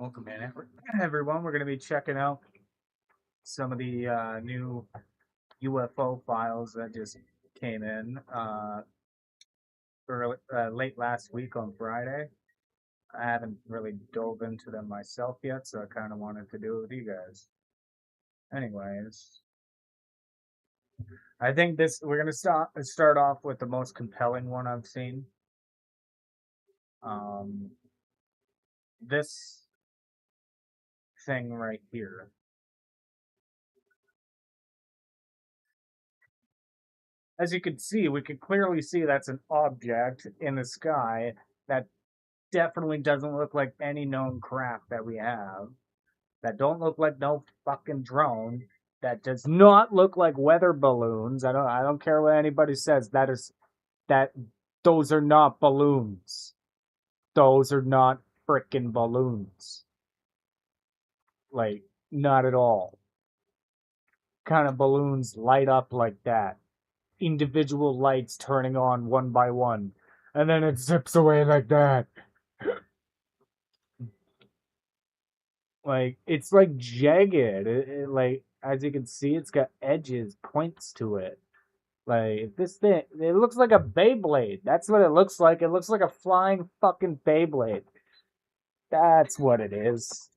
Welcome in, everyone. We're going to be checking out some of the new UFO files that just came in late last week on Friday. I haven't really dove into them myself yet, so I kind of wanted to do it with you guys. Anyways, I think we're going to start off with the most compelling one I've seen. Um, this thing right here. As you can see, we can clearly see that's an object in the sky that definitely doesn't look like any known craft that we have. That don't look like no fucking drone. That does not look like weather balloons. I don't care what anybody says. That those are not balloons. Those are not frickin' balloons. Like, not at all. Kind of balloons light up like that. Individual lights turning on one by one. And then it zips away like that. Like, it's like jagged. Like, as you can see, it's got edges, points to it. Like, this thing, it looks like a Beyblade. That's what it looks like. It looks like a flying fucking Beyblade. That's what it is.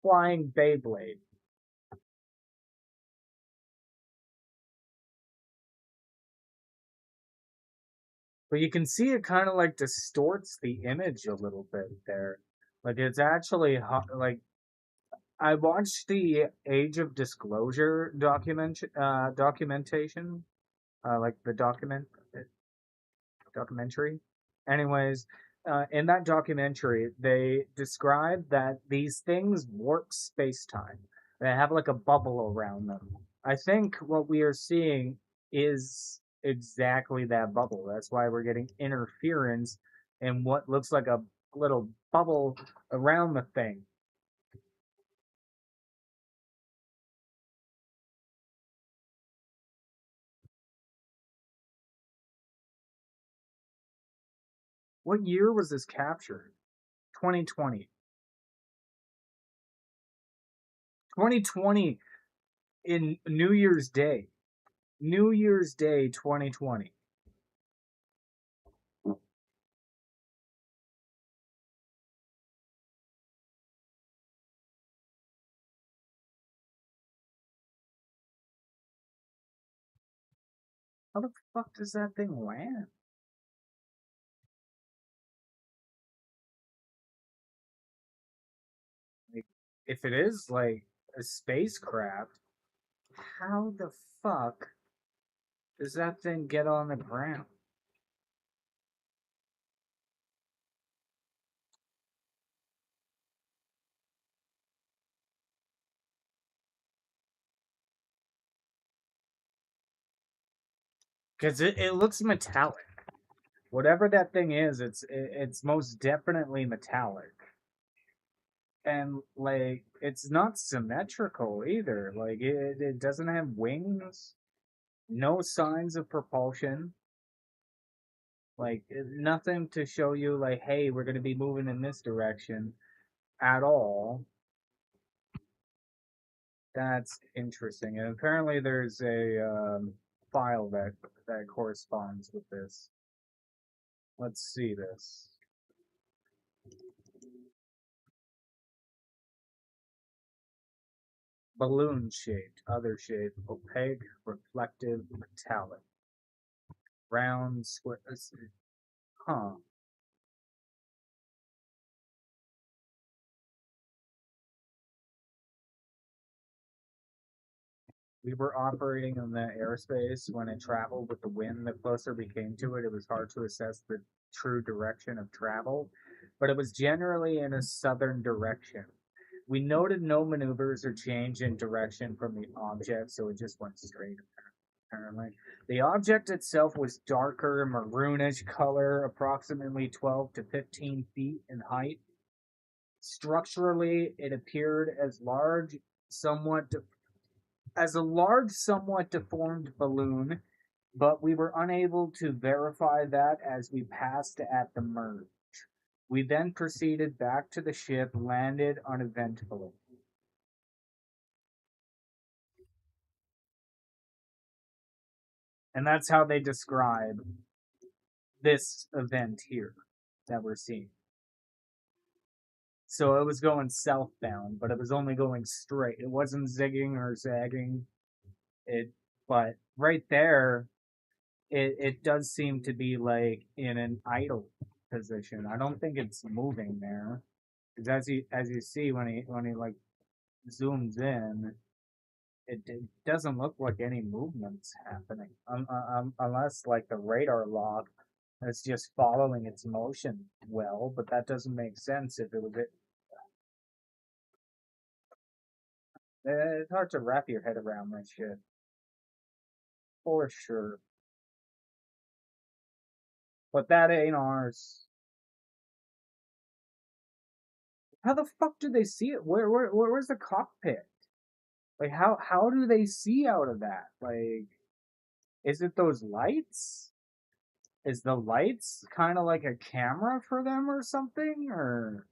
Flying Beyblade. But you can see it kind of like distorts the image a little bit there. Like, it's actually, like, I watched the Age of Disclosure documentation, like the documentary. Anyways, in that documentary, they describe that these things warp space time. They have like a bubble around them. I think what we are seeing is exactly that bubble. That's why we're getting interference in what looks like a little bubble around the thing. What year was this captured? 2020. 2020 in New Year's Day. New Year's Day 2020. How the fuck does that thing land? Like, if it is like a spacecraft, how the fuck does that thing get on the ground? Because it looks metallic. Whatever that thing is, it's most definitely metallic. And like it's not symmetrical either. Like it doesn't have wings, no signs of propulsion. Like nothing to show you like, hey, we're gonna be moving in this direction at all. That's interesting. And apparently there's a file that corresponds with this. Let's see this. Balloon shaped, other shape, opaque, reflective, metallic, round, square. Huh. We were operating in the airspace when it traveled with the wind. The closer we came to it, it was hard to assess the true direction of travel, but it was generally in a southern direction. We noted no maneuvers or change in direction from the object, so it just went straight, apparently. The object itself was darker, maroonish color, approximately 12 to 15 feet in height. Structurally, it appeared somewhat as a large, somewhat deformed balloon, but we were unable to verify that as we passed at the merge. We then proceeded back to the ship, landed uneventfully. And that's how they describe this event here that we're seeing. So it was going southbound, but it was only going straight. It wasn't zigging or zagging. It, but right there, it does seem to be like in an idle position. I don't think it's moving there, because as you see when he like zooms in, it doesn't look like any movement's happening, unless like the radar log is just following its motion well. But that doesn't make sense if it was it. It's hard to wrap your head around this shit, for sure. But that ain't ours. How the fuck do they see it? Where's the cockpit? Like how do they see out of that? Like, is it those lights? Is the lights kind of like a camera for them or something? Or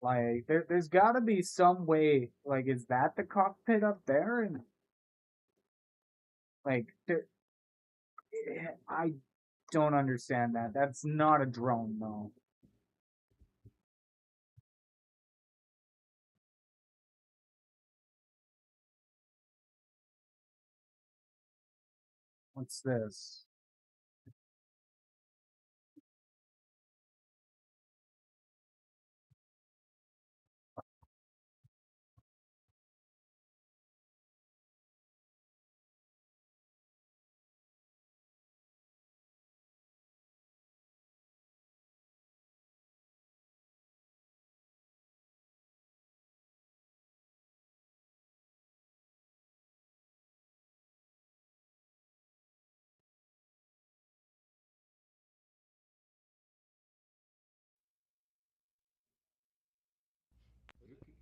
like there's got to be some way. Like, is that the cockpit up there? And like I don't understand that. That's not a drone though. What's this?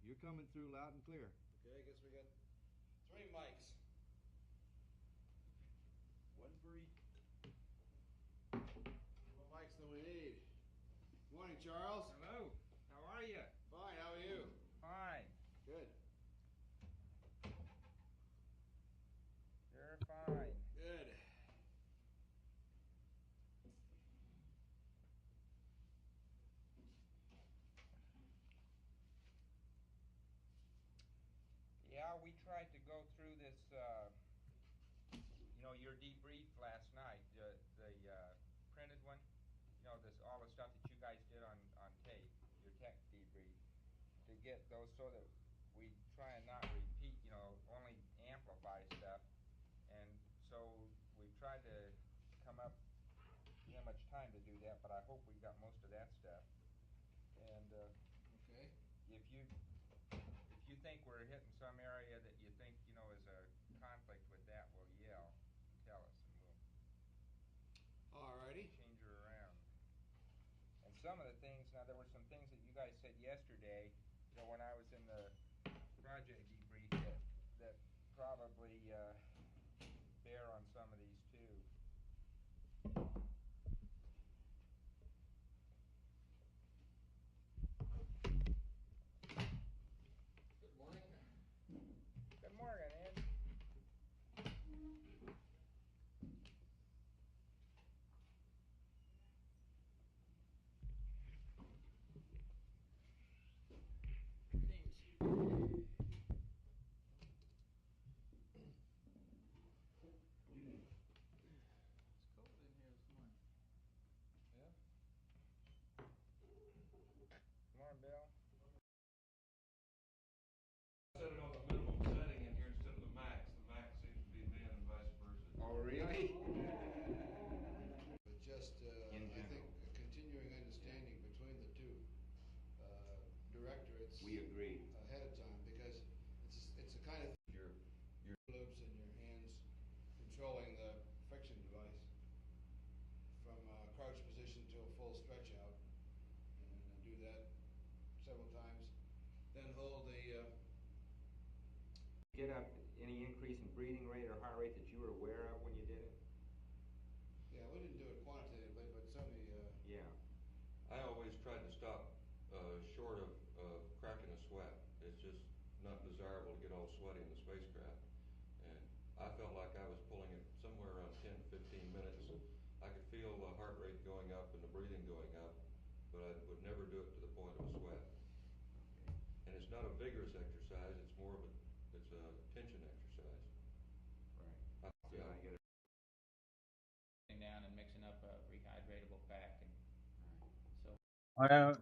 You're coming through loud and clear. Okay, I guess we got 3 mics. One for each. More mics than we need. Morning, Charles. Hello. How are you? Fine, how are you? Fine. Good. You're fine. Good. Yeah, we tried to go through this, your debrief last night, the printed one. This all the stuff that you guys did on tape, your tech debrief, to get those so that we try and not repeat, only amplify stuff. And so we've tried to come up. We didn't have much time to do that, but I hope we got most of that stuff. And Okay. if you think we're hitting some area that you think is a conflict with that, well, yell, tell us, and we'll Alrighty. change her around. And some of the things, now there were some things that you guys said yesterday, when I was in the project debrief that probably bear on some of these too. Good morning. Good morning, Ed. It's cold in here this morning. Yeah? Come on, Bill. Set it on the minimum setting in here instead of the max. The max seems to be men and vice versa. Oh, really? But just, In I think, general. a continuing understanding between the two directorates. We agree. Ahead of time, because it's a kind of Your loops in your hands controlling the friction device from crouch position to a full stretch out, and do that several times. Then hold the get up any increase in breathing rate or heart rate that you were aware of when you did it? yeah, we didn't do it quantitatively, but certainly Yeah. I always tried to not desirable to get all sweaty in the spacecraft. And I felt like I was pulling it somewhere around 10 to 15 minutes. I could feel the heart rate going up and the breathing going up, but I would never do it to the point of a sweat. And it's not a vigorous exercise, it's more of it's a tension exercise. Right. Yeah. I get it. Down and mixing up a rehydratable pack, and so I don't,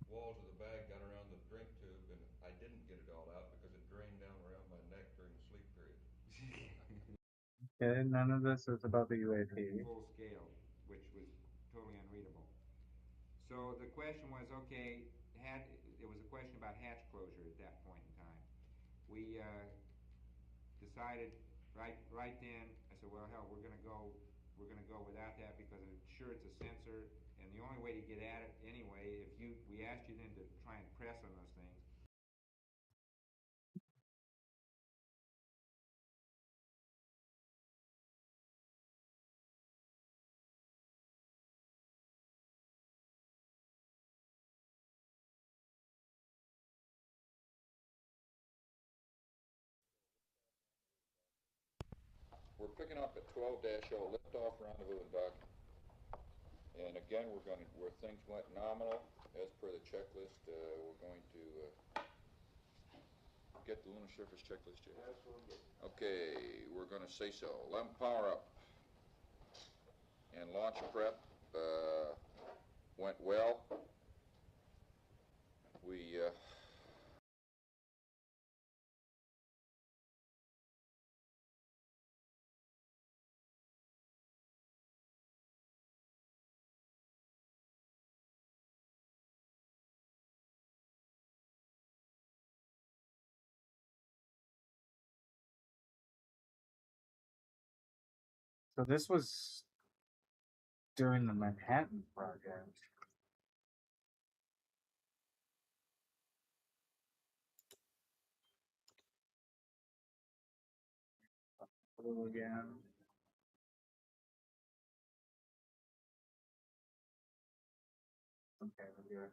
Walls of the bag got around the drink tube, and I didn't get it all out because it drained down around my neck during the sleep period. okay, none of this is about the UAP. Full scale, which was totally unreadable. So the question was, okay, it was a question about hatch closure at that point in time. We decided right then. I said, well, hell, we're gonna go without that because I'm sure it's a sensor, and the only way to get at it anyway, we asked you then to try and press on those things. We're picking up at 12-0 liftoff rendezvous in Dock. And again, where things went nominal, as per the checklist, we're going to get the lunar surface checklist, Jay? Absolutely. Okay, we're going to say so. LEM power up and launch prep went well. We So this was during the Manhattan Project. Hello again. Okay, we're good.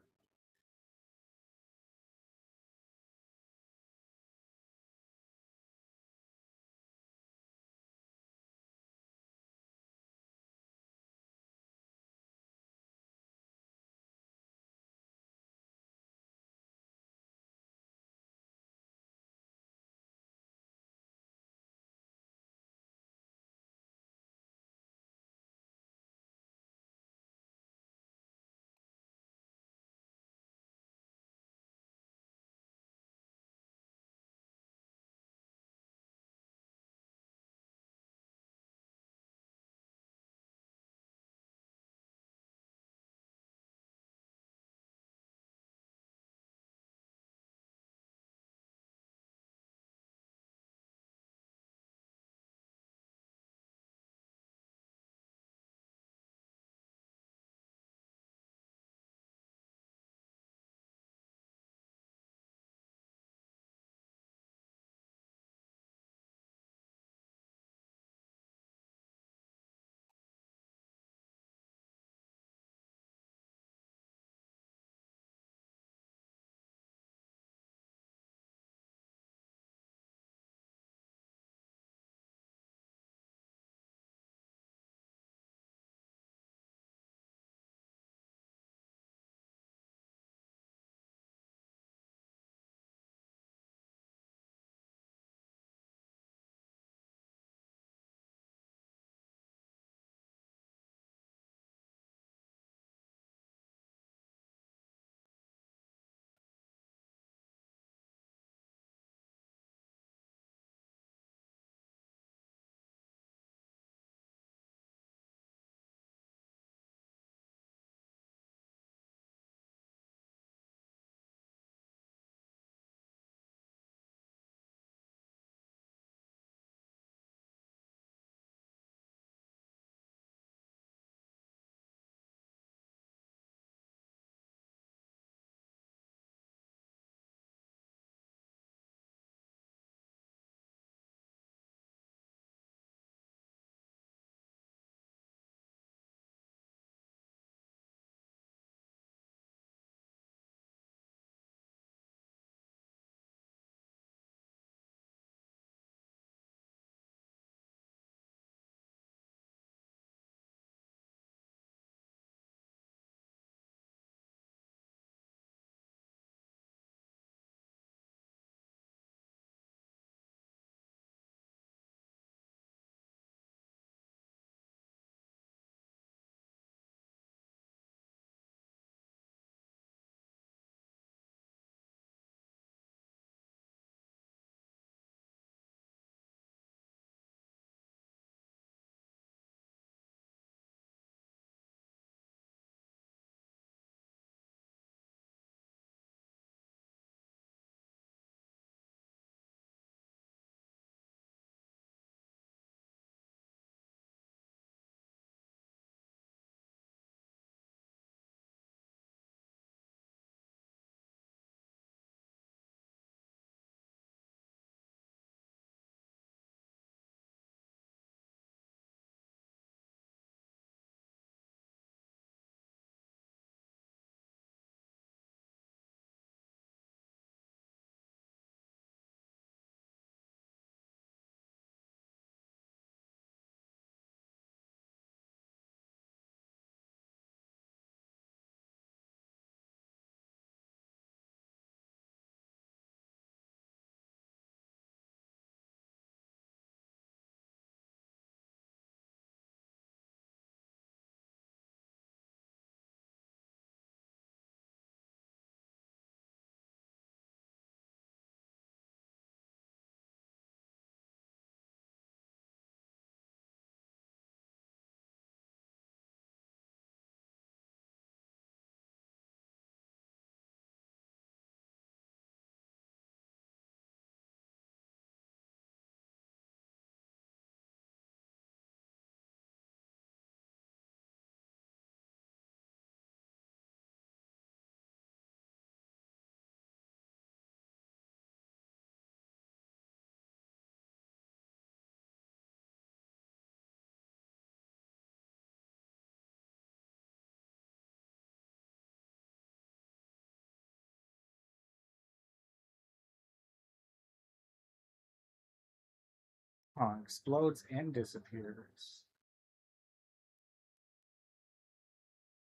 Explodes and disappears.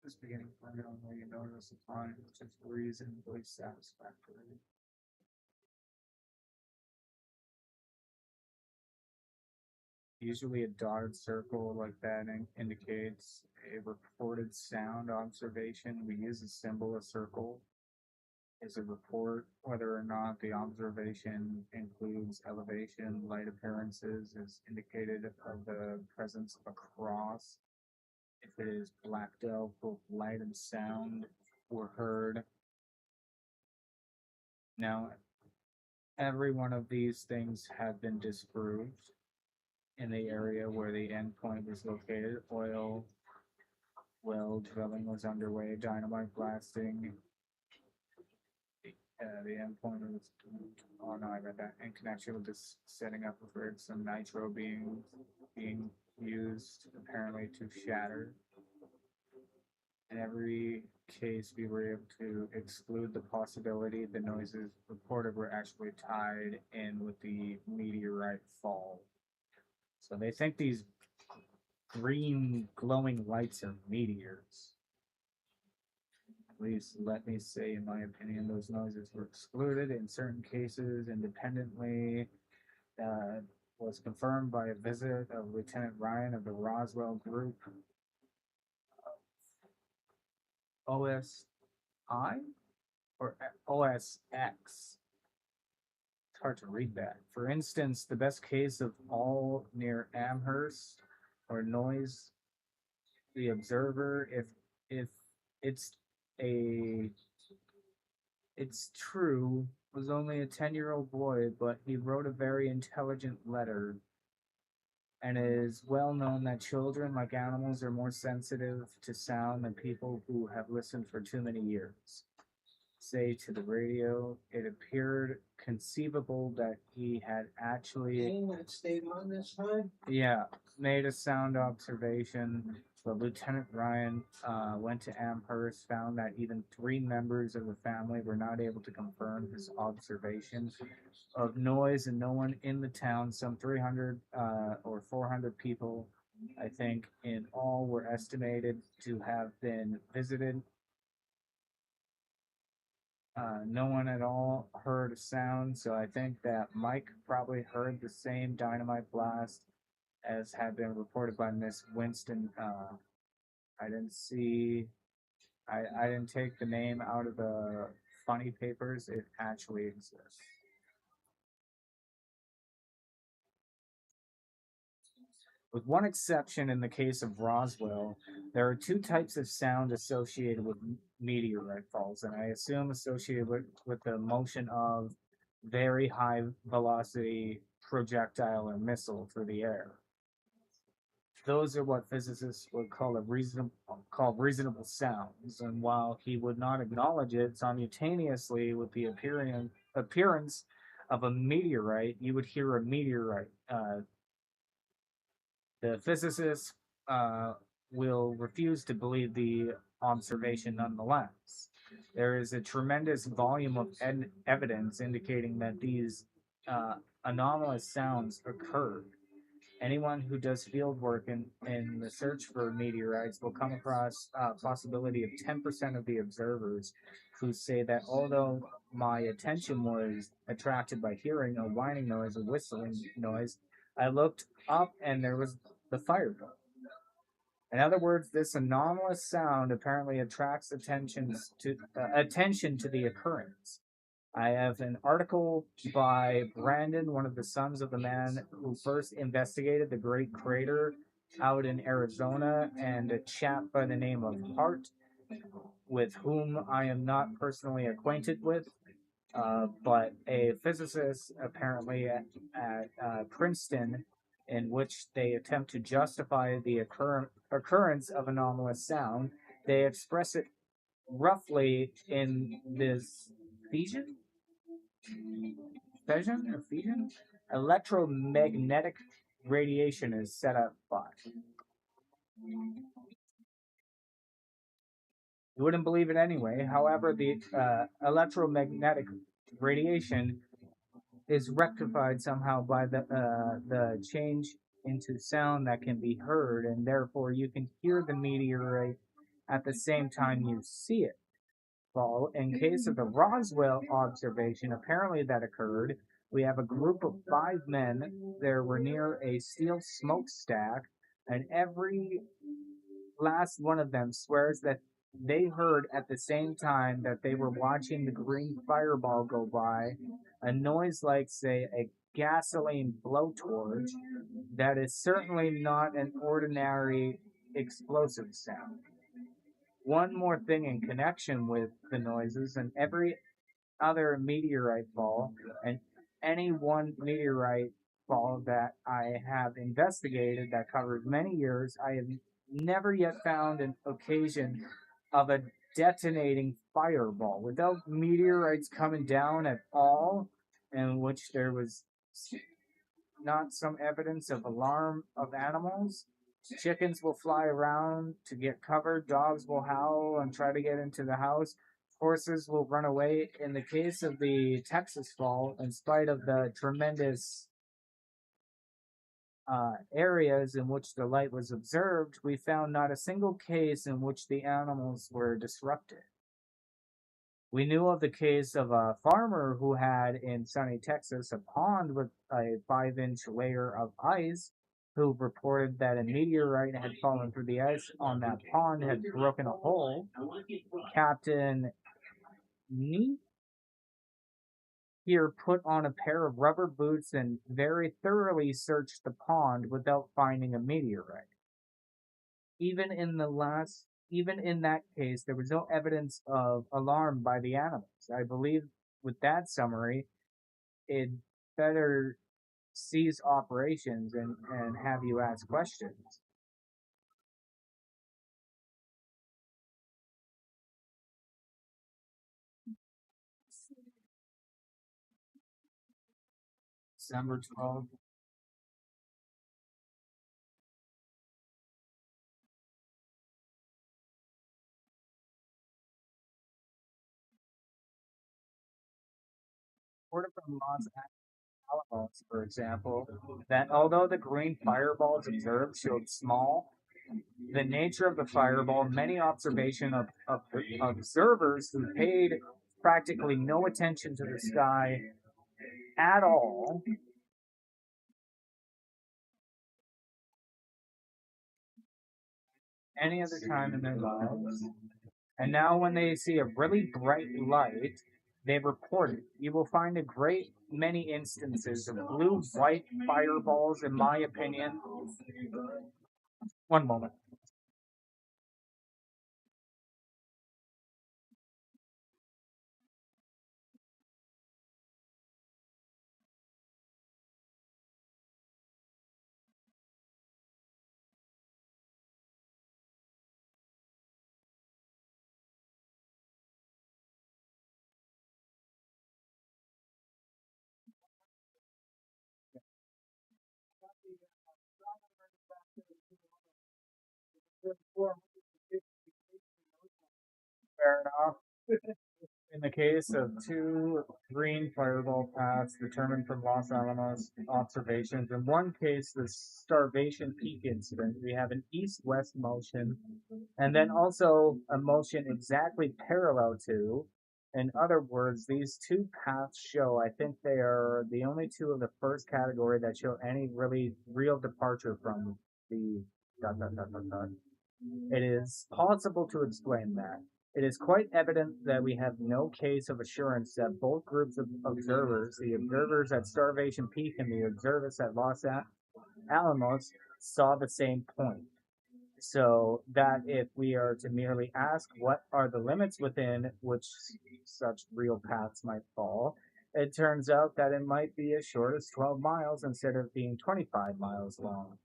This beginning point only you notice a time which is reasonably satisfactory. Usually a dotted circle like that indicates a reported sound observation. We use a symbol, a circle, as a report. Whether or not the observation includes elevation, light appearances is indicated of the presence of a cross. If it is blacked out, both light and sound were heard. Now, every one of these things have been disproved in the area where the endpoint is located. Oil well drilling was underway, dynamite blasting. The endpoint was, oh no, I read that, in connection with this setting up of rigs, some nitro being used apparently to shatter. In every case, we were able to exclude the possibility the noises reported were actually tied in with the meteorite fall. So they think these green glowing lights are meteors. At least, let me say, in my opinion, those noises were excluded in certain cases independently. Was confirmed by a visit of Lieutenant Ryan of the Roswell Group, OSI or OSX. It's hard to read that. For instance, the best case of all near Amherst or noise the observer if it's a it's true was only a 10-year-old boy, but he wrote a very intelligent letter, and it is well known that children, like animals, are more sensitive to sound than people who have listened for too many years. Say to the radio, it appeared conceivable that he had actually stayed on this time? Yeah, made a sound observation. But Lieutenant Ryan went to Amherst, found that even 3 members of the family were not able to confirm his observation of noise, and no one in the town, some 300 or 400 people, I think, in all, were estimated to have been visited. No one at all heard a sound, so I think that Mike probably heard the same dynamite blast as had been reported by Miss Winston. I didn't see, I didn't take the name out of the funny papers. It actually exists. With one exception, in the case of Roswell, there are 2 types of sound associated with meteorite falls, and I assume associated with the motion of very high velocity projectile or missile through the air. Those are what physicists would call reasonable sounds, and while he would not acknowledge it simultaneously with the appearance of a meteorite, you would hear a meteorite. The physicists will refuse to believe the observation nonetheless. There is a tremendous volume of evidence indicating that these anomalous sounds occurred. Anyone who does field work in the search for meteorites will come across a possibility of 10% of the observers who say that although my attention was attracted by hearing a whining noise, a whistling noise, I looked up and there was the fireball. In other words, this anomalous sound apparently attracts attention to the occurrence. I have an article by Brandon, one of the sons of the man who first investigated the Great Crater out in Arizona, and a chap by the name of Hart, with whom I am not personally acquainted with, but a physicist apparently at Princeton, in which they attempt to justify the occurrence of anomalous sound. They express it roughly in this Ephesian? Electromagnetic radiation is set up by. You wouldn't believe it anyway. However, the electromagnetic radiation is rectified somehow by the change into sound that can be heard, and therefore you can hear the meteorite at the same time you see it fall. In case of the Roswell observation, apparently that occurred. We have a group of 5 men. They were near a steel smokestack, and every last one of them swears that they heard at the same time that they were watching the green fireball go by a noise like, say, a gasoline blowtorch that is certainly not an ordinary explosive sound. One more thing in connection with the noises, and every other meteorite fall, and any one meteorite fall that I have investigated that covers many years, I have never yet found an occasion of a detonating fireball without meteorites coming down at all, in which there was not some evidence of alarm of animals. Chickens will fly around to get covered, dogs will howl and try to get into the house, horses will run away. In the case of the Texas fall, in spite of the tremendous areas in which the light was observed, we found not a single case in which the animals were disrupted. We knew of the case of a farmer who had in sunny Texas a pond with a 5-inch layer of ice, who reported that a meteorite had fallen through the ice on that pond, had broken a hole. Captain Nee here put on a pair of rubber boots and very thoroughly searched the pond without finding a meteorite. Even in that case, there was no evidence of alarm by the animals. I believe with that summary, it better cease operations and have you ask questions. December 12th. Reported from Los Alamos, for example, that although the green fireballs observed showed small, the nature of the fireball, many observation of observers who paid practically no attention to the sky at all any other time in their lives. And now, when they see a really bright light, they report it. You will find a great many instances of blue white fireballs, in my opinion. One moment. Fair enough. In the case of 2 green fireball paths determined from Los Alamos observations, in one case, the Starvation Peak incident, we have an east-west motion, and then also a motion exactly parallel to. In other words, these 2 paths show, I think they are the only 2 of the first category that show any really real departure from the dot dot dot dot dot. It is possible to explain that. It is quite evident that we have no case of assurance that both groups of observers, the observers at Starvation Peak and the observers at Los Alamos, saw the same point. So that if we are to merely ask what are the limits within which such real paths might fall, it turns out that it might be as short as 12 miles instead of being 25 miles long.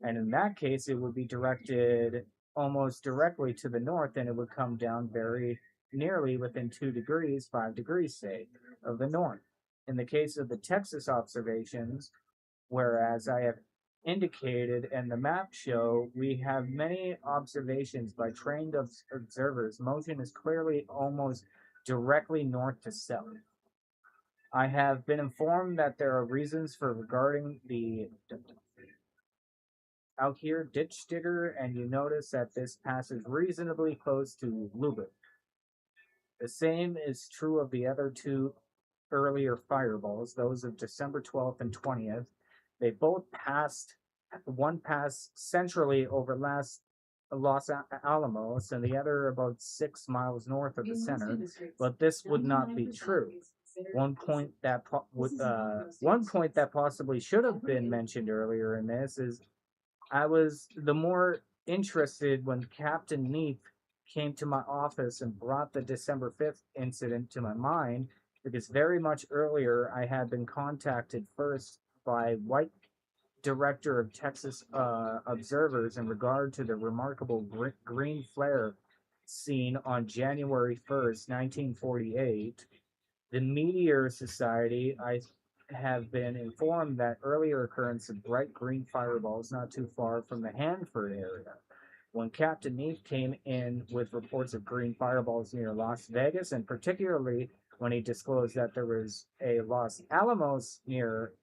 And in that case, it would be directed almost directly to the north, and it would come down very nearly within 2 degrees, 5 degrees, say, of the north. In the case of the Texas observations, whereas I have indicated and the map show, we have many observations by trained observers. Motion is clearly almost directly north to south. I have been informed that there are reasons for regarding the out here ditch digger, and you notice that this passes reasonably close to Lubbock. The same is true of the other two earlier fireballs, those of December 12th and 20th. They both passed, one passed centrally over Los Alamos and the other about 6 miles north of the center, but this would not be true. One point that possibly should have been mentioned earlier in this is I was the more interested when Captain Neef came to my office and brought the December 5th incident to my mind, because very much earlier I had been contacted first by White Director of Texas Observers in regard to the remarkable green flare seen on January 1st, 1948. The Meteor Society, I have been informed that earlier occurrence of bright green fireballs not too far from the Hanford area. When Captain Neef came in with reports of green fireballs near Las Vegas, and particularly when he disclosed that there was a Los Alamos near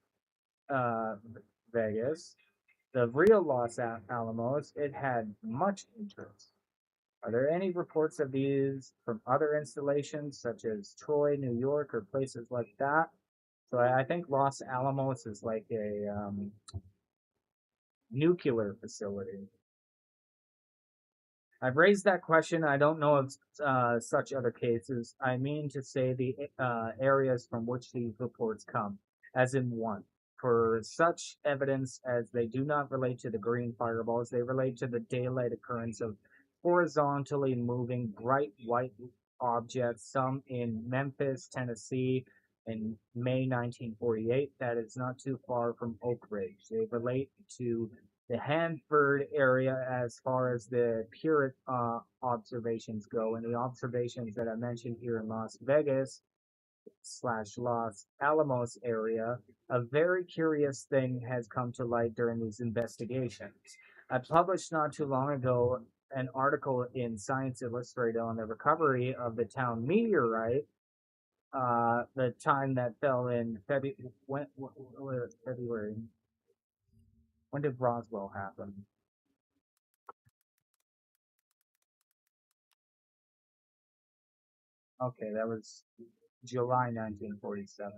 uh, Vegas, the real Los Alamos, it had much interest. Are there any reports of these from other installations, such as Troy, New York, or places like that? So I think Los Alamos is like a nuclear facility. I've raised that question. I don't know of such other cases. I mean to say the areas from which these reports come, as in one. For such evidence as they do not relate to the green fireballs, they relate to the daylight occurrence of horizontally moving bright white objects, some in Memphis, Tennessee, in May 1948. That is not too far from Oak Ridge. They relate to the Hanford area as far as the Purett observations go, and the observations that I mentioned here in Las Vegas / Los Alamos area. A very curious thing has come to light during these investigations. I published not too long ago an article in Science Illustrated on the recovery of the town meteorite, the time that fell in February. When did Roswell happen? Okay, that was July 1947.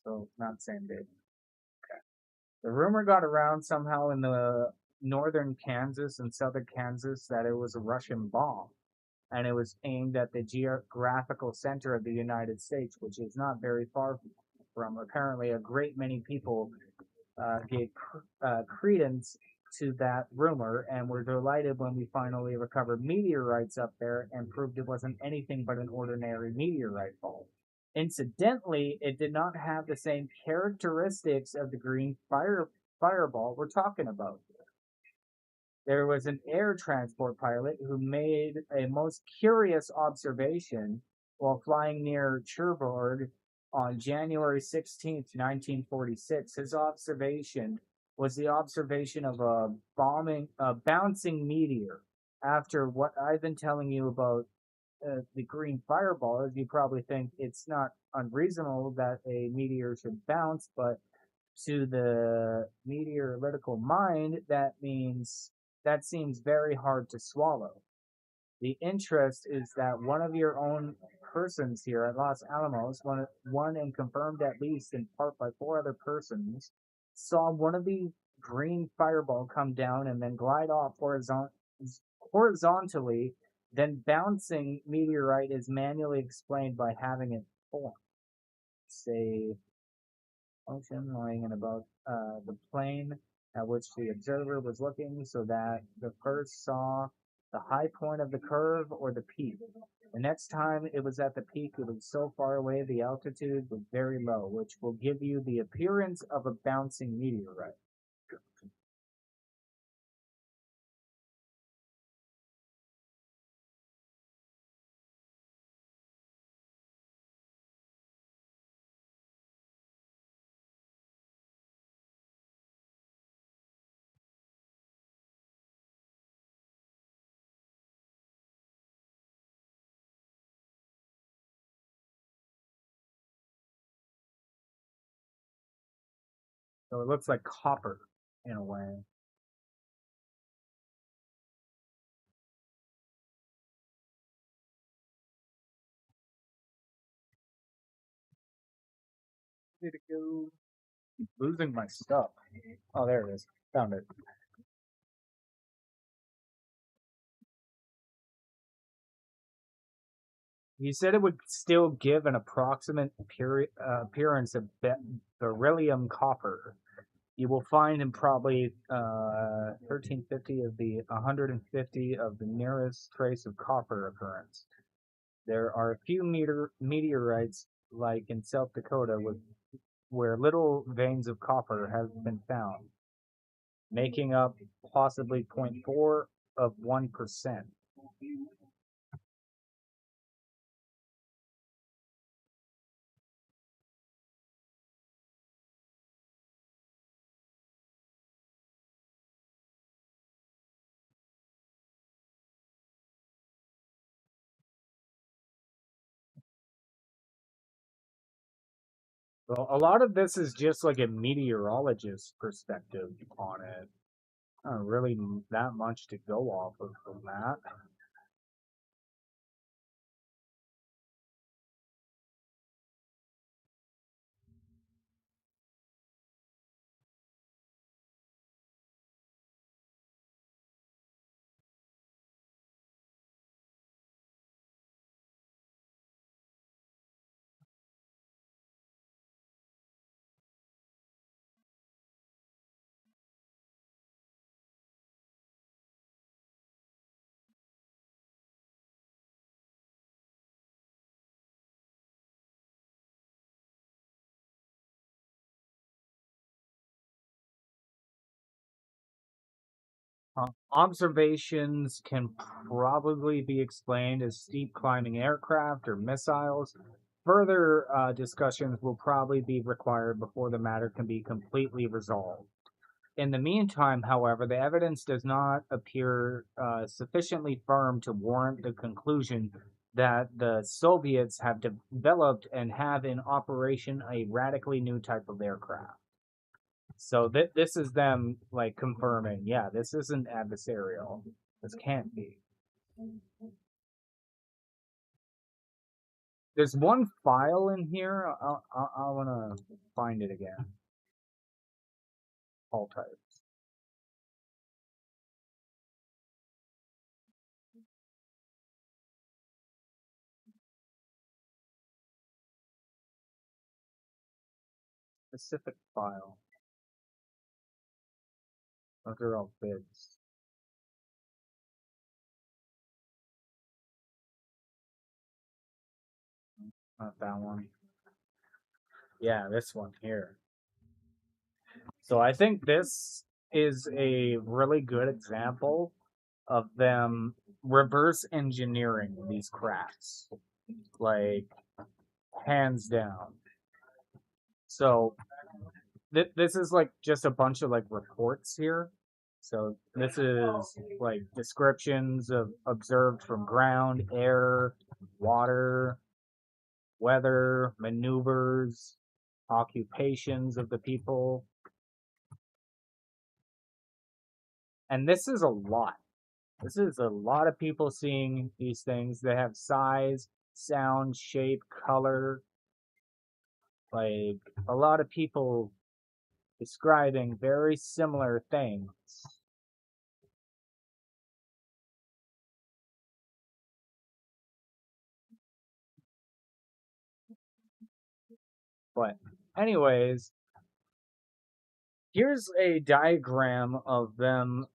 So not the same date. The rumor got around somehow in the northern Kansas and southern Kansas that it was a Russian bomb, and it was aimed at the geographical center of the United States, which is not very far from. Apparently, a great many people gave credence to that rumor, and were delighted when we finally recovered meteorites up there and proved it wasn't anything but an ordinary meteorite fall. Incidentally, it did not have the same characteristics of the green fireball we're talking about. There was an air transport pilot who made a most curious observation while flying near Cherbourg on January 16th, 1946. His observation was the observation of a bouncing meteor. After what I've been telling you about the green fireball, you probably think it's not unreasonable that a meteor should bounce, but to the meteorological mind, that seems very hard to swallow. The interest is that one of your own persons here at Los Alamos, one and confirmed at least in part by 4 other persons, saw one of the green fireball come down and then glide off horizontally. Then bouncing meteorite is manually explained by having it form. Say function lying in about the plane at which the observer was looking, so that the first saw the high point of the curve or the peak. The next time it was at the peak, it was so far away the altitude was very low, which will give you the appearance of a bouncing meteorite. So it looks like copper in a way. Did it go? Losing my stuff. Oh, there it is. Found it. He said it would still give an approximate appearance of beryllium copper. You will find in probably 1350 of the 150 of the nearest trace of copper occurrence. There are a few meteorites, like in South Dakota, where little veins of copper have been found, making up possibly 0.4 of 1%. Well, a lot of this is just like a meteorologist's perspective on it. Not really that much to go off of from that. Observations can probably be explained as steep climbing aircraft or missiles. Further discussions will probably be required before the matter can be completely resolved. In the meantime, however, the evidence does not appear sufficiently firm to warrant the conclusion that the Soviets have developed and have in operation a radically new type of aircraft. So this is them like confirming, yeah, this isn't adversarial. This can't be. There's one file in here. I want to find it again. All types. Specific file. Those are all bids. Not that one. Yeah, this one here. So I think this is a really good example of them reverse engineering these crafts. Like, hands down. So this is like just a bunch of like reports here. So this is like descriptions of observed from ground, air, water, weather, maneuvers, occupations of the people. And this is a lot. This is a lot of people seeing these things. They have size, sound, shape, color. Like a lot of people describing very similar things. But anyways, here's a diagram of them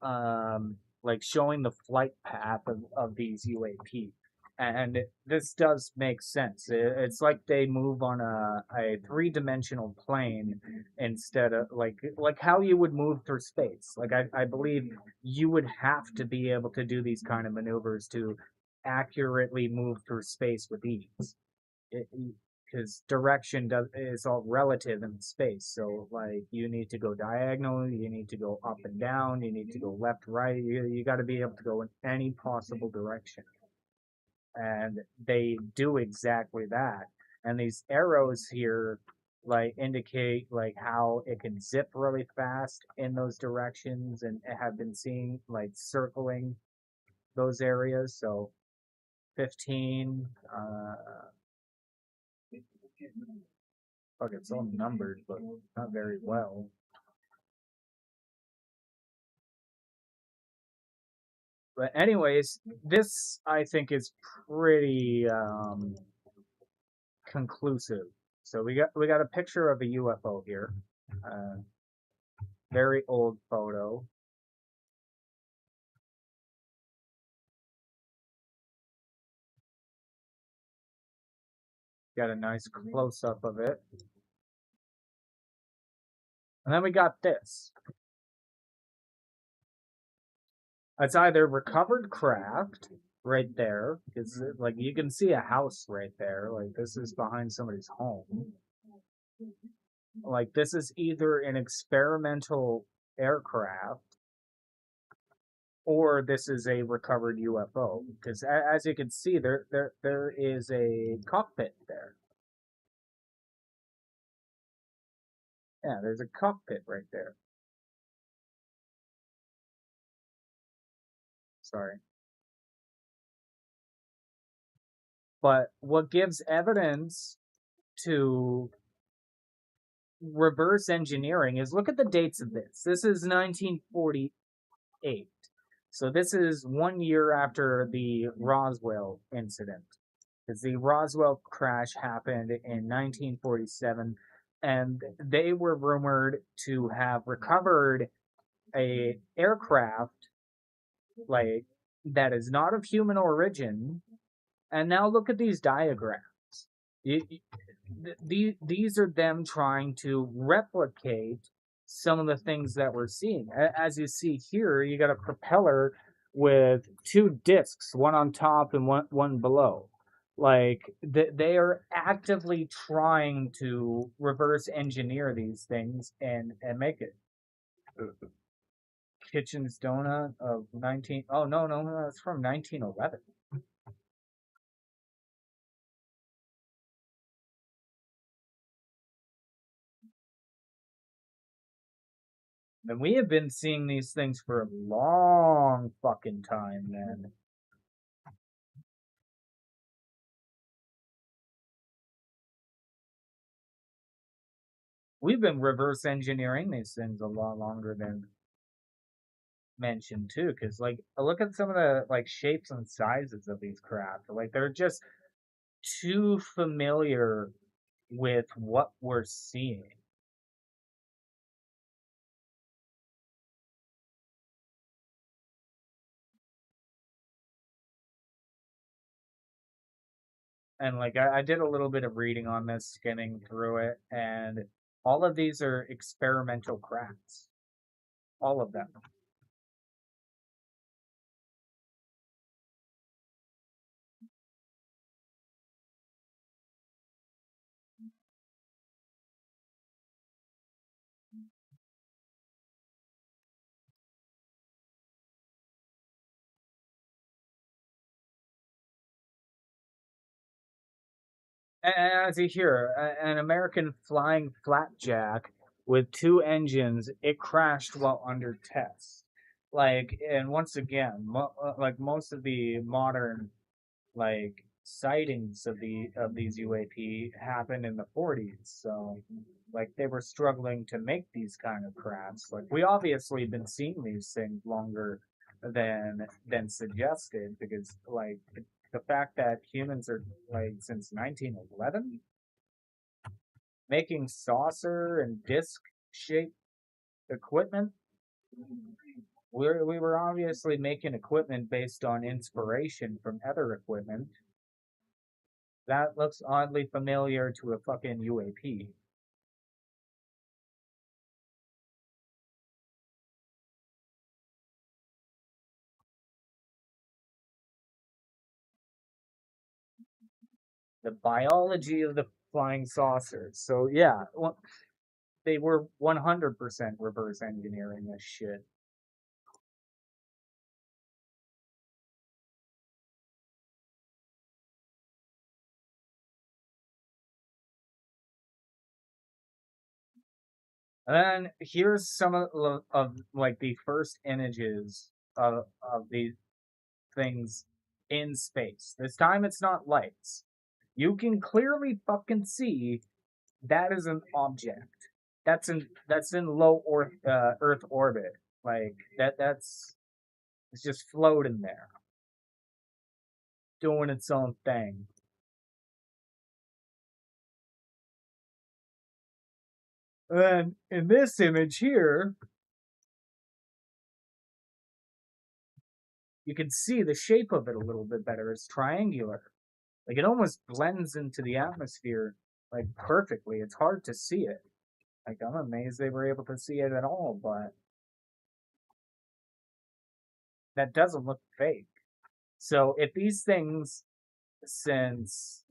like showing the flight path of these UAP. And this does make sense. It's like they move on a three-dimensional plane instead of like how you would move through space. Like I believe you would have to be able to do these kind of maneuvers to accurately move through space with ease. Because direction is all relative in space. So like you need to go diagonal, you need to go up and down, you need to go left, right. You got to be able to go in any possible direction, and they do exactly that. And these arrows here like indicate like how it can zip really fast in those directions, and have been seen like circling those areas. So 15, fuck, it's all numbered, but not very well. But anyways, this I think is pretty conclusive. So we got a picture of a UFO here, very old photo. Got a nice close up of it, and then we got this. It's either recovered craft right there, because like you can see a house right there. Like this is behind somebody's home. Like this is either an experimental aircraft or this is a recovered UFO. Because as you can see, there is a cockpit there. Yeah, there's a cockpit right there. Sorry. But what gives evidence to reverse engineering is look at the dates of this. This is 1948. So this is 1 year after the Roswell incident. Because the Roswell crash happened in 1947, and they were rumored to have recovered a aircraft like that is not of human origin. And now look at these diagrams. These are them trying to replicate some of the things that we're seeing. As you see here, you got a propeller with two discs, one on top and one below. Like they are actively trying to reverse engineer these things and make it. Kitchen's Donut of 19. Oh no, that's from 1911. And we have been seeing these things for a long fucking time, man. We've been reverse engineering these things a lot longer than mentioned too, because like look at some of the like shapes and sizes of these craft. Like they're just too familiar with what we're seeing. And like I did a little bit of reading on this, skimming through it, and all of these are experimental crafts. All of them. As you hear, an American flying flatjack with two engines, it crashed while under test. Like, and once again, like most of the modern like sightings of these UAP happened in the 40s. So, like, they were struggling to make these kind of crafts. Like, we obviously been seeing these things longer than suggested because like the fact that humans are like since 1911 making saucer and disc shaped equipment. We were obviously making equipment based on inspiration from other equipment. That looks oddly familiar to a fucking UAP. The biology of the flying saucers. So yeah, they were 100% reverse engineering this shit. And then here's some of like the first images of these things in space. This time it's not lights. You can clearly fucking see that is an object. That's in low Earth orbit. Like that's it's just floating there, doing its own thing. And in this image here, you can see the shape of it a little bit better. It's triangular. Like it almost blends into the atmosphere like perfectly. It's hard to see it. Like I'm amazed they were able to see it at all, but that doesn't look fake. So if these things, since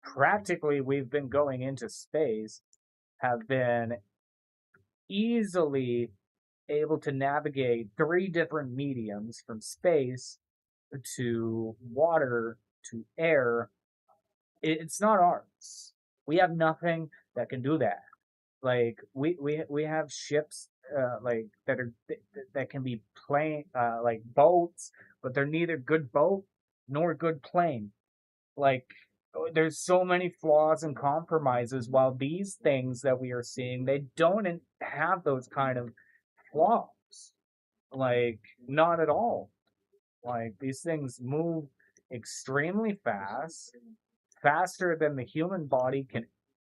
practically we've been going into space, have been easily able to navigate 3 different mediums from space to water to air, it's not ours. We have nothing that can do that. Like we have ships like that can be plane like boats, but they're neither good boat nor good plane. Like there's so many flaws and compromises, while these things that we are seeing, they don't have those kind of flaws. Like not at all. Like these things move extremely fast, faster than the human body can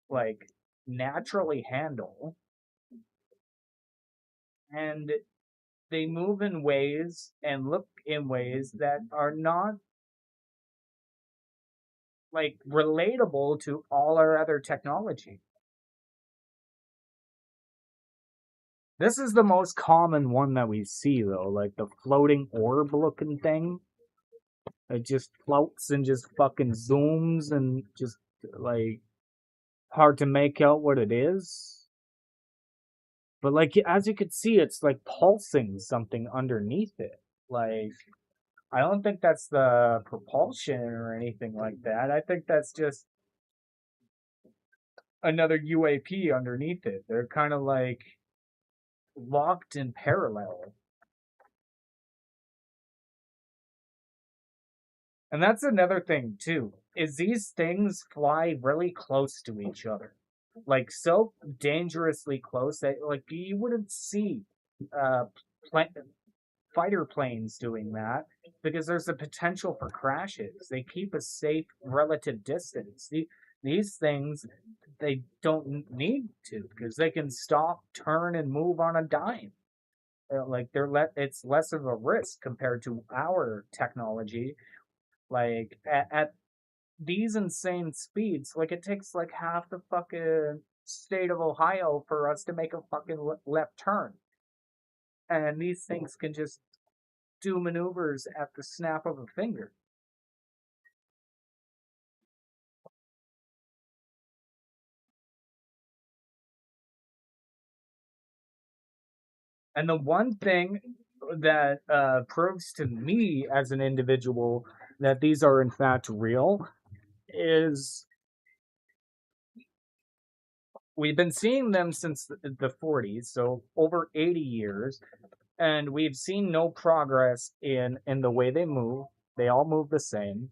like naturally handle, and they move in ways and look in ways that are not like relatable to all our other technology. This is the most common one that we see though, like the floating orb looking thing. It just floats and just fucking zooms and just like hard to make out what it is. But like as you can see, it's like pulsing something underneath it. Like I don't think that's the propulsion or anything like that. I think that's just another UAP underneath it. They're kind of like locked in parallel. And that's another thing too, is these things fly really close to each other. Like so dangerously close that like you wouldn't see uh pla- fighter planes doing that because there's a potential for crashes. They keep a safe relative distance. These things, they don't need to because they can stop, turn, and move on a dime. Like it's less of a risk compared to our technology. Like at these insane speeds, like it takes like half the fucking state of Ohio for us to make a fucking left turn, and these things can just do maneuvers at the snap of a finger. And the one thing that proves to me as an individual that these are in fact real is we've been seeing them since the 40s, so over 80 years, and we've seen no progress in the way they move. They all move the same.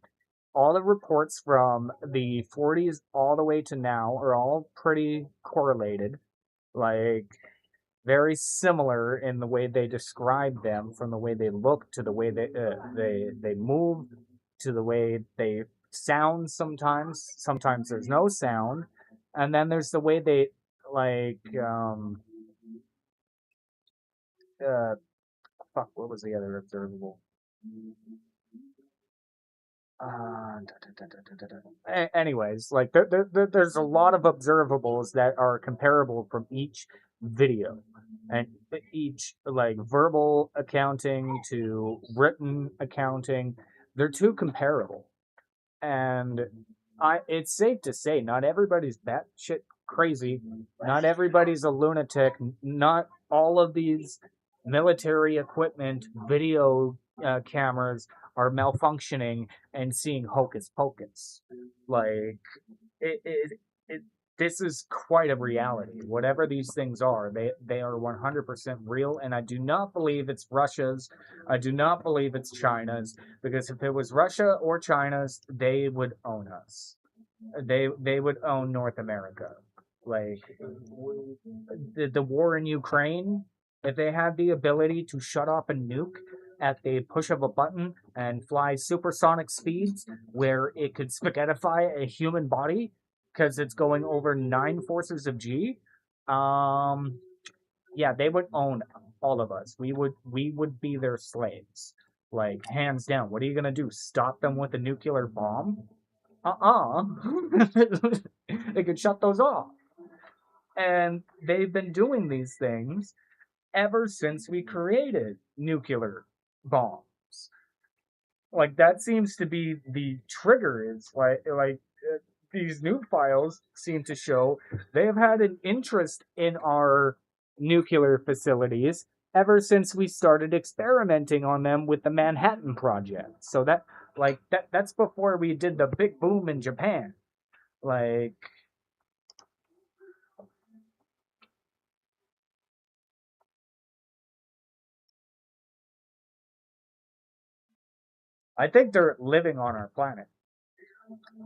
All the reports from the 40s all the way to now are all pretty correlated. Like very similar in the way they describe them, from the way they look to the way they move to the way they sound. Sometimes there's no sound, and then there's the way they like uh fuck, what was the other observable? Anyways, like there's a lot of observables that are comparable from each video, and each like verbal accounting to written accounting, they're too comparable. And it's safe to say not everybody's batshit crazy, not everybody's a lunatic, not all of these military equipment video cameras are malfunctioning and seeing hocus pocus. Like it this is quite a reality. Whatever these things are, they are 100% real, and I do not believe it's Russia's. I do not believe it's China's, because if it was Russia or China's, they would own us. They would own North America. Like the war in Ukraine, if they had the ability to shut off a nuke at the push of a button and fly supersonic speeds where it could spaghettify a human body because it's going over 9 forces of G, yeah, they would own all of us. We would be their slaves, like hands down. What are you gonna do? Stop them with a nuclear bomb? They could shut those off. And they've been doing these things ever since we created nuclear bombs. Like that seems to be the trigger. Is these new files seem to show they have had an interest in our nuclear facilities ever since we started experimenting on them with the Manhattan Project. So that's before we did the big boom in Japan. Like I think they're living on our planet.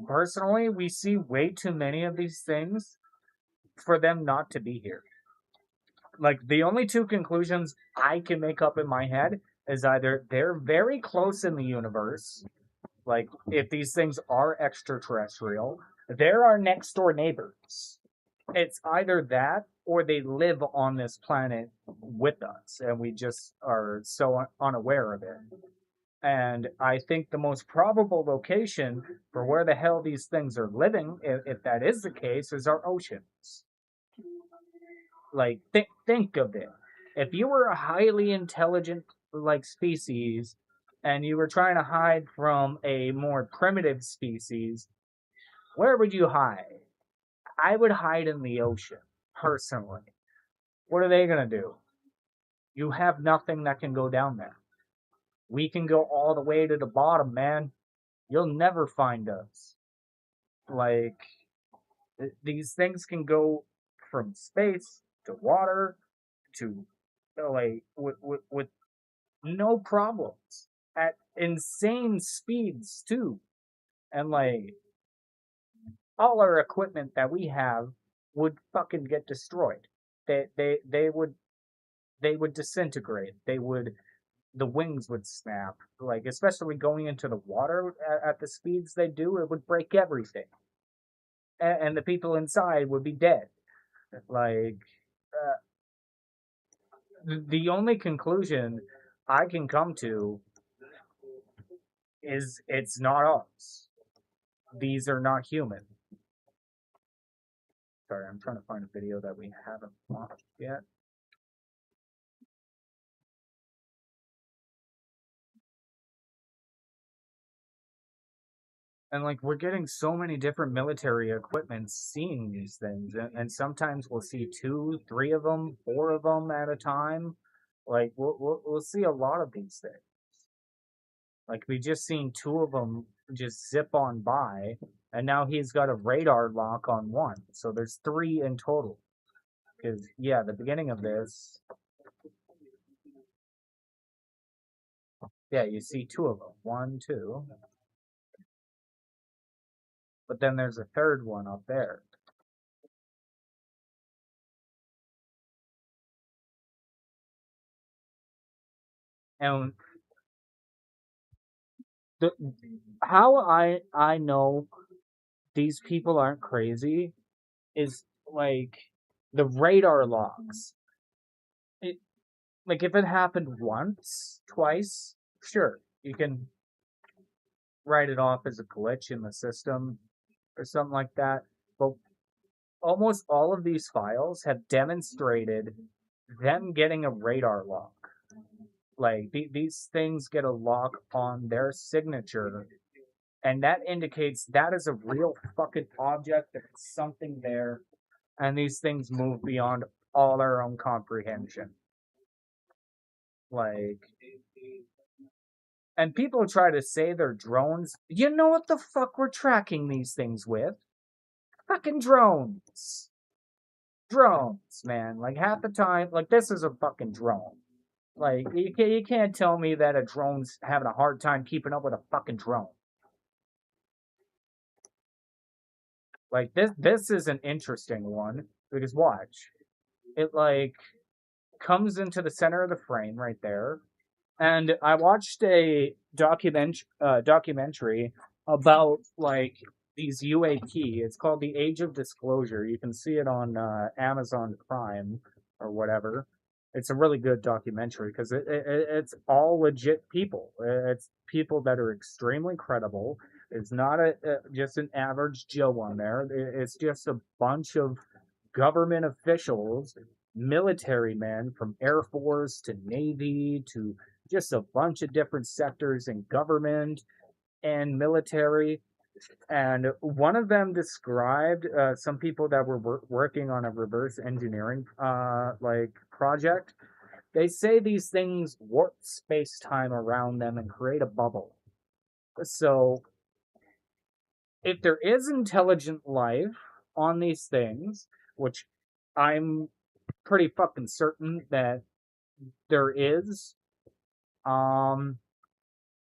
Personally, we see way too many of these things for them not to be here. Like the only two conclusions I can make up in my head is either they're very close in the universe, like if these things are extraterrestrial, they're our next door neighbors. It's either that or they live on this planet with us and we just are so unaware of it. And I think the most probable location for where the hell these things are living, if that is the case, is our oceans. Like, think of it. If you were a highly intelligent like species and you were trying to hide from a more primitive species, where would you hide? I would hide in the ocean, personally. What are they gonna do? You have nothing that can go down there. We can go all the way to the bottom, man. You'll never find us. Like, these things can go from space to water to, like, with no problems at insane speeds, too. And, like, all our equipment that we have would fucking get destroyed. They would disintegrate. The wings would snap. Like, especially going into the water at the speeds they do, it would break everything. And the people inside would be dead. Like, the only conclusion I can come to is it's not us. These are not human. Sorry, I'm trying to find a video that we haven't watched yet. And like we're getting so many different military equipment seeing these things, and sometimes we'll see 2, 3 of them, 4 of them at a time. Like we'll see a lot of these things. Like we just seen 2 of them just zip on by, and now he's got a radar lock on 1, so there's 3 in total. Because yeah, the beginning of this, yeah, you see 2 of them, 1, 2. But then there's a third one up there. And the how I know these people aren't crazy is like the radar logs. It, like if it happened once, twice, sure, you can write it off as a glitch in the system or something like that. But almost all of these files have demonstrated them getting a radar lock. Like these things get a lock on their signature, and that indicates that is a real fucking object. There's something there, and these things move beyond all our own comprehension. Like, and people try to say they're drones. You know what the fuck we're tracking these things with? Fucking drones. Drones, man. Like half the time, like this is a fucking drone. Like you can't tell me that a drone's having a hard time keeping up with a fucking drone. Like this is an interesting one because watch. It like comes into the center of the frame right there. And I watched a documentary about like these UAP. It's called The Age of Disclosure. You can see it on Amazon Prime or whatever. It's a really good documentary because it's all legit people. It's people that are extremely credible. It's not just an average Joe on there. It's just a bunch of government officials, military men from Air Force to Navy to just a bunch of different sectors in government and military. And one of them described some people that were working on a reverse engineering like project. They say these things warp space time around them and create a bubble. So if there is intelligent life on these things, which I'm pretty fucking certain that there is, um,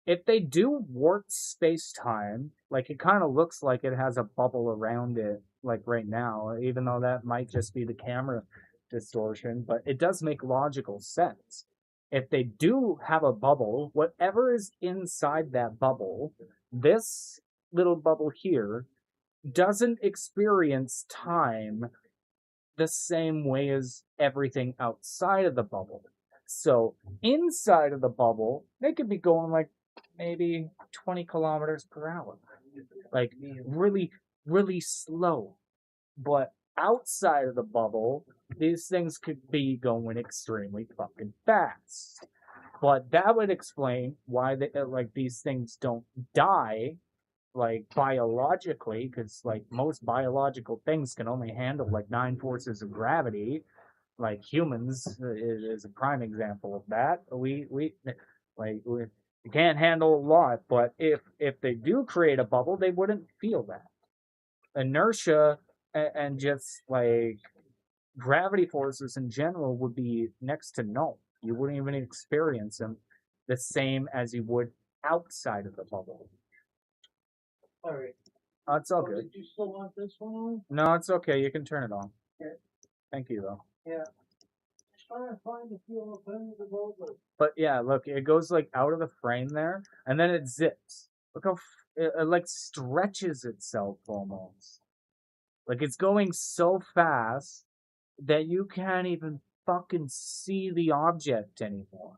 if they do warp space time, like it kind of looks like it has a bubble around it, like right now, even though that might just be the camera distortion, but it does make logical sense. If they do have a bubble, whatever is inside that bubble, this little bubble here doesn't experience time the same way as everything outside of the bubble. So inside of the bubble, they could be going like maybe 20 kilometers per hour, like really, really slow. But outside of the bubble, these things could be going extremely fucking fast. But that would explain why they, like these things don't die like biologically, because like most biological things can only handle like 9 forces of gravity. Like humans is a prime example of that. We can't handle a lot, but if they do create a bubble, they wouldn't feel that inertia and just like gravity forces in general would be next to null. You wouldn't even experience them the same as you would outside of the bubble. All right. Oh, it's all good. Did you still want this one on? No, it's okay. You can turn it on. Okay. Thank you, though. Yeah. Just trying to find a few more things about it. But yeah, look, it goes like out of the frame there, and then it zips. Look how it like stretches itself almost. Like it's going so fast that you can't even fucking see the object anymore.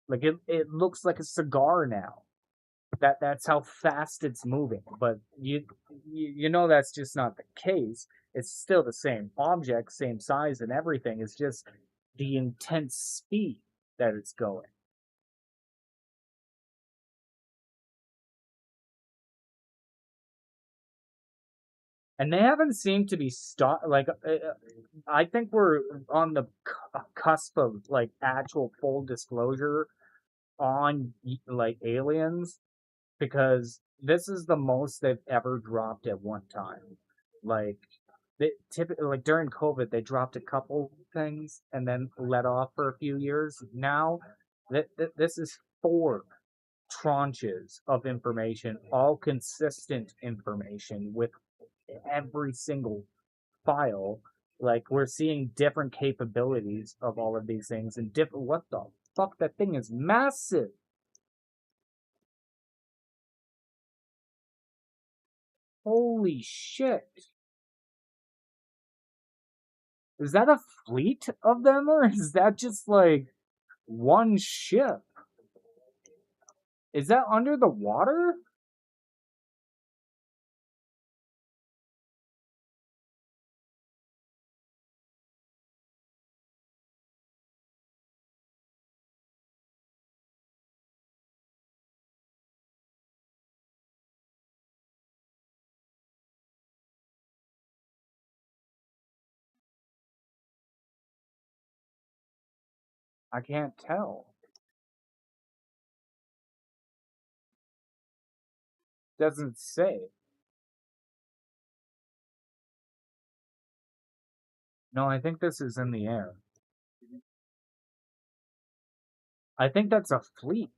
Like it looks like a cigar now. That's how fast it's moving. But you know that's just not the case. It's still the same object, same size and everything. It's just the intense speed that it's going. And they haven't seemed to be stop. Like I think we're on the cusp of like actual full disclosure on like aliens, because this is the most they've ever dropped at one time. Like they typically, like during COVID, they dropped a couple things and then let off for a few years. Now, this is 4 tranches of information, all consistent information with every single file. Like we're seeing different capabilities of all of these things and different. What the fuck? That thing is massive. Holy shit. Is that a fleet of them, or is that just like one ship? Is that under the water? I can't tell. Doesn't say. No, I think this is in the air. I think that's a fleet.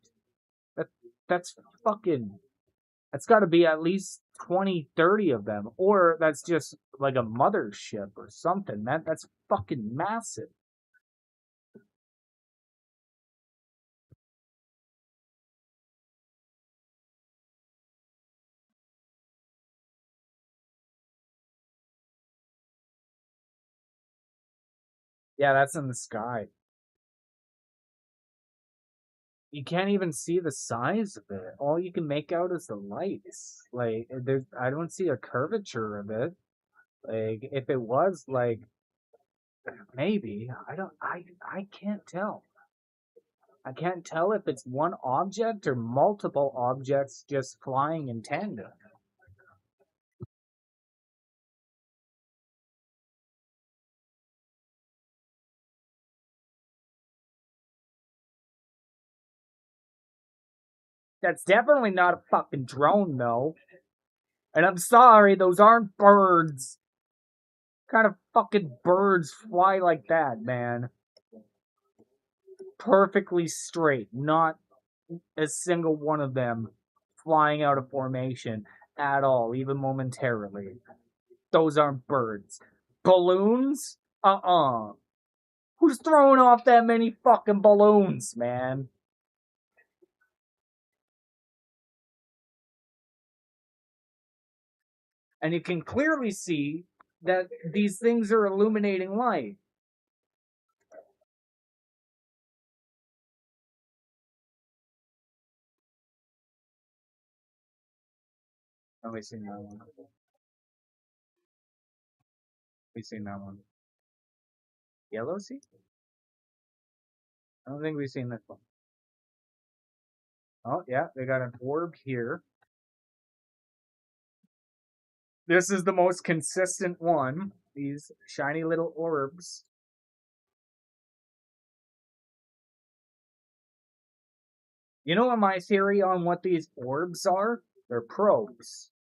That that's fucking. That's got to be at least 20, 30 of them, or that's just like a mothership or something. That's fucking massive. Yeah, that's in the sky. You can't even see the size of it. All you can make out is the lights. Like there's, I don't see a curvature of it. Like if it was like maybe I can't tell. I can't tell if it's one object or multiple objects just flying in tandem. That's definitely not a fucking drone though. And I'm sorry, those aren't birds. What kind of fucking birds fly like that, man? Perfectly straight, not a single one of them flying out of formation at all, even momentarily. Those aren't birds. Balloons? Uh-uh. Who's throwing off that many fucking balloons, man? And you can clearly see that these things are illuminating light. Oh, we've seen that one. We've seen that one. Yellow sea? I don't think we've seen this one. Oh, yeah, they got an orb here. This is the most consistent one. These shiny little orbs. You know what my theory on what these orbs are? They're probes.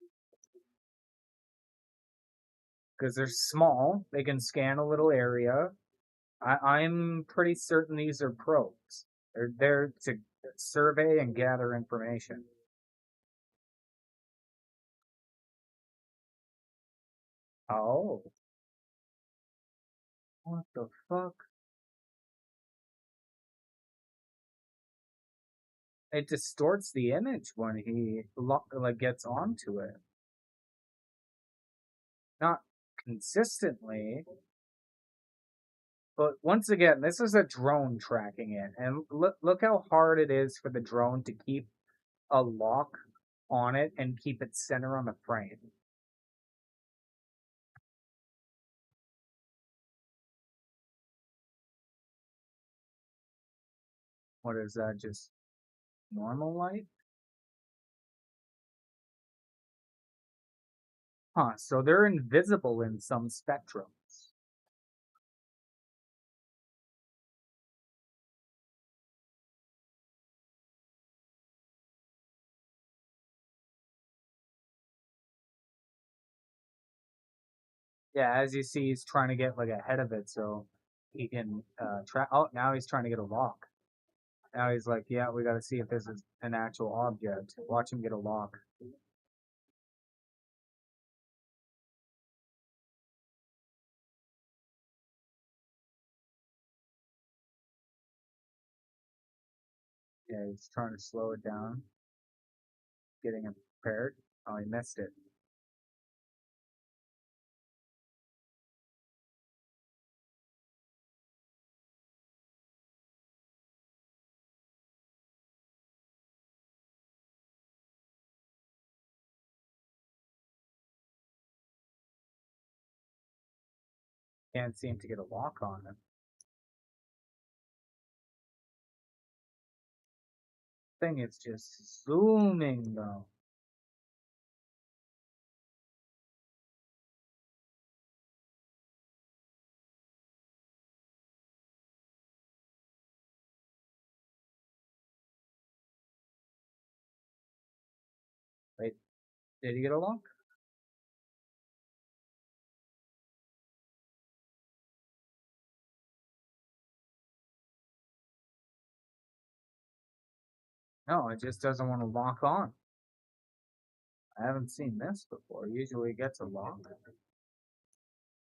Because they're small, they can scan a little area. I'm pretty certain these are probes. They're there to survey and gather information. Oh. What the fuck? It distorts the image when he like gets onto it. Not consistently, but once again, this is a drone tracking it, and look how hard it is for the drone to keep a lock on it and keep it center on the frame. What is that? Just normal light? Huh, so they're invisible in some spectrums. Yeah, as you see, he's trying to get like ahead of it so he can track. Oh, now he's trying to get a lock. Now he's like, yeah, we got to see if this is an actual object. Watch him get a lock. Yeah, he's trying to slow it down, getting him prepared. Oh, he missed it. Can't seem to get a lock on him. Thing is just zooming though. Wait, did he get a lock? No, it just doesn't want to lock on. I haven't seen this before. Usually it gets a lock.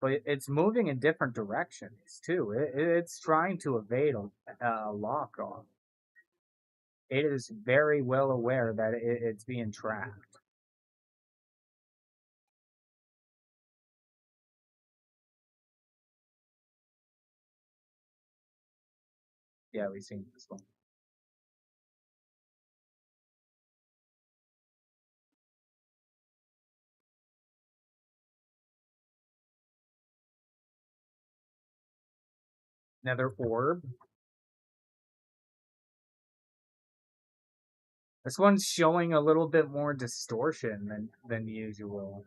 But it's moving in different directions, too. It's trying to evade a lock on. It is very well aware that it's being tracked. Yeah, we've seen this one. Another orb. This one's showing a little bit more distortion than usual.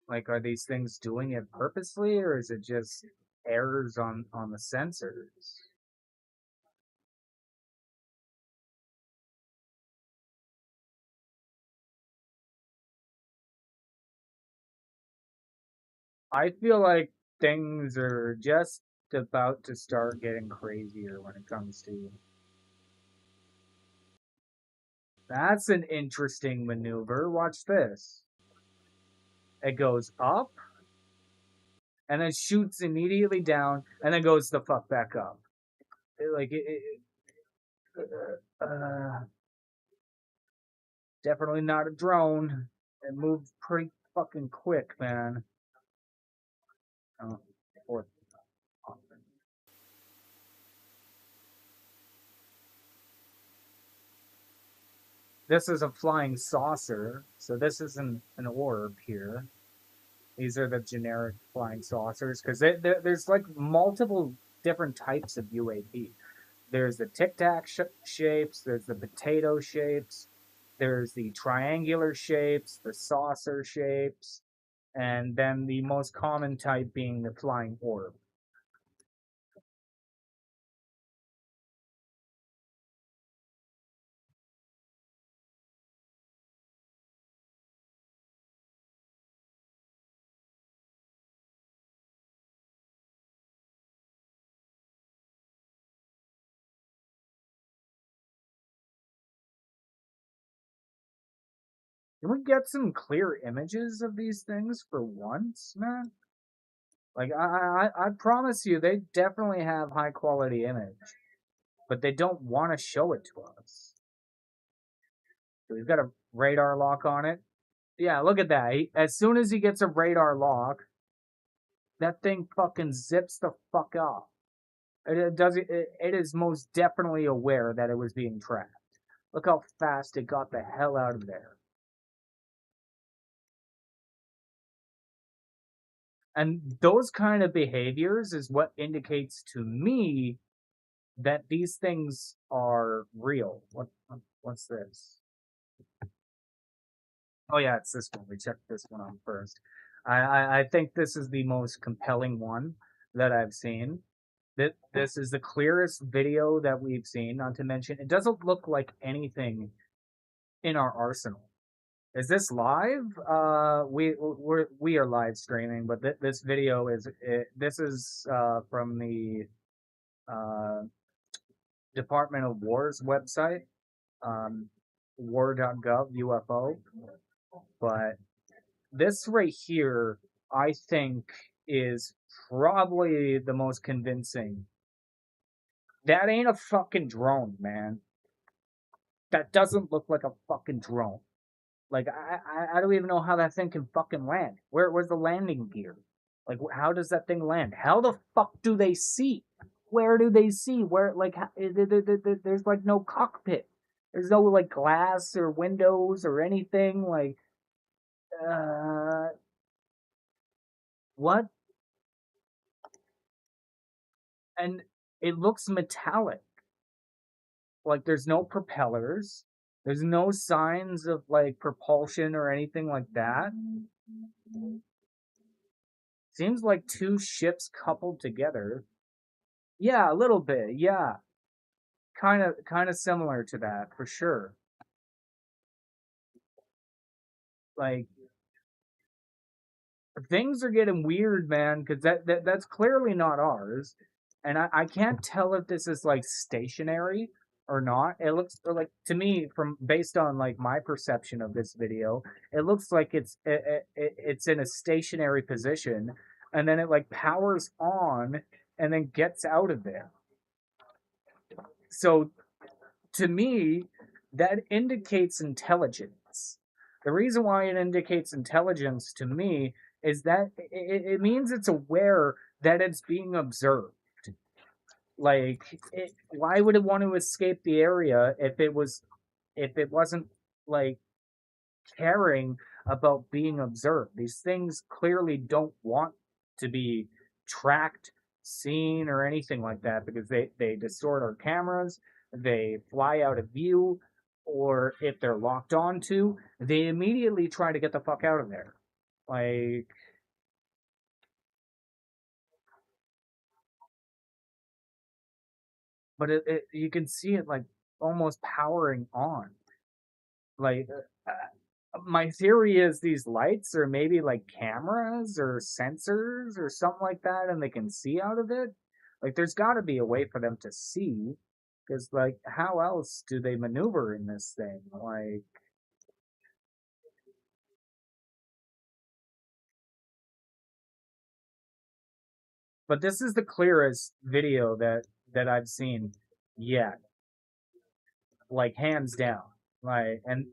Like, are these things doing it purposely, or is it just errors on the sensors? I feel like things are just about to start getting crazier when it comes to. That's an interesting maneuver. Watch this. It goes up, and then shoots immediately down, and then goes the fuck back up. Definitely not a drone. It moved pretty fucking quick, man. Oh, fourth. This is a flying saucer, so this isn't an orb here. These are the generic flying saucers, because there's like multiple different types of UAP. There's the tic-tac shapes, there's the potato shapes, there's the triangular shapes, the saucer shapes, and then the most common type being the flying orb. Can we get some clear images of these things for once, man? Like, I promise you, they definitely have high quality image, but they don't want to show it to us. So we've got a radar lock on it. Yeah, look at that. As soon as he gets a radar lock, that thing fucking zips the fuck off. It is most definitely aware that it was being tracked. Look how fast it got the hell out of there. And those kind of behaviors is what indicates to me that these things are real. What's this? Oh yeah, it's this one. We checked this one out first. I think this is the most compelling one that I've seen. This is the clearest video that we've seen. Not to mention, it doesn't look like anything in our arsenal. Is this live? We are live streaming, but this video is this is from the Department of War's website, war.gov UFO. But this right here, I think, is probably the most convincing. That ain't a fucking drone, man. That doesn't look like a fucking drone. Like, I don't even know how that thing can fucking land. Where's the landing gear? Like, how does that thing land? How the fuck do they see? Where do they see? Where, like, there's like no cockpit. There's no like glass or windows or anything. Like, what? And it looks metallic. Like, there's no propellers. There's no signs of like propulsion or anything like that. Seems like two ships coupled together. Yeah, a little bit. Yeah. Kind of similar to that, for sure. Like, things are getting weird, man, because that's clearly not ours. And I can't tell if this is like stationary or not. It looks like, to me, from based on like my perception of this video, it looks like it's in a stationary position, and then it like powers on and then gets out of there. So to me, that indicates intelligence. The reason why it indicates intelligence to me is that it means it's aware that it's being observed. Like, why would it want to escape the area if it wasn't like caring about being observed? These things clearly don't want to be tracked, seen, or anything like that, because they distort our cameras, they fly out of view, or if they're locked onto, they immediately try to get the fuck out of there. Like, but you can see it like almost powering on. Like, my theory is these lights are maybe like cameras or sensors or something like that, and they can see out of it. Like, there's got to be a way for them to see, because like, how else do they maneuver in this thing? Like, but this is the clearest video that I've seen yet, like hands down. Like, and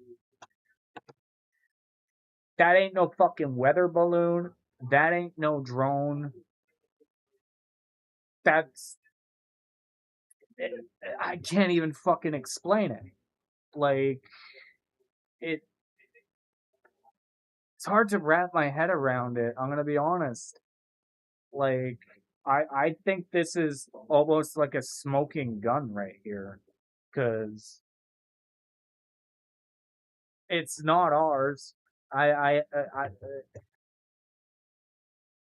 that ain't no fucking weather balloon. That ain't no drone. That's I can't even fucking explain it. Like, it it's hard to wrap my head around it. I'm gonna be honest. Like, I think this is almost like a smoking gun right here, because it's not ours. I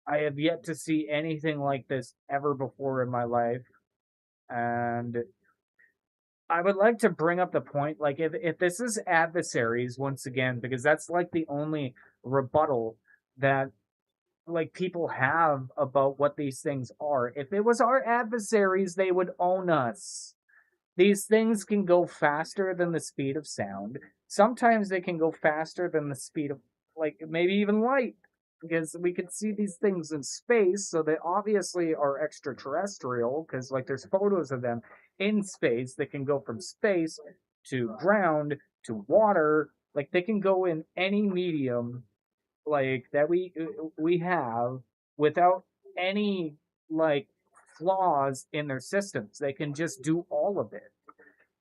have yet to see anything like this ever before in my life, and I would like to bring up the point, like, if this is adversaries once again, because that's like the only rebuttal that like people have about what these things are. If it was our adversaries, they would own us. These things can go faster than the speed of sound. Sometimes they can go faster than the speed of, like, maybe even light, because we can see these things in space, so they obviously are extraterrestrial, because like there's photos of them in space that can go from space to ground to water. Like, they can go in any medium like that we have without any like flaws in their systems. They can just do all of it.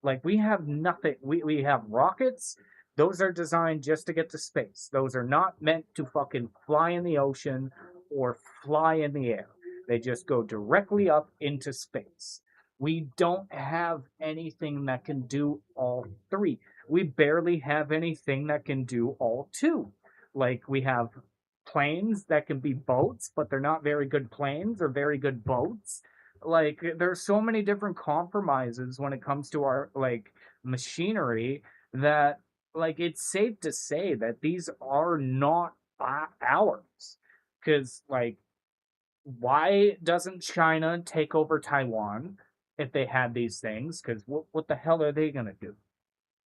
Like, we have nothing. We have rockets. Those are designed just to get to space. Those are not meant to fucking fly in the ocean or fly in the air. They just go directly up into space. We don't have anything that can do all three. We barely have anything that can do all two. Like, we have planes that can be boats, but they're not very good planes or very good boats. Like, there's so many different compromises when it comes to our like machinery, that like it's safe to say that these are not ours. Because like, why doesn't China take over Taiwan if they had these things? Because what the hell are they gonna do?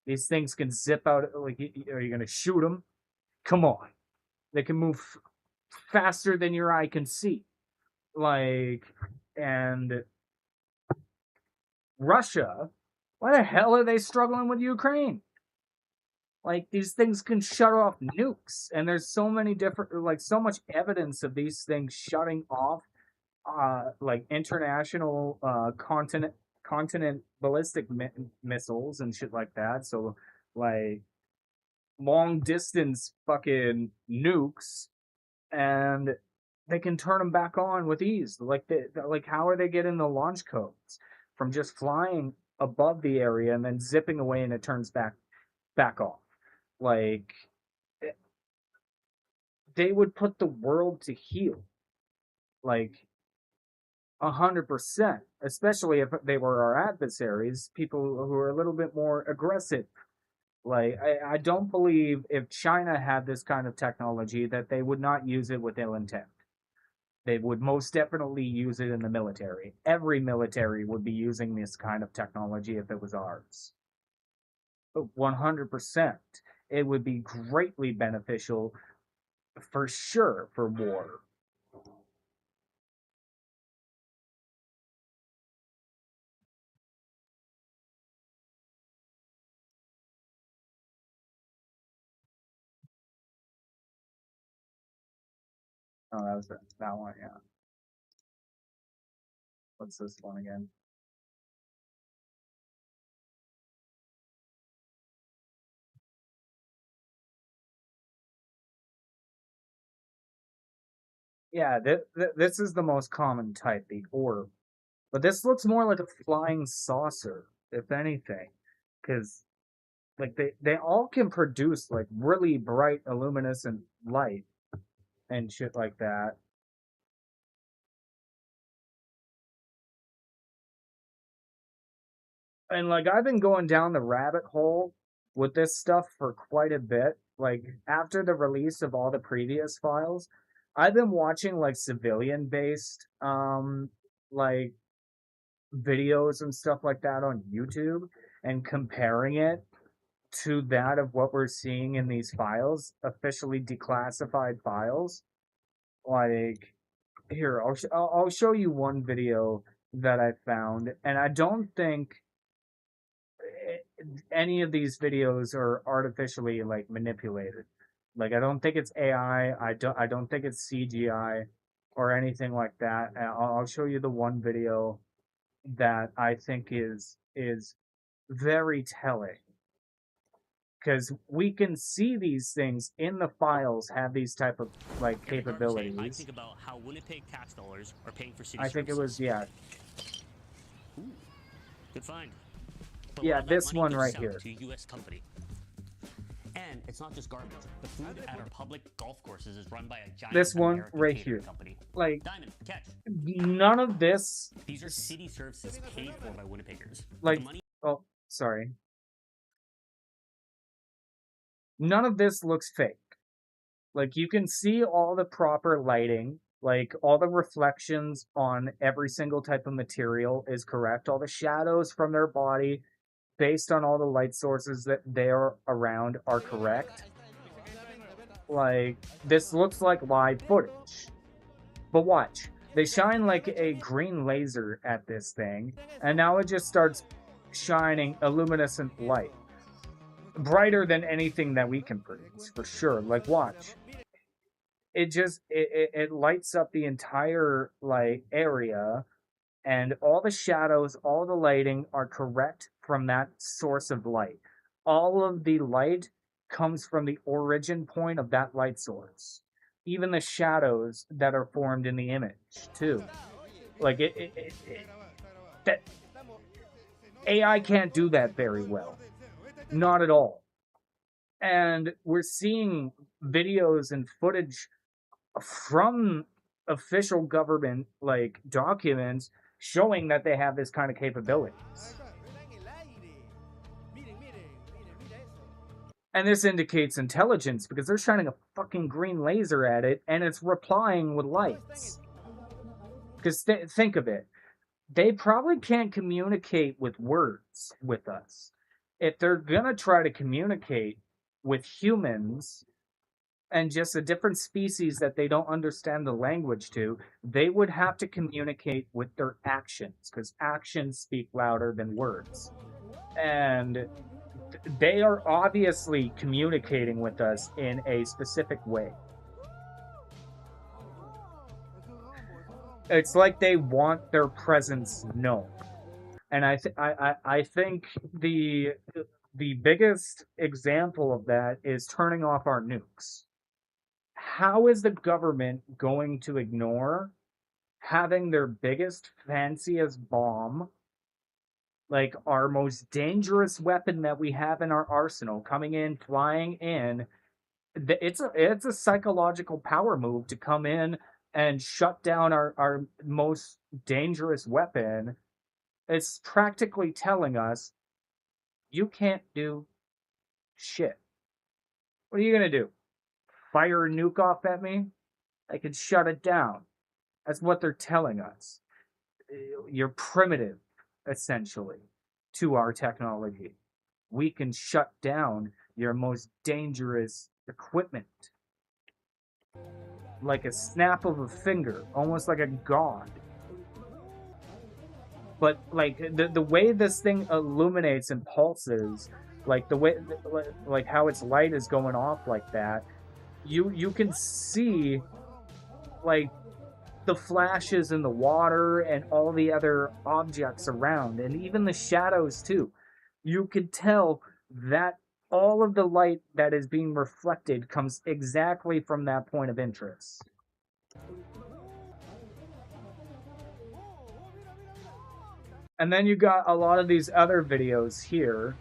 These things can zip out. Like, are you gonna shoot them? Come on, they can move faster than your eye can see. Like, and Russia, why the hell are they struggling with Ukraine? Like, these things can shut off nukes, and there's so many different, like, so much evidence of these things shutting off, like international, continent ballistic missiles and shit like that. So, like, long distance fucking nukes, and they can turn them back on with ease. Like, like, how are they getting the launch codes from just flying above the area and then zipping away and it turns back off? Like, they would put the world to heel, like 100%. Especially if they were our adversaries, people who are a little bit more aggressive. Like, I don't believe if China had this kind of technology that they would not use it with ill intent. They would most definitely use it in the military. Every military would be using this kind of technology if it was ours. 100%. It would be greatly beneficial for sure for war. Oh, that was that one, yeah. What's this one again? Yeah, this is the most common type, the orb. But this looks more like a flying saucer, if anything. Because like they all can produce like really bright illuminescent light and shit like that. And like I've been going down the rabbit hole with this stuff for quite a bit. Like after the release of all the previous files, I've been watching like civilian based like videos and stuff like that on YouTube and comparing it to that of what we're seeing in these files, officially declassified files. Like here, I'll show you one video that I found, and I don't think any of these videos are artificially like manipulated. Like I don't think it's AI. I don't think it's CGI or anything like that. And I'll show you the one video that I think is very telling because we can see these things in the files have these type of like capabilities. I think about how Winnipeg tax dollars are paying for city I think it was services. Ooh, good find. But yeah, a lot of this that money one goes right south here. to a U.S. company. And it's not just garbage. The food at our public golf courses is run by a giant This one American right catering here. company. Like Diamond, catch. none of this. These are city services paid for by Winnipeggers. Like The money oh, sorry. None of this looks fake. Like you can see all the proper lighting, like all the reflections on every single type of material is correct. All the shadows from their body based on all the light sources that they're around are correct. Like this looks like live footage. But watch. They shine like a green laser at this thing, and now it just starts shining a luminescent light. Brighter than anything that we can produce, for sure. Like watch. It lights up the entire like area, and all the shadows, all the lighting are correct from that source of light. All of the light comes from the origin point of that light source. Even the shadows that are formed in the image too. Like that AI can't do that very well. Not at all. And we're seeing videos and footage from official government like documents showing that they have this kind of capabilities. And this indicates intelligence because they're shining a fucking green laser at it and it's replying with lights. Because think of it. They probably can't communicate with words with us. If they're gonna try to communicate with humans and just a different species that they don't understand the language to, they would have to communicate with their actions because actions speak louder than words. And they are obviously communicating with us in a specific way. It's like they want their presence known. And I think the biggest example of that is turning off our nukes. How is the government going to ignore having their biggest, fanciest bomb, like our most dangerous weapon that we have in our arsenal, coming in, flying in? It's a psychological power move to come in and shut down our most dangerous weapon. It's practically telling us you can't do shit. What are you gonna do? Fire a nuke off at me? I could shut it down. That's what they're telling us. You're primitive, essentially, to our technology. We can shut down your most dangerous equipment like a snap of a finger, almost like a god. But like the way this thing illuminates and pulses, like the way like how its light is going off like that, you can see like the flashes in the water and all the other objects around, and even the shadows too. You could tell that all of the light that is being reflected comes exactly from that point of interest. And then you got a lot of these other videos here.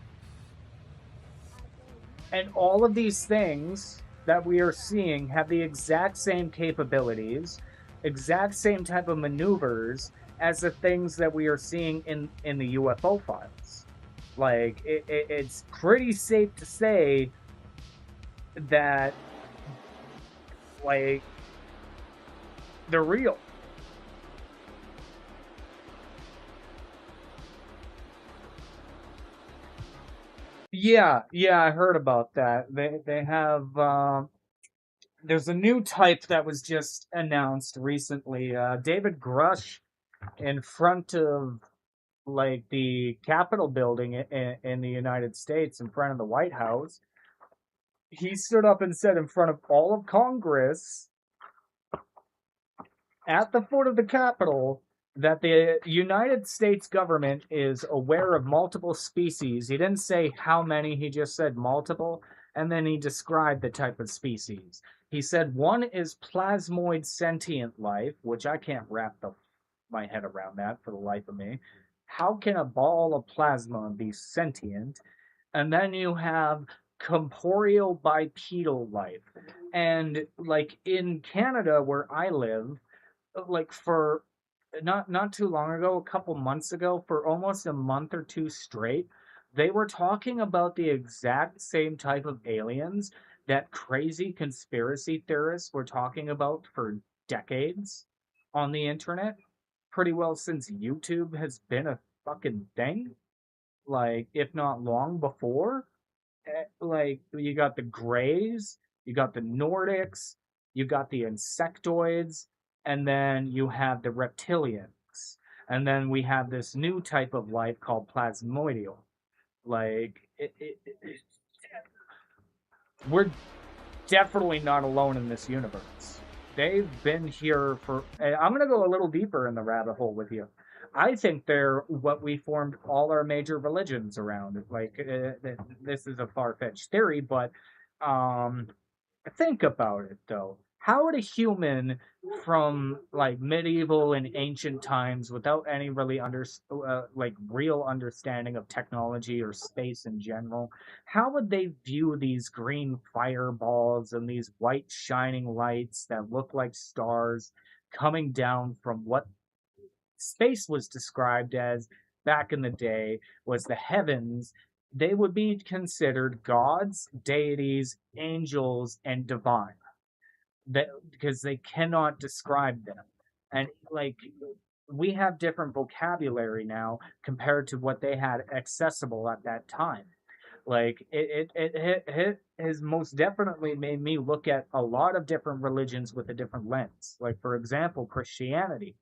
And all of these things that we are seeing have the exact same capabilities, exact same type of maneuvers as the things that we are seeing in the UFO files. Like, it's pretty safe to say that, like, they're real. Yeah, I heard about that. They have there's a new type that was just announced recently. David Grush in front of like the Capitol building in the United States, in front of the White House. He stood up and said in front of all of Congress at the foot of the Capitol that the United States government is aware of multiple species. He didn't say how many, he just said multiple, and then he described the type of species. He said one is plasmoid sentient life, which I can't wrap my head around that for the life of me. How can a ball of plasma be sentient? And then you have corporeal bipedal life. And like in Canada where I live, like for not too long ago, a couple months ago, for almost a month or two straight, they were talking about the exact same type of aliens that crazy conspiracy theorists were talking about for decades on the internet, pretty well since YouTube has been a fucking thing, like if not long before. Like you got the Greys, you got the Nordics, you got the insectoids, and then you have the reptilians. And then we have this new type of life called plasmoidal. Like, we're definitely not alone in this universe. They've been here for. I'm going to go a little deeper in the rabbit hole with you. I think they're what we formed all our major religions around. Like, this is a far fetched theory, but um, think about it though. How would a human from like medieval and ancient times, without any really like real understanding of technology or space in general, how would they view these green fireballs and these white shining lights that look like stars coming down from what space was described as back in the day was the heavens? They would be considered gods, deities, angels, and divine, that because they cannot describe them. And like, we have different vocabulary now compared to what they had accessible at that time. Like it has most definitely made me look at a lot of different religions with a different lens. Like, for example, Christianity,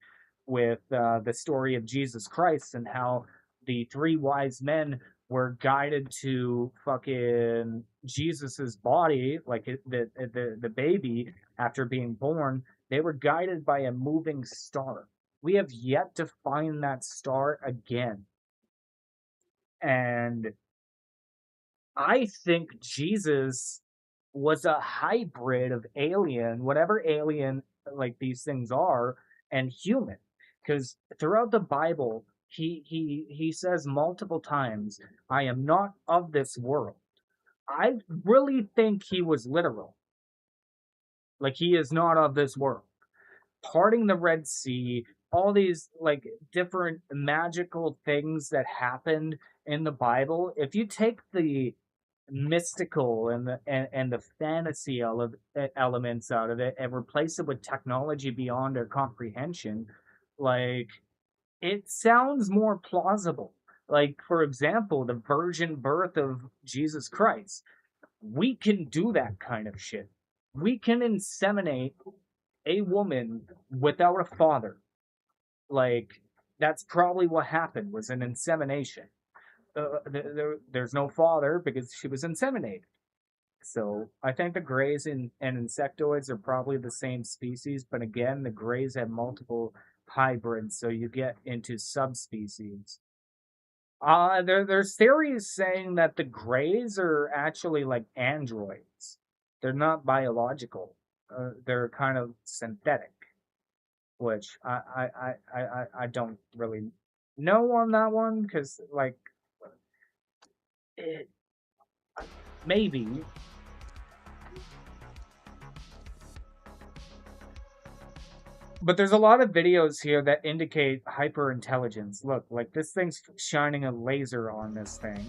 with the story of Jesus Christ and how the three wise men were guided to fucking Jesus's body, like the baby after being born. They were guided by a moving star. We have yet to find that star again, and I think Jesus was a hybrid of alien, whatever alien like these things are, and human. Because throughout the Bible, he says multiple times, "I am not of this world." I really think he was literal. Like, he is not of this world. Parting the Red Sea, all these like different magical things that happened in the Bible. If you take mystical and the fantasy elements out of it and replace it with technology beyond our comprehension, like it sounds more plausible. Like, for example, the virgin birth of Jesus Christ. We can do that kind of shit. We can inseminate a woman without a father. Like, that's probably what happened, was an insemination. There's no father because she was inseminated. So I think the greys and insectoids are probably the same species, but again, the greys have multiple hybrids, so you get into subspecies. There's theories saying that the greys are actually like androids. They're not biological. They're kind of synthetic, which I don't really know on that one because like it, maybe. But there's a lot of videos here that indicate hyper-intelligence. Look, like this thing's shining a laser on this thing.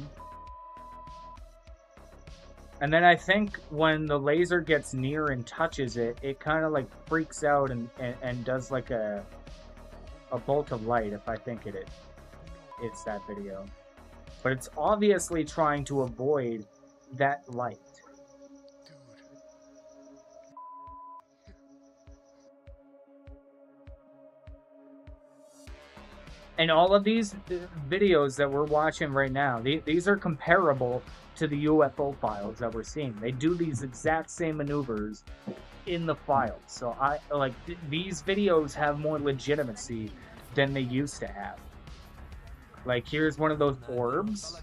And then I think when the laser gets near and touches it, it kind of like freaks out and does like a bolt of light, if I think it's that video. But it's obviously trying to avoid that light. And all of these videos that we're watching right now, these are comparable to the UFO files that we're seeing. They do these exact same maneuvers in the files. So these videos have more legitimacy than they used to have. Like, here's one of those orbs.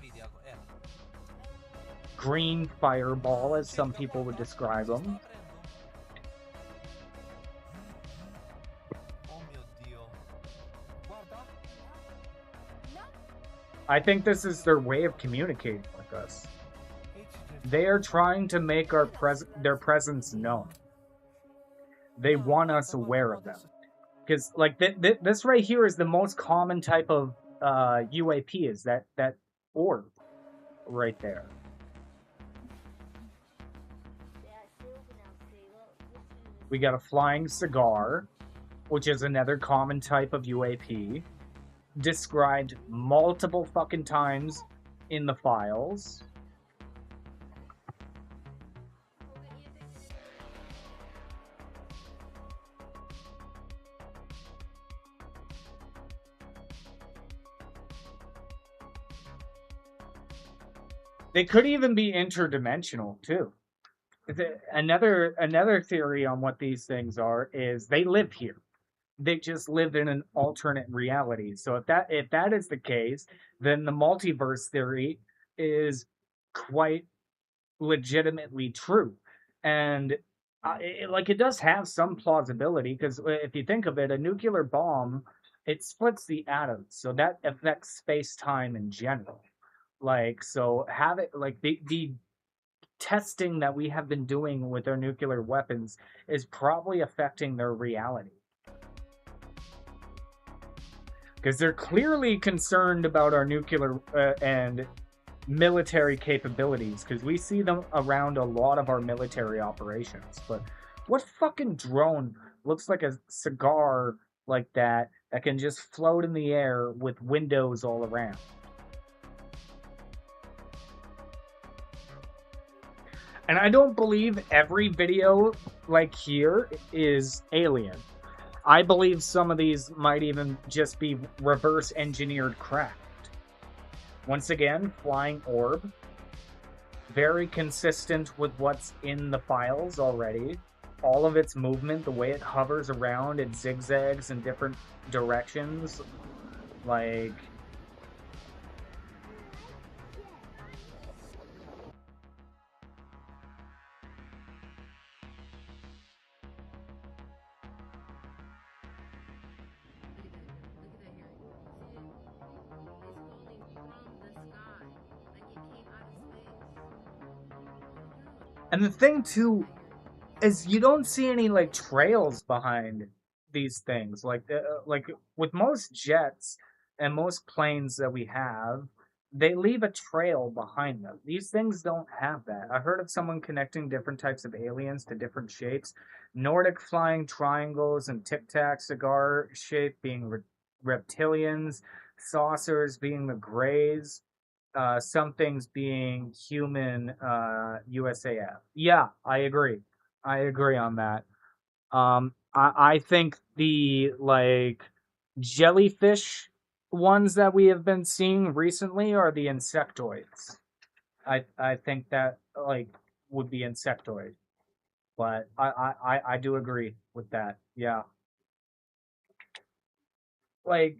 Green fireball, as some people would describe them. I think this is their way of communicating with us. They are trying to make their presence known. They want us aware of them. Because, like, this right here is the most common type of UAP, is that orb right there. We got a flying cigar, which is another common type of UAP. Described multiple fucking times in the files. They could even be interdimensional too. Another theory on what these things are is they live here. They just live in an alternate reality. So if that is the case, then the multiverse theory is quite legitimately true. And it does have some plausibility, because if you think of it, a nuclear bomb, it splits the atoms, so that affects space-time in general. Like, so have it like the testing that we have been doing with our nuclear weapons is probably affecting their reality. Because they're clearly concerned about our nuclear and military capabilities, because we see them around a lot of our military operations. But what fucking drone looks like a cigar like that can just float in the air with windows all around? And I don't believe every video like here is alien. I believe some of these might even just be reverse engineered craft. Once again, flying orb. Very consistent with what's in the files already. All of its movement, the way it hovers around, it zigzags in different directions. Like... And the thing, too, is you don't see any, like, trails behind these things. Like with most jets and most planes that we have, they leave a trail behind them. These things don't have that. I heard of someone connecting different types of aliens to different shapes. Nordic flying triangles and Tic Tac cigar shape being reptilians, saucers being the grays, some things being human USAF. Yeah, I agree. I agree on that. I think the like jellyfish ones that we have been seeing recently are the insectoids. I think that like would be insectoid, but I do agree with that. Yeah, like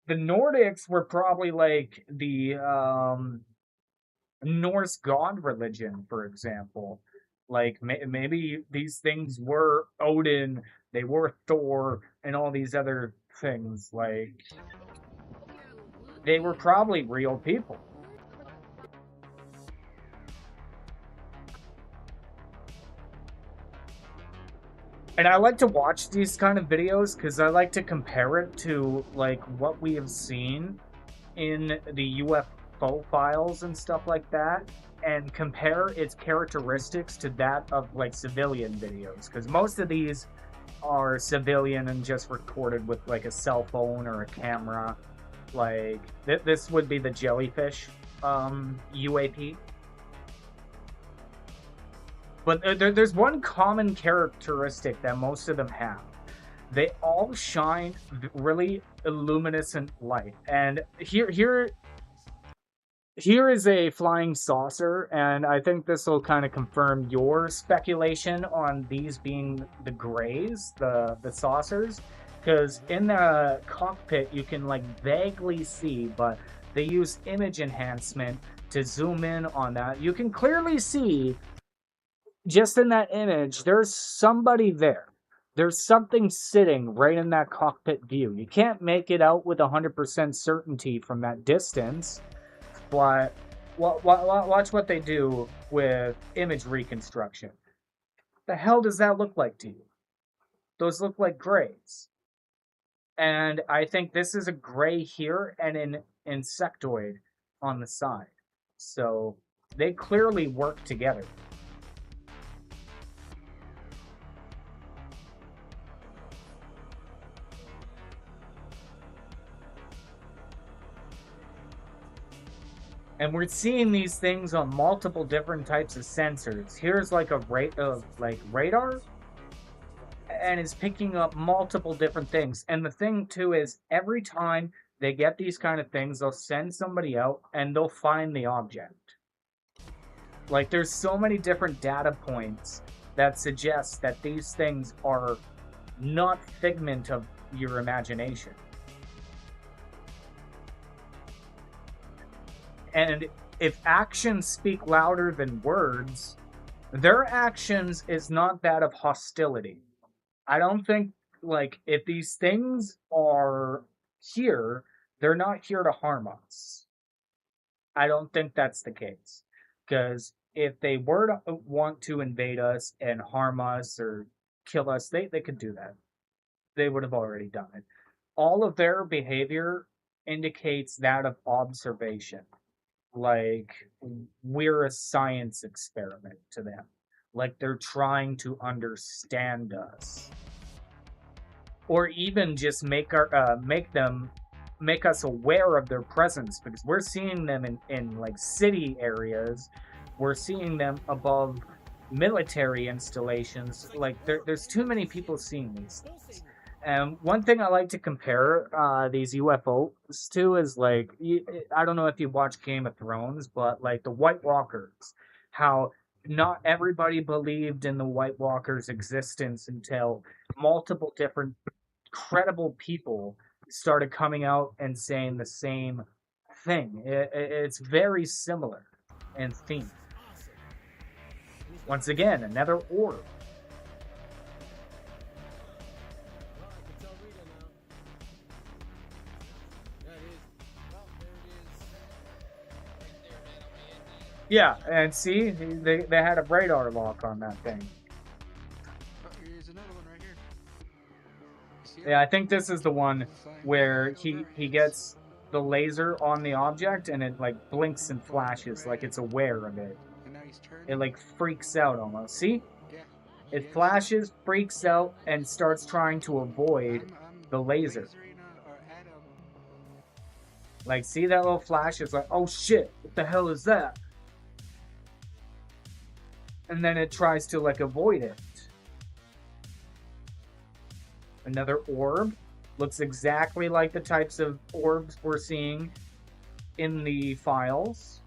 the Nordics were probably like the Norse god religion, for example. Like maybe these things were Odin, they were Thor, and all these other things. Like they were probably real people. And I like to watch these kind of videos because I like to compare it to like what we have seen in the UFO files and stuff like that, and compare its characteristics to that of like civilian videos. Because most of these are civilian and just recorded with like a cell phone or a camera. Like this would be the jellyfish UAP. But there's one common characteristic that most of them have. They all shine really luminescent light. And here is a flying saucer, and I think this will kind of confirm your speculation on these being the grays, the saucers. Because in the cockpit, you can like vaguely see, but they use image enhancement to zoom in on that. You can clearly see just in that image, there's somebody there. There's something sitting right in that cockpit view. You can't make it out with 100% certainty from that distance, but watch what they do with image reconstruction. The hell does that look like to you? Those look like grays. And I think this is a gray here and an insectoid on the side. So they clearly work together. And we're seeing these things on multiple different types of sensors. Here's like a radar, and it's picking up multiple different things. And the thing too is every time they get these kind of things, they'll send somebody out and they'll find the object. Like there's so many different data points that suggest that these things are not figment of your imagination. And if actions speak louder than words, their actions is not that of hostility. I don't think, like, if these things are here, they're not here to harm us. I don't think that's the case. Because if they were to want to invade us and harm us or kill us, they could do that. They would have already done it. All of their behavior indicates that of observation. Like we're a science experiment to them. Like they're trying to understand us, or even just make us aware of their presence, because we're seeing them in like city areas. We're seeing them above military installations. Like there's too many people seeing these things. And one thing I like to compare these UFOs to is like, I don't know if you watch Game of Thrones, but like the White Walkers, how not everybody believed in the White Walkers' existence until multiple different credible people started coming out and saying the same thing. It's very similar in theme. Once again, another orb. Yeah, and see, they had a radar lock on that thing. Here's another one right here. Yeah, I think this is the one where he gets the laser on the object, and it like blinks and flashes like it's aware of it. And now he's turning. It like freaks out almost. See? Yeah. It Yes. flashes, freaks out, and starts trying to avoid I'm the laser. lasering or at him. Like, see that little flash? It's like, oh shit, what the hell is that? And then it tries to like avoid it. Another orb. Looks exactly like the types of orbs we're seeing in the files.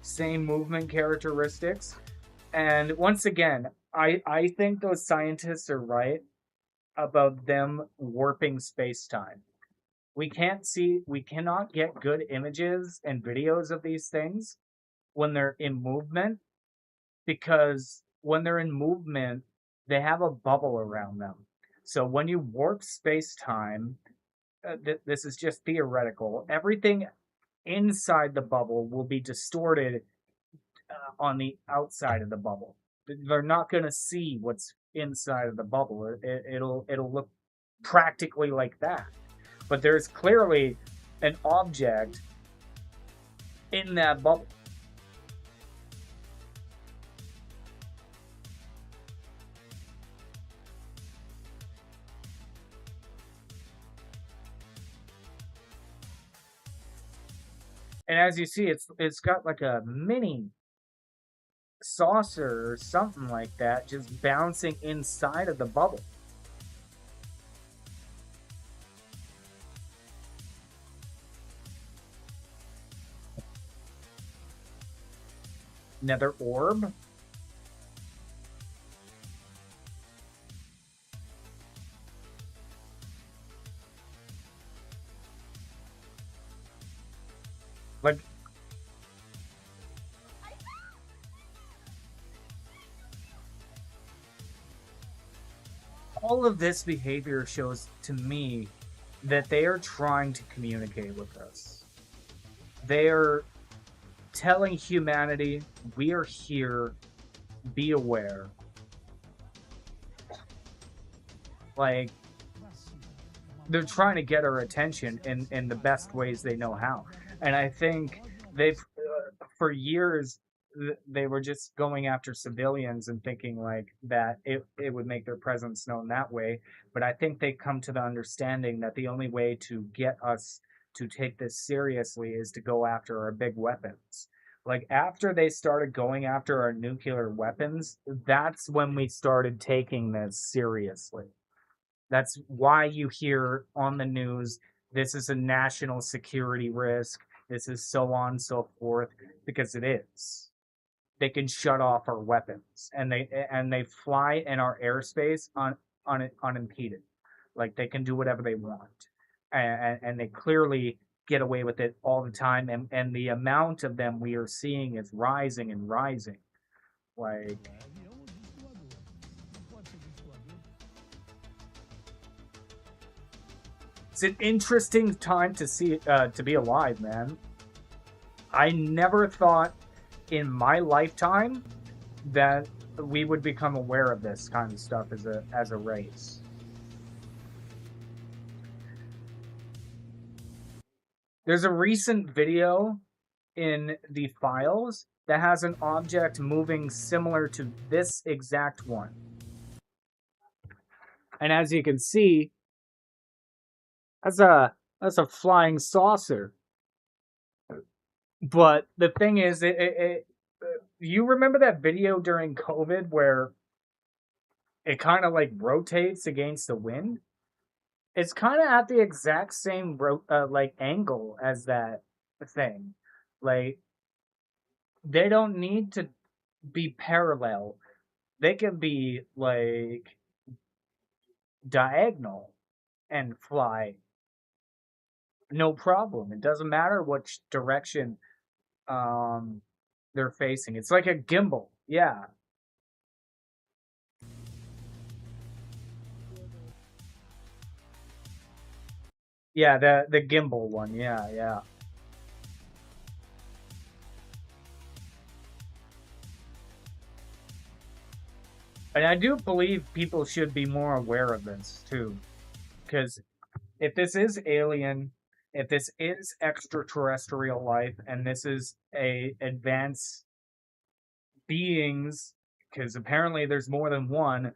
Same movement characteristics. And once again, I think those scientists are right about them warping space-time. We cannot get good images and videos of these things when they're in movement, because when they're in movement, they have a bubble around them. So when you warp space-time, this is just theoretical, everything inside the bubble will be distorted on the outside of the bubble. They're not going to see what's inside of the bubble. It'll look practically like that. But there's clearly an object in that bubble. And as you see, it's got like a mini saucer or something like that just bouncing inside of the bubble. Another orb. Like, all of this behavior shows to me that they are trying to communicate with us. They are telling humanity, we are here, be aware. Like, they're trying to get our attention in the best ways they know how. And I think they've, for years, they were just going after civilians and thinking like that it would make their presence known that way. But I think they come to the understanding that the only way to get us to take this seriously is to go after our big weapons. Like, after they started going after our nuclear weapons, that's when we started taking this seriously. That's why you hear on the news, this is a national security risk, this is so on and so forth, because it is. They can shut off our weapons, and they fly in our airspace unimpeded. Like, they can do whatever they want, and they clearly get away with it all the time. And the amount of them we are seeing is rising and rising. Like, it's an interesting time to see to be alive, man. I never thought in my lifetime that we would become aware of this kind of stuff as a race. There's a recent video in the files that has an object moving similar to this exact one. And as you can see, that's a flying saucer. But the thing is, you remember that video during COVID where it kind of like rotates against the wind? It's kind of at the exact same like angle as that thing. Like, they don't need to be parallel. They can be like diagonal and fly. No problem. It doesn't matter which direction they're facing. It's like a gimbal. Yeah. Yeah, the gimbal one. Yeah, yeah. And I do believe people should be more aware of this too. Because if this is alien, if this is extraterrestrial life and this is a advanced beings, because apparently there's more than one,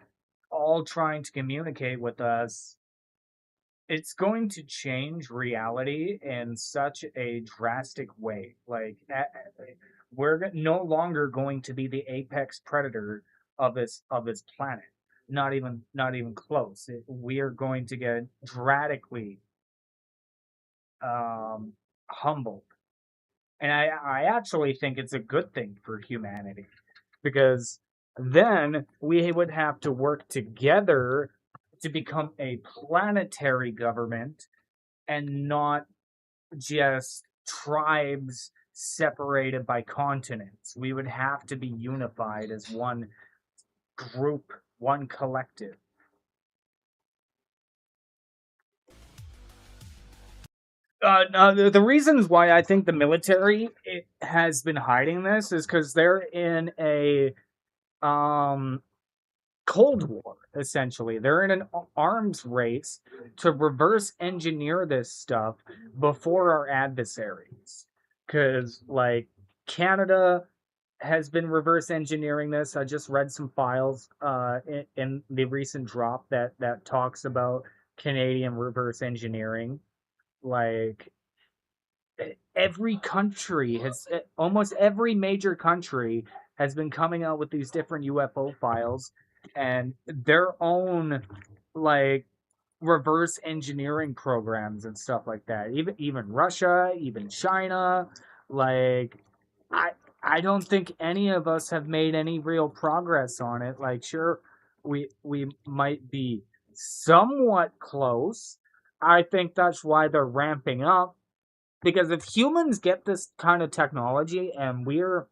all trying to communicate with us, it's going to change reality in such a drastic way. Like, we're no longer going to be the apex predator of this planet. Not even close. We are going to get drastically humbled, and I actually think it's a good thing for humanity, because then we would have to work together to become a planetary government and not just tribes separated by continents. We would have to be unified as one group, one collective. The reasons why I think the military has been hiding this is because they're in a Cold War, essentially. They're in an arms race to reverse engineer this stuff before our adversaries. Because, like, Canada has been reverse engineering this. I just read some files in the recent drop that talks about Canadian reverse engineering. Like, every country has, almost every major country has been coming out with these different UFO files and their own, like, reverse engineering programs and stuff like that. Even Russia, even China. Like, I I don't think any of us have made any real progress on it. Like, sure, we might be somewhat close. I think that's why they're ramping up, because if humans get this kind of technology and we're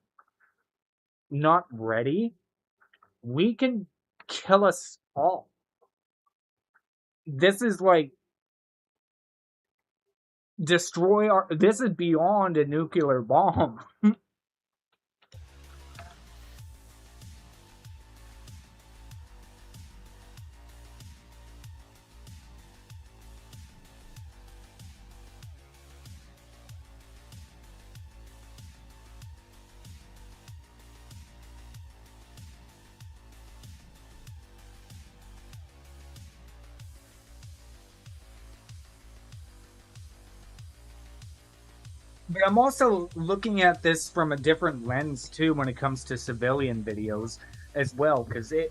not ready, we can kill us all. This is like destroy our. This is beyond a nuclear bomb. But I'm also looking at this from a different lens too when it comes to civilian videos as well, because if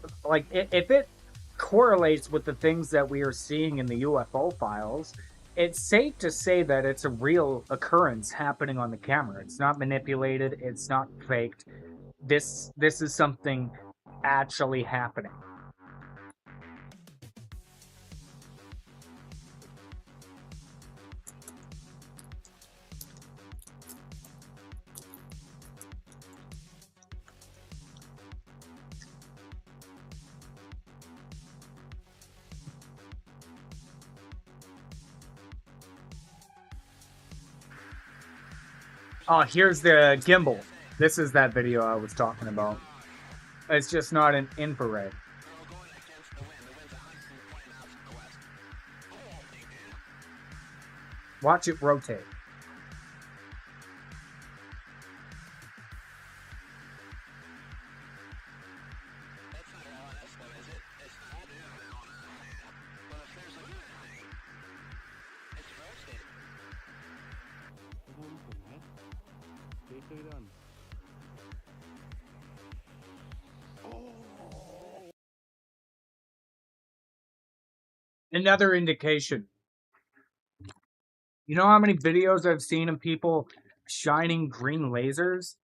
it correlates with the things that we are seeing in the UFO files, it's safe to say that it's a real occurrence happening on the camera. It's not manipulated. It's not faked. This is something actually happening. Oh, here's the gimbal. This is that video I was talking about. It's just not an infrared. Watch it rotate. Another indication. You know how many videos I've seen of people shining green lasers?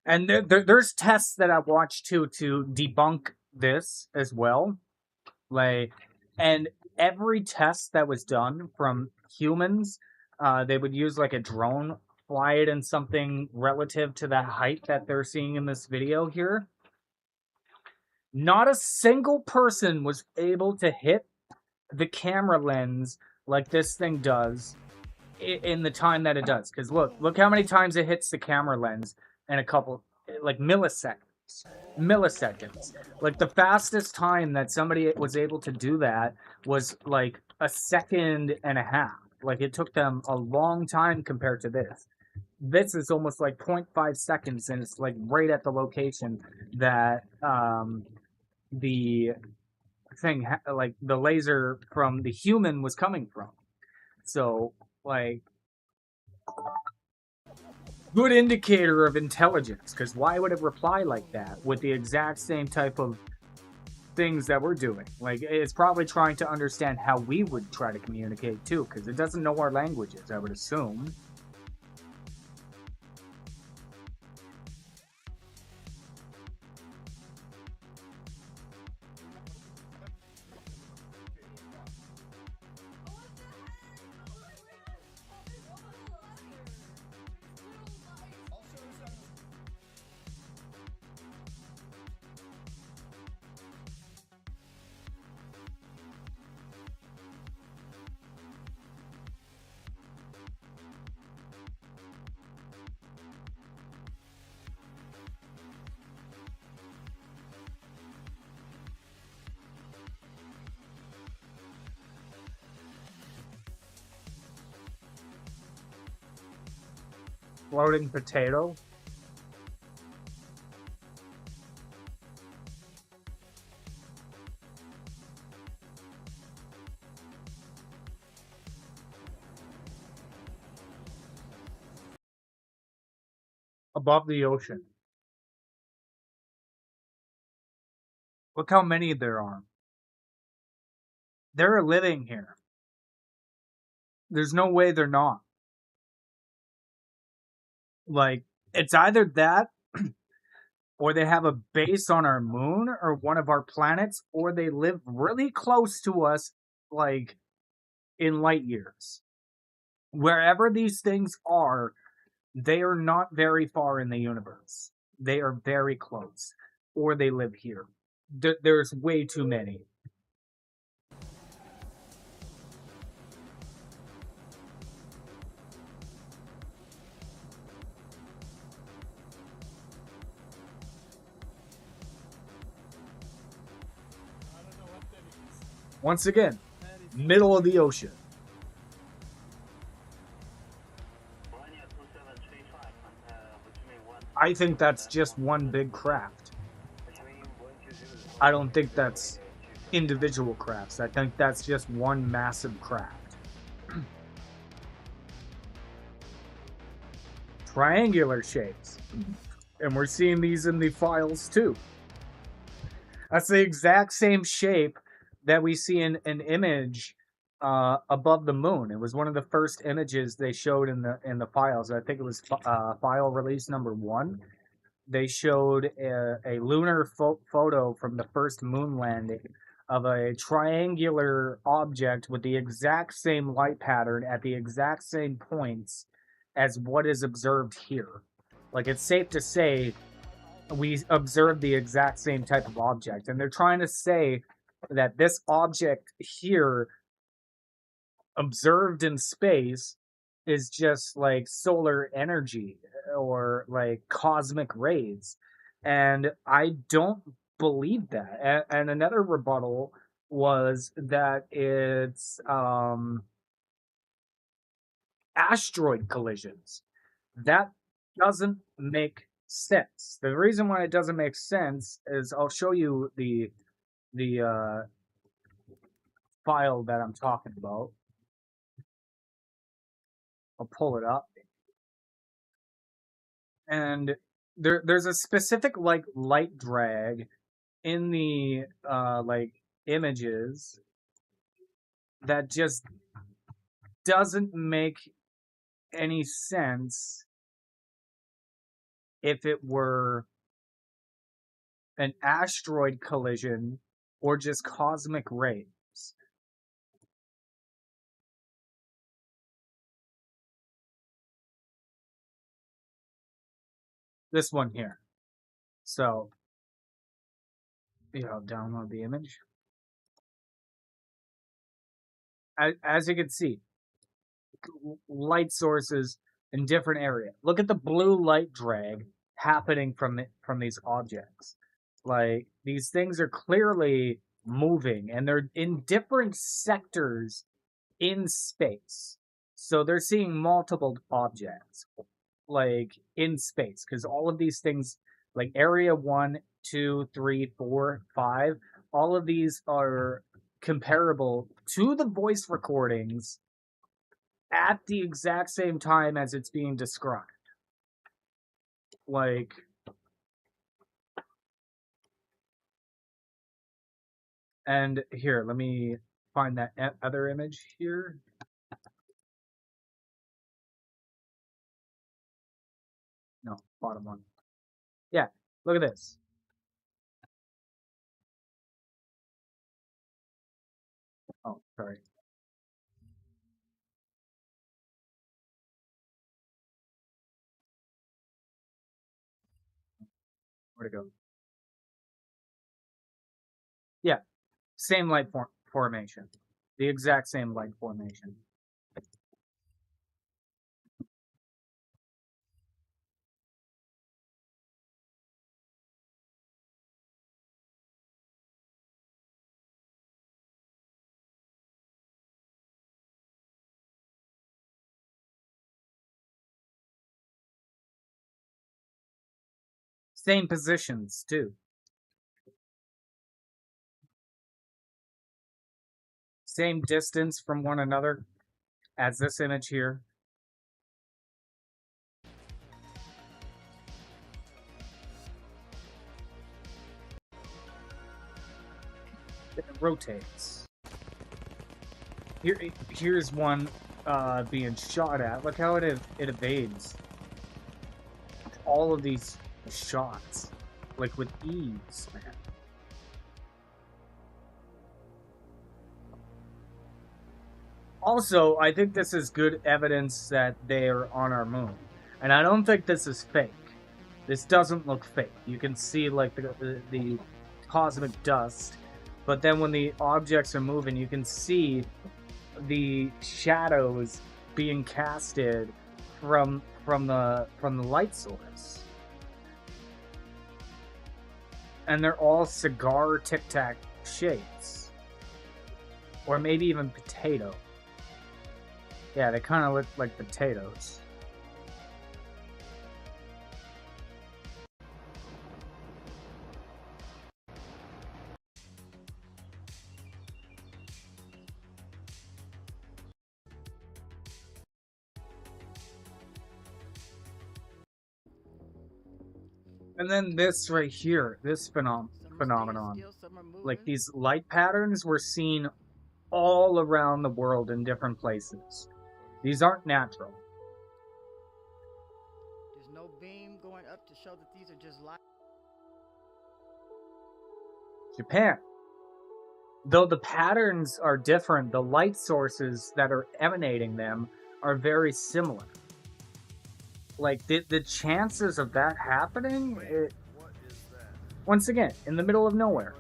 And there's tests that I've watched too to debunk this as well. Like, and every test that was done from humans, they would use like a drone, fly it in something relative to that height that they're seeing in this video here. Not a single person was able to hit the camera lens like this thing does in the time that it does. Because look how many times it hits the camera lens in a couple, like milliseconds. Like, the fastest time that somebody was able to do that was like a second and a half. Like, it took them a long time compared to this. This is almost like 0.5 seconds, and it's like right at the location that the thing, like the laser from the human was coming from. So, like, good indicator of intelligence, because why would it reply like that with the exact same type of things that we're doing? Like, it's probably trying to understand how we would try to communicate too, because it doesn't know our languages, I would assume. Floating potato. Above the ocean. Look how many there are. They're living here. There's no way they're not. Like, it's either that, or they have a base on our moon or one of our planets, or they live really close to us, like in light years. Wherever these things are, they are not very far in the universe. They are very close, or they live here. There's way too many. Once again, middle of the ocean. I think that's just one big craft. I don't think that's individual crafts. I think that's just one massive craft. Triangular shapes. And we're seeing these in the files too. That's the exact same shape that we see in an image above the moon. It was one of the first images they showed in the files. I think it was file release number 1. They showed a lunar photo from the first moon landing of a triangular object with the exact same light pattern at the exact same points as what is observed here. Like, it's safe to say we observed the exact same type of object, and they're trying to say that this object here observed in space is just like solar energy or like cosmic rays, and I don't believe that. And another rebuttal was that it's asteroid collisions. That doesn't make sense. The reason why it doesn't make sense is I'll show you the file that I'm talking about. I'll pull it up. And there's a specific like light drag in the like images that just doesn't make any sense if it were an asteroid collision or just cosmic rays. This one here. So, download the image. As you can see, light sources in different areas. Look at the blue light drag happening from these objects. Like, these things are clearly moving, and they're in different sectors in space. So they're seeing multiple objects, like in space, because all of these things, like area 1, 2, 3, 4, 5, all of these are comparable to the voice recordings at the exact same time as it's being described. Like, and here, let me find that other image here. No, bottom one. Yeah, look at this. Oh, sorry. Where'd it go? Yeah, same light formation. The exact same light formation. Same positions, too. Same distance from one another as this image here. It rotates. Here's one being shot at. Look how it evades all of these shots, like with ease, man. Also, I think this is good evidence that they're on our moon. And I don't think this is fake. This doesn't look fake. You can see, like, the cosmic dust. But then when the objects are moving, you can see the shadows being casted from the light source. And they're all cigar Tic Tac shapes. Or maybe even potato. Yeah, they kind of look like potatoes. And then this right here, this phenomenon, like these light patterns were seen all around the world in different places. These aren't natural. There's no beam going up to show that these are just light. Japan. Though the patterns are different, the light sources that are emanating them are very similar. Like, the chances of that happening, once again, in the middle of nowhere.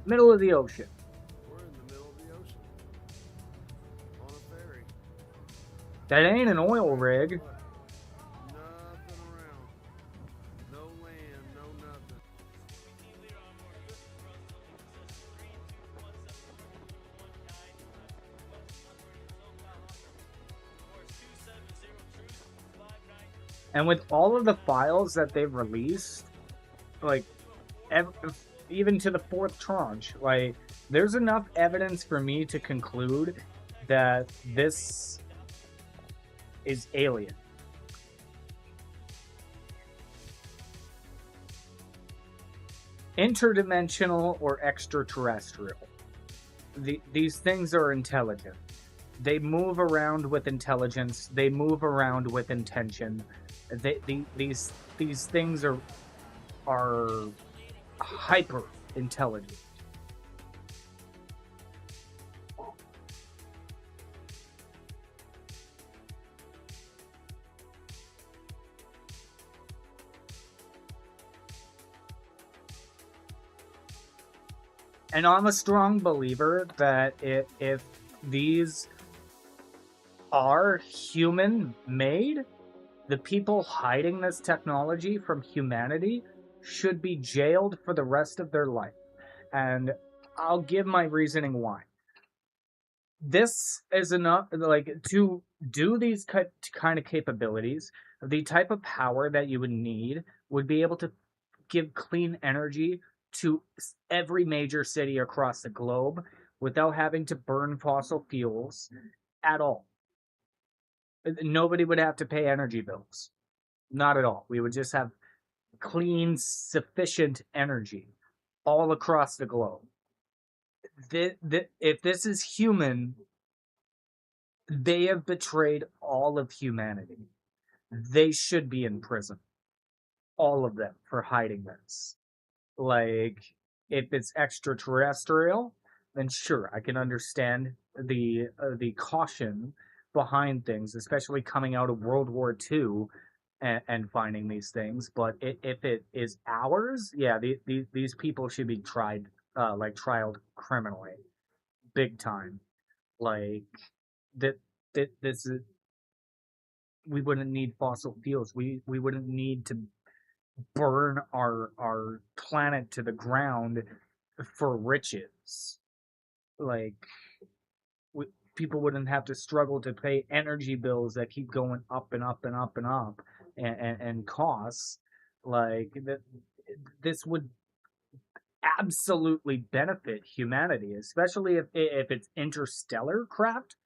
Middle of the ocean. We're in the middle of the ocean. On a ferry. That ain't an oil rig. Nothing around. No land, no nothing. And with all of the files that they've released, like, even to the 4th tranche, like, there's enough evidence for me to conclude that this is alien. Interdimensional or extraterrestrial. These things are intelligent. They move around with intelligence. They move around with intention. These things are hyper intelligent. And I'm a strong believer that if these are human-made, the people hiding this technology from humanity should be jailed for the rest of their life. And I'll give my reasoning why. this is enough, like, to do these kind of capabilities. The type of power that you would need would be able to give clean energy to every major city across the globe without having to burn fossil fuels at all. Nobody would have to pay energy bills. Not at all. We would just have clean, sufficient energy all across the globe. If this is human, they have betrayed all of humanity. They should be in prison. All of them for hiding this. Like, if it's extraterrestrial, then sure, I can understand the caution behind things, especially coming out of World War II and finding these things. But if it is ours, yeah, these people should be tried, trialed criminally, big time. Like that, this is, we wouldn't need fossil fuels. We wouldn't need to burn our planet to the ground for riches. Like, we, people wouldn't have to struggle to pay energy bills that keep going up and up and up and up, and costs. Like that, this would absolutely benefit humanity, especially if it's interstellar craft.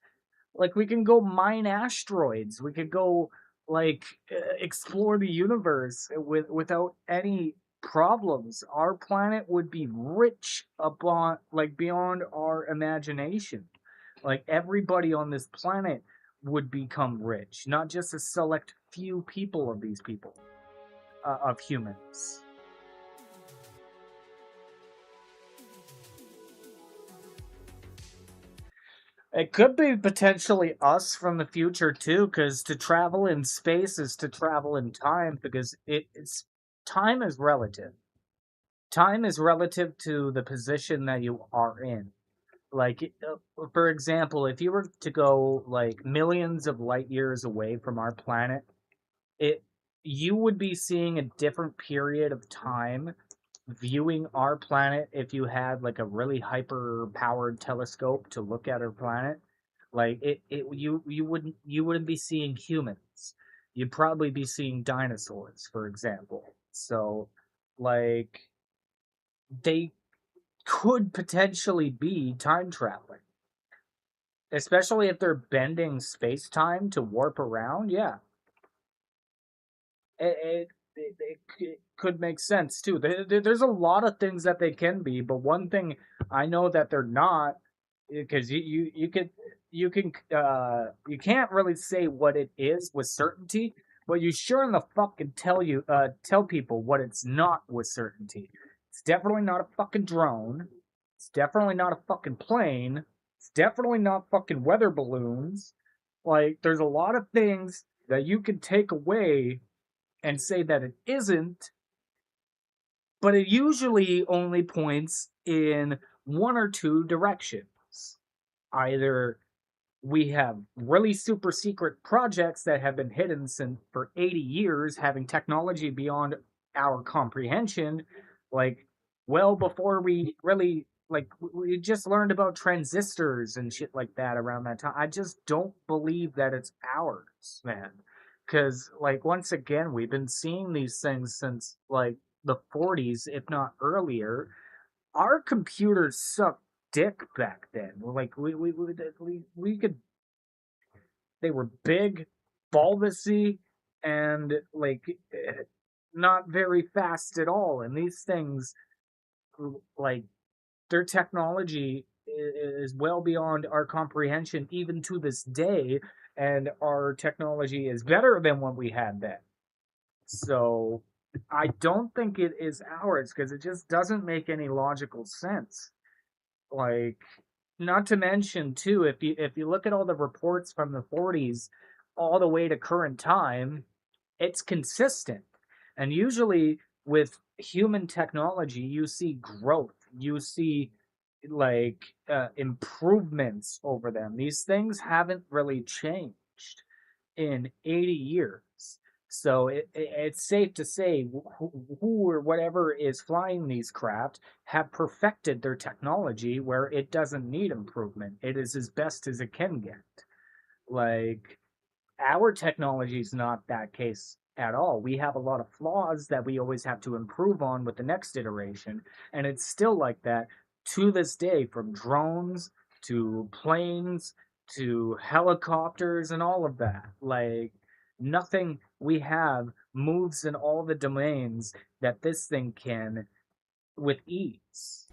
Like, we can go mine asteroids. We could go, like, explore the universe without any problems. Our planet would be rich upon, like, beyond our imagination. Like, everybody on this planet would become rich, not just a select few people of these people, of humans. It could be potentially us from the future too, because to travel in space is to travel in time, because it's time is relative. Time is relative to the position that you are in. Like, for example, if you were to go like millions of light years away from our planet, it you would be seeing a different period of time viewing our planet if you had like a really hyper powered telescope to look at our planet. Like, you wouldn't be seeing humans. You'd probably be seeing dinosaurs, for example. So, like, they could potentially be time traveling, especially if they're bending space time to warp around. Yeah, it could make sense too. There's a lot of things that they can be, but one thing I know that they're not, because you can't really say what it is with certainty, but you sure in the fuck can tell people what it's not with certainty. It's definitely not a fucking drone. It's definitely not a fucking plane. It's definitely not fucking weather balloons. Like, there's a lot of things that you can take away and say that it isn't, but it usually only points in one or two directions. Either we have really super secret projects that have been hidden since for 80 years, having technology beyond our comprehension, like, well before we really, like, we just learned about transistors and shit like that around that time. I just don't believe that it's ours, man. Because, like, once again, we've been seeing these things since, like, the 40s, if not earlier. Our computers sucked dick back then. Like, we could, they were big, bulbousy, and, like, not very fast at all. And these things, like, their technology is well beyond our comprehension even to this day, and our technology is better than what we had then. So I don't think it is ours, because it just doesn't make any logical sense. Like, not to mention too, if you look at all the reports from the 40s all the way to current time, it's consistent. And usually with human technology, you see growth. You see, like, improvements over them. These things haven't really changed in 80 years. So it's safe to say who or whatever is flying these craft have perfected their technology where it doesn't need improvement. It is as best as it can get. Like, our technology is not that case at all. We have a lot of flaws that we always have to improve on with the next iteration, and it's still like that to this day, from drones to planes to helicopters and all of that. Like, nothing we have moves in all the domains that this thing can with ease.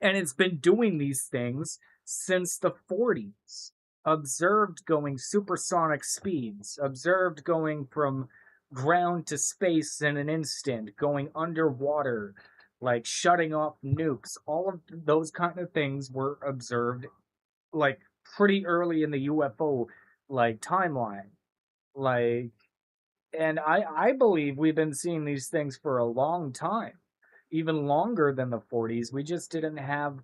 And it's been doing these things since the 40s. Observed going supersonic speeds, observed going from ground to space in an instant, going underwater, like shutting off nukes. All of those kind of things were observed like pretty early in the UFO like timeline. Like, and I believe we've been seeing these things for a long time, even longer than the 40s. We just didn't have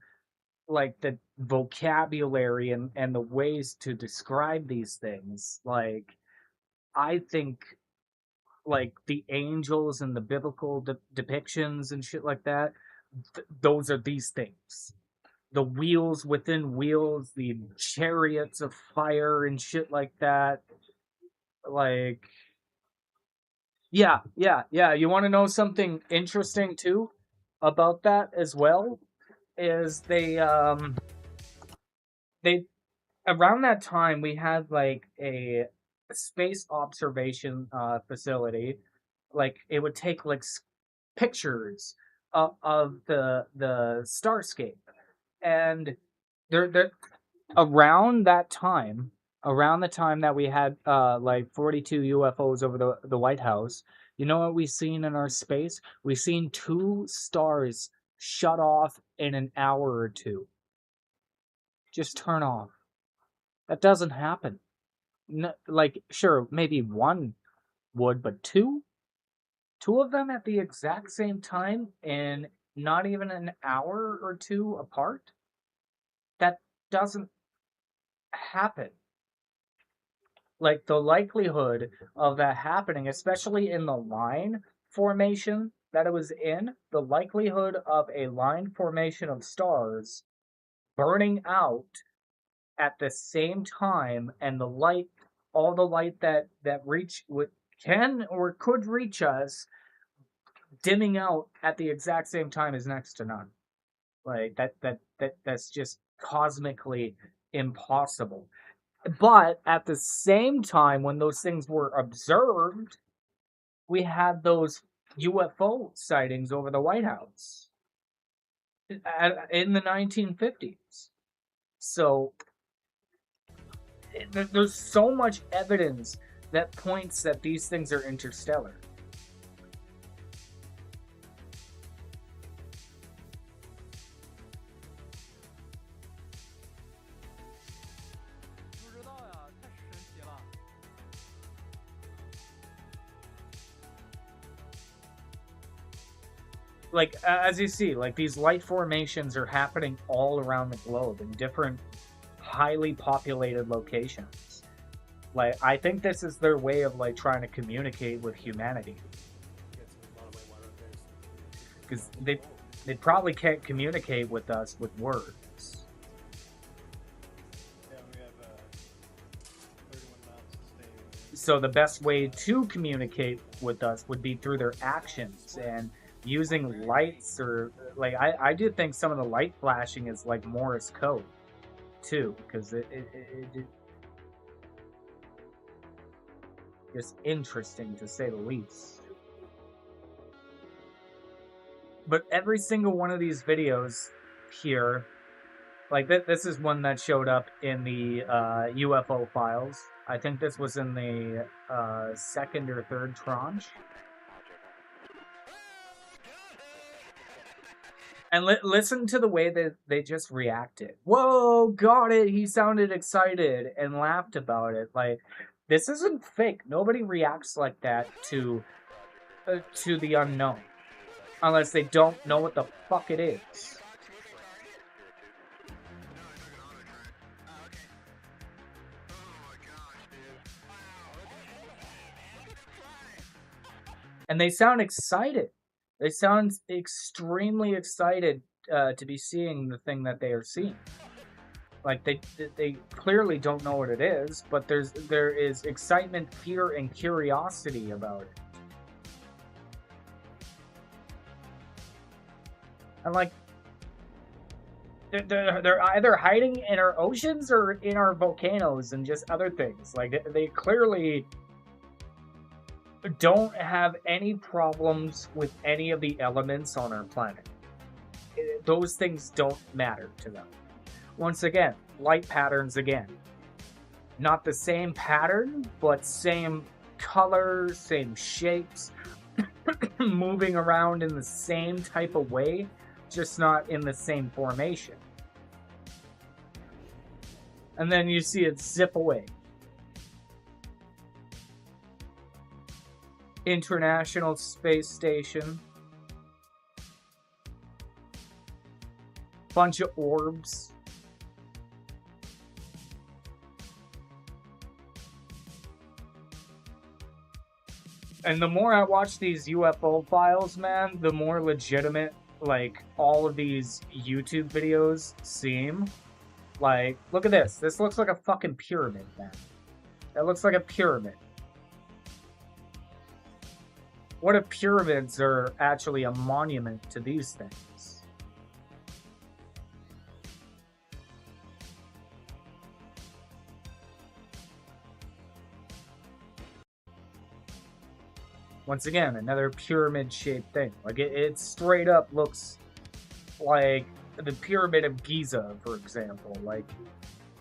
like the vocabulary and the ways to describe these things. Like, I think like the angels and the biblical depictions and shit like that, those are these things. The wheels within wheels, the chariots of fire and shit like that. Like, yeah. You want to know something interesting too about that as well? Is they around that time we had like a space observation facility. Like, it would take like pictures of the starscape, and there around that time, around the time that we had like 42 UFOs over the White House, you know what we seen in our space? We seen 2 stars shut off in an hour or two. Just turn off. That doesn't happen. No, like, sure, maybe one would, but two? Two of them at the exact same time and not even an hour or two apart? That doesn't happen. Like, the likelihood of that happening, especially in the line formation that it was in, the likelihood of a line formation of stars burning out at the same time, and the light, all the light that can or could reach us, dimming out at the exact same time is next to none. Like, that's just cosmically impossible. But at the same time, when those things were observed, we had those UFO sightings over the White House in the 1950s. So there's so much evidence that points that these things are interstellar. Like, as you see, like, these light formations are happening all around the globe in different highly populated locations. Like, I think this is their way of like trying to communicate with humanity, because they probably can't communicate with us with words. So the best way to communicate with us would be through their actions and using lights, or like, I do think some of the light flashing is like Morse code too, because it is interesting to say the least. But every single one of these videos here, like this is one that showed up in the UFO Files. I think this was in the second or third tranche. And listen to the way that they just reacted. Whoa, got it! He sounded excited and laughed about it. Like, this isn't fake. Nobody reacts like that to the unknown, unless they don't know what the fuck it is. And they sound excited. They sound extremely excited to be seeing the thing that they are seeing. Like they clearly don't know what it is, but there is excitement, fear, and curiosity about it. And like they're either hiding in our oceans or in our volcanoes and just other things. Like they clearly don't have any problems with any of the elements on our planet. Those things don't matter to them. Once again, light patterns again. Not the same pattern, but same colors, same shapes, moving around in the same type of way, just not in the same formation. And then you see it zip away. International Space Station. Bunch of orbs. And the more I watch these UFO files, man, the more legitimate, like, all of these YouTube videos seem. Like, look at this. This looks like a fucking pyramid, man. That looks like a pyramid. What if pyramids are actually a monument to these things? Once again, another pyramid-shaped thing. Like, it straight up looks like the Pyramid of Giza, for example. Like,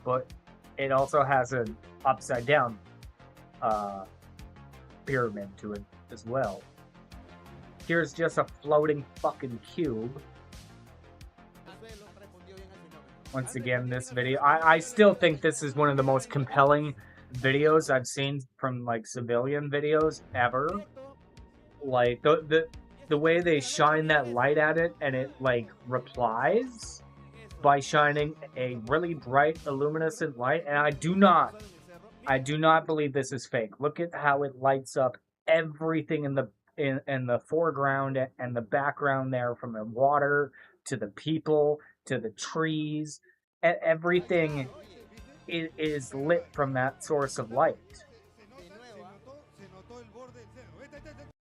but it also has an upside-down pyramid to it as well. Here's just a floating fucking cube. Once again, this video, I still think this is one of the most compelling videos I've seen from, like, civilian videos ever. Like, the way they shine that light at it, and it, like, replies by shining a really bright, luminescent light, and I do not believe this is fake. Look at how it lights up everything in the foreground and the background there, from the water to the people to the trees. Everything is lit from that source of light.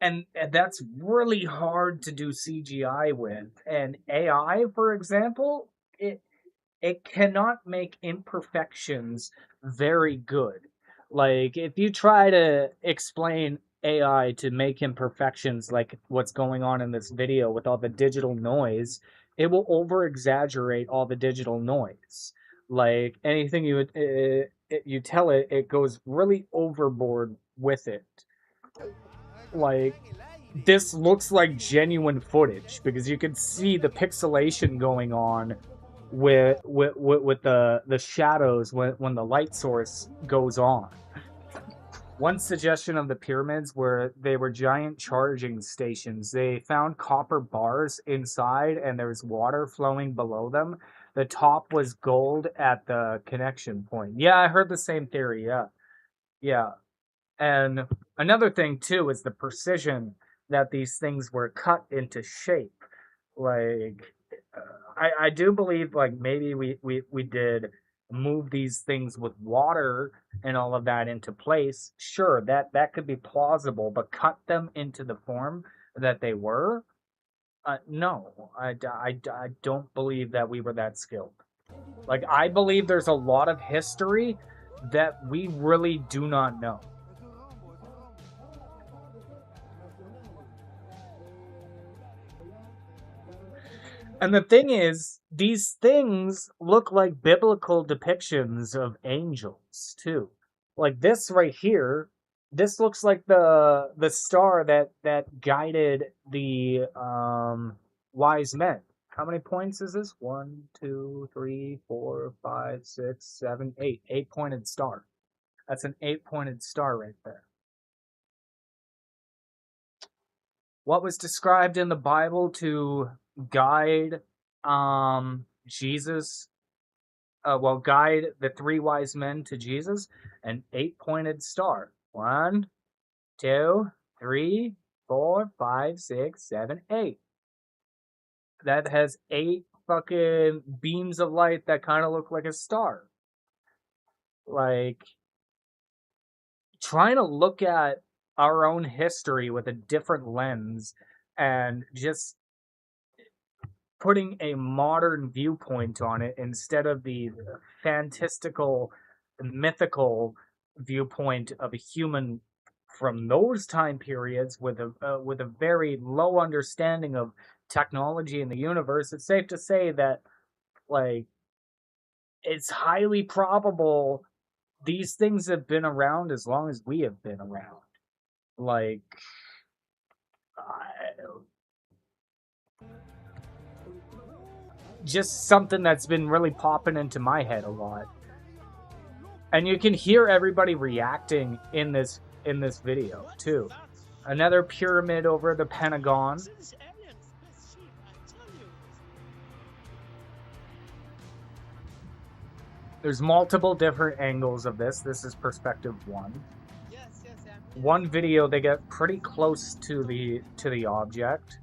And that's really hard to do CGI with. And AI, for example, it cannot make imperfections very good. Like, if you try to explain AI to make imperfections like what's going on in this video with all the digital noise, it will over-exaggerate all the digital noise. Like, anything you tell it, it goes really overboard with it. Like, this looks like genuine footage because you can see the pixelation going on with the shadows when the light source goes on. One suggestion of the pyramids where they were giant charging stations. They found copper bars inside and there's water flowing below them. The top was gold at the connection point. Yeah, I heard the same theory, yeah. Yeah. And another thing, too, is the precision that these things were cut into shape. Like, I do believe, like, maybe we did move these things with water and all of that into place. Sure, that could be plausible, but cut them into the form that they were? No, I don't believe that we were that skilled. Like, I believe there's a lot of history that we really do not know. And the thing is, these things look like biblical depictions of angels, too. Like this right here, this looks like the star that guided the wise men. How many points is this? 1, 2, 3, 4, 5, 6, 7, 8. 8-pointed star. That's an 8-pointed star right there. What was described in the Bible to guide Jesus, guide the 3 wise men to Jesus? An 8-pointed star. 1, 2, 3, 4, 5, 6, 7, 8. That has 8 fucking beams of light that kind of look like a star. Like, trying to look at our own history with a different lens and just putting a modern viewpoint on it instead of the fantastical, mythical viewpoint of a human from those time periods with a very low understanding of technology in the universe. It's safe to say that, like, it's highly probable these things have been around as long as we have been around. Like, just something that's been really popping into my head a lot. And you can hear everybody reacting in this video too. Another pyramid over the Pentagon. There's multiple different angles of this. This is perspective 1. One video they get pretty close to the object.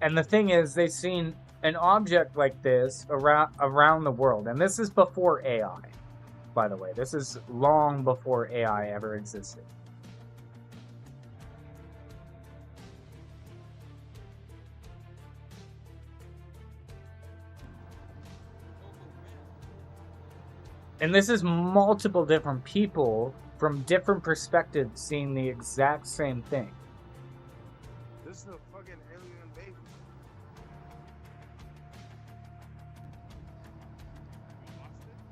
And the thing is, they've seen an object like this around the world. And this is before AI, by the way. This is long before AI ever existed. And this is multiple different people from different perspectives seeing the exact same thing. This is a fucking alien baby.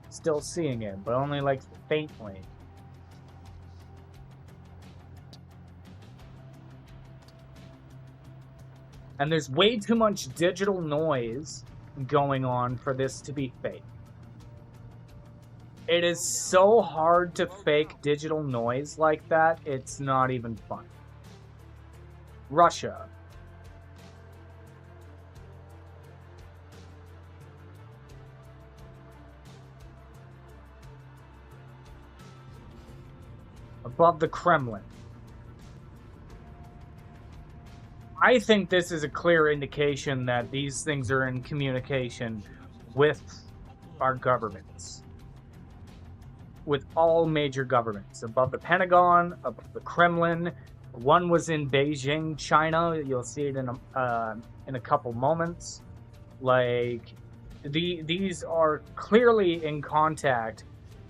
Still seeing it, but only like faintly. And there's way too much digital noise going on for this to be fake. It is so hard to fake digital noise like that, it's not even fun. Russia. Above the Kremlin. I think this is a clear indication that these things are in communication with our governments. With all major governments. Above the Pentagon, above the Kremlin. One was in Beijing, China. You'll see it in a couple moments. Like, these are clearly in contact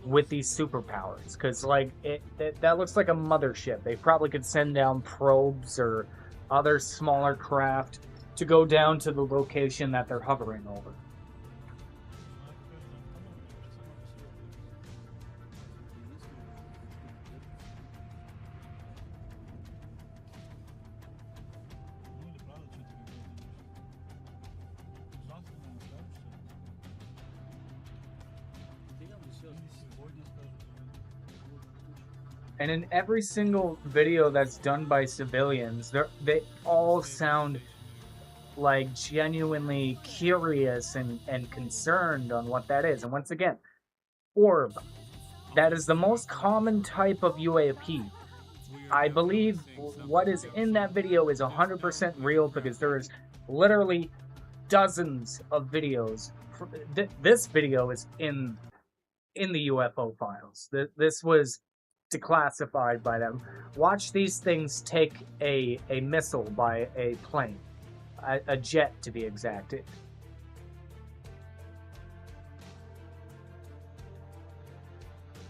with these superpowers, because like that looks like a mothership. They probably could send down probes or other smaller craft to go down to the location that they're hovering over. And in every single video that's done by civilians, they all sound like genuinely curious and concerned on what that is. And once again, orb. That is the most common type of UAP. I believe what is in that video is 100% real, because there is literally dozens of videos. This video is in the UFO files. This was declassified by them. Watch these things take a missile by a plane, a jet to be exact.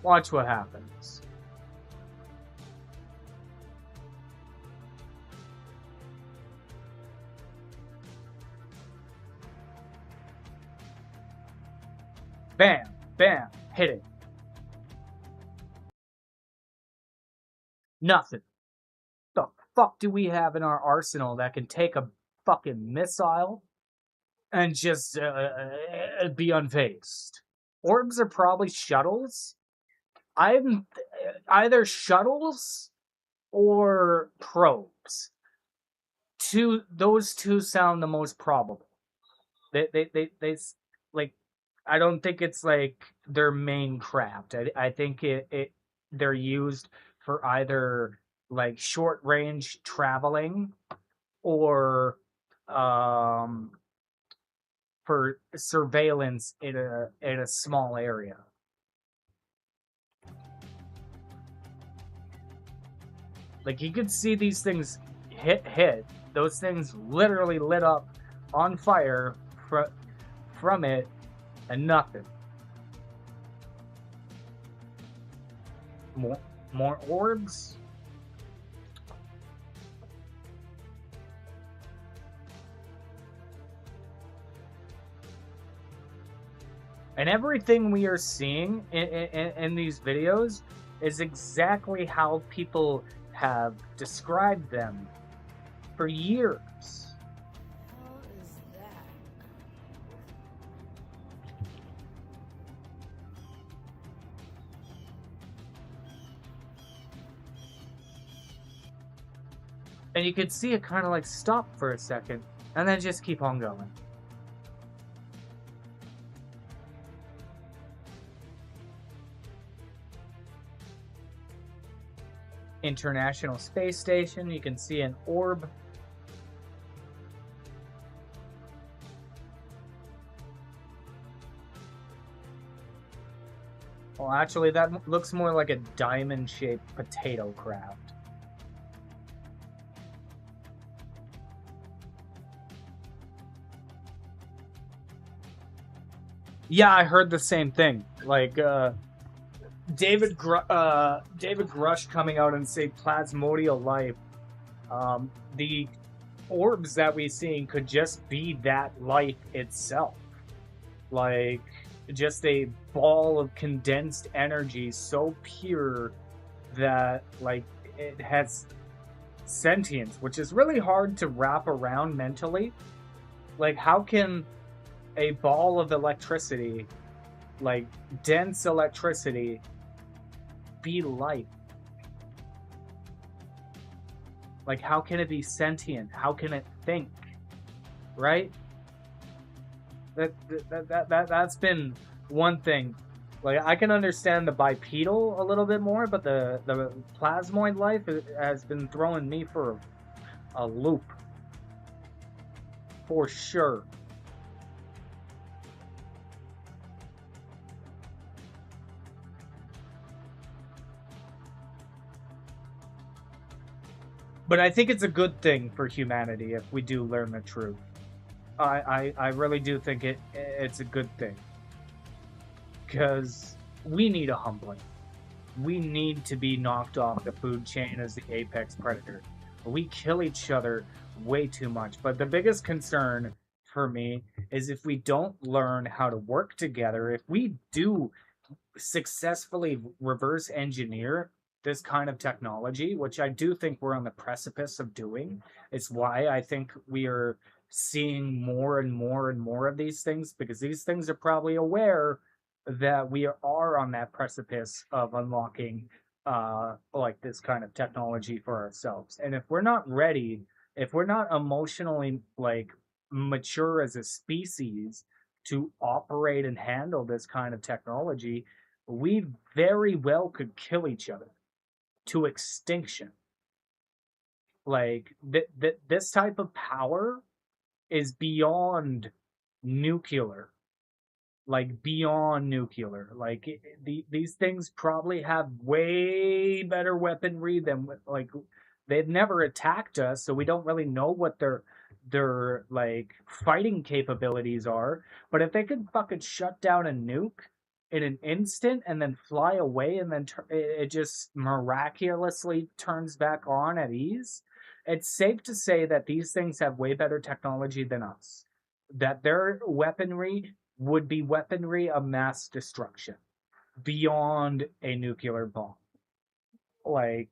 Watch what happens. Bam, bam, hit it. Nothing. The fuck do we have in our arsenal that can take a fucking missile and just be unfazed? Orbs are probably shuttles. I'm either shuttles or probes. Those two sound the most probable. They like, I don't think it's like their main craft. I think they're used for either like short range traveling, or for surveillance in a small area. Like you could see these things hit. Those things literally lit up on fire from it, and nothing. More orbs. And everything we are seeing in these videos is exactly how people have described them for years. How is that? And you could see it kind of like stop for a second and then just keep on going. International Space Station, you can see an orb. Well, actually, that looks more like a diamond-shaped potato craft. Yeah, I heard the same thing. Like, David Grush coming out and say plasmodial life. The orbs that we're seeing could just be that life itself. Like, just a ball of condensed energy so pure that, like, it has sentience, which is really hard to wrap around mentally. Like, how can a ball of electricity, like dense electricity, be life? Like, how can it be sentient? How can it think? Right? That's been one thing. Like, I can understand the bipedal a little bit more, but the plasmoid life has been throwing me for a loop. For sure. But I think it's a good thing for humanity if we do learn the truth. I really do think it's a good thing. Because we need a humbling. We need to be knocked off the food chain as the apex predator. We kill each other way too much. But the biggest concern for me is if we don't learn how to work together, if we do successfully reverse engineer this kind of technology, which I do think we're on the precipice of doing. It's why I think we are seeing more and more and more of these things, because these things are probably aware that we are on that precipice of unlocking like this kind of technology for ourselves. And if we're not ready, if we're not emotionally like mature as a species to operate and handle this kind of technology, we very well could kill each other to extinction. Like, this type of power is beyond nuclear. Like, beyond nuclear. Like, these things probably have way better weaponry than, like, they've never attacked us, so we don't really know what their like fighting capabilities are. But if they could fucking shut down a nuke in an instant and then fly away, and then it just miraculously turns back on at ease, it's safe to say that these things have way better technology than us. That their weaponry would be weaponry of mass destruction beyond a nuclear bomb. Like,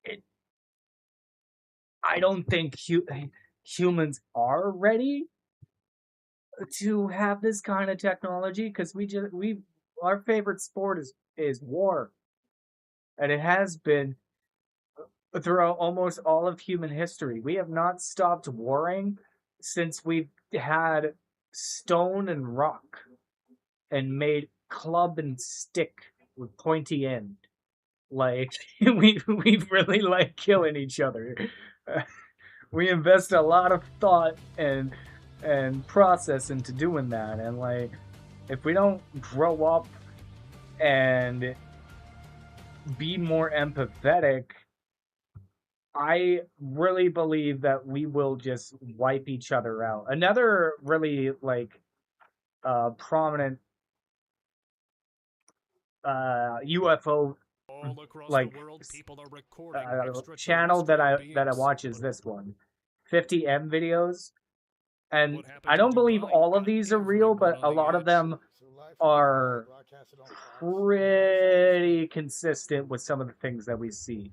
it, I don't think humans are ready to have this kind of technology, because our favorite sport is war, and it has been throughout almost all of human history. We have not stopped warring since we've had stone and rock and made club and stick with pointy end. Like we really like killing each other. We invest a lot of thought and process into doing that, and like if we don't grow up and be more empathetic, I really believe that we will just wipe each other out. Another really like prominent UFO All across like the world, people are recording channel that I beings. watch is this one, 50M videos, and What happened I in don't believe Dubai all of got these are real, everyone but on a the lot of edge. them are pretty consistent with some of the things that we see.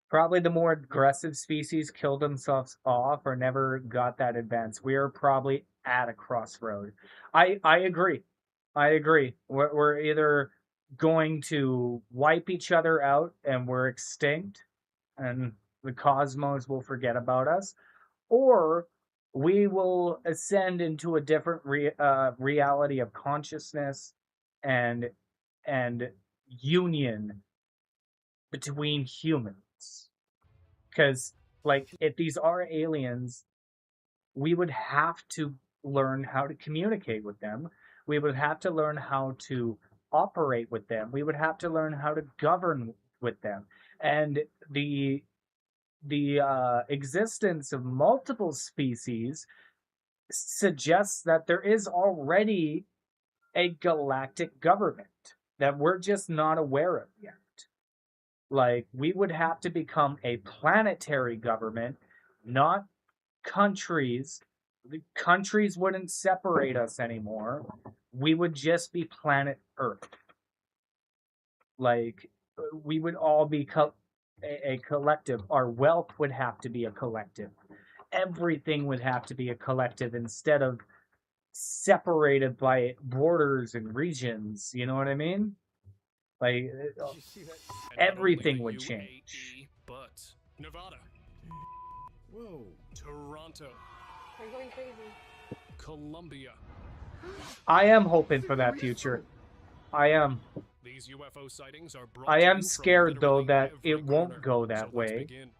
Probably the more aggressive species killed themselves off or never got that advanced. We are probably at a crossroad. I agree. I agree. We're either going to wipe each other out and we're extinct and the cosmos will forget about us, or we will ascend into a different reality of consciousness and and union between humans. Because like if these are aliens, we would have to learn how to communicate with them. We would have to learn how to operate with them. We would have to learn how to govern with them. And the existence of multiple species suggests that there is already a galactic government that we're just not aware of yet. Like, we would have to become a planetary government, not countries. The countries wouldn't separate us anymore. We would just be planet Earth. Like, we would all be a collective. Our wealth would have to be a collective. Everything would have to be a collective instead of separated by borders and regions. You know what I mean? Like, everything would change. But Nevada. Whoa. Toronto. We're going crazy. Colombia. I am hoping for that future. I am. These UFO sightings are brought I to am you from scared though literally that every it won't corner. go So that let's way. begin.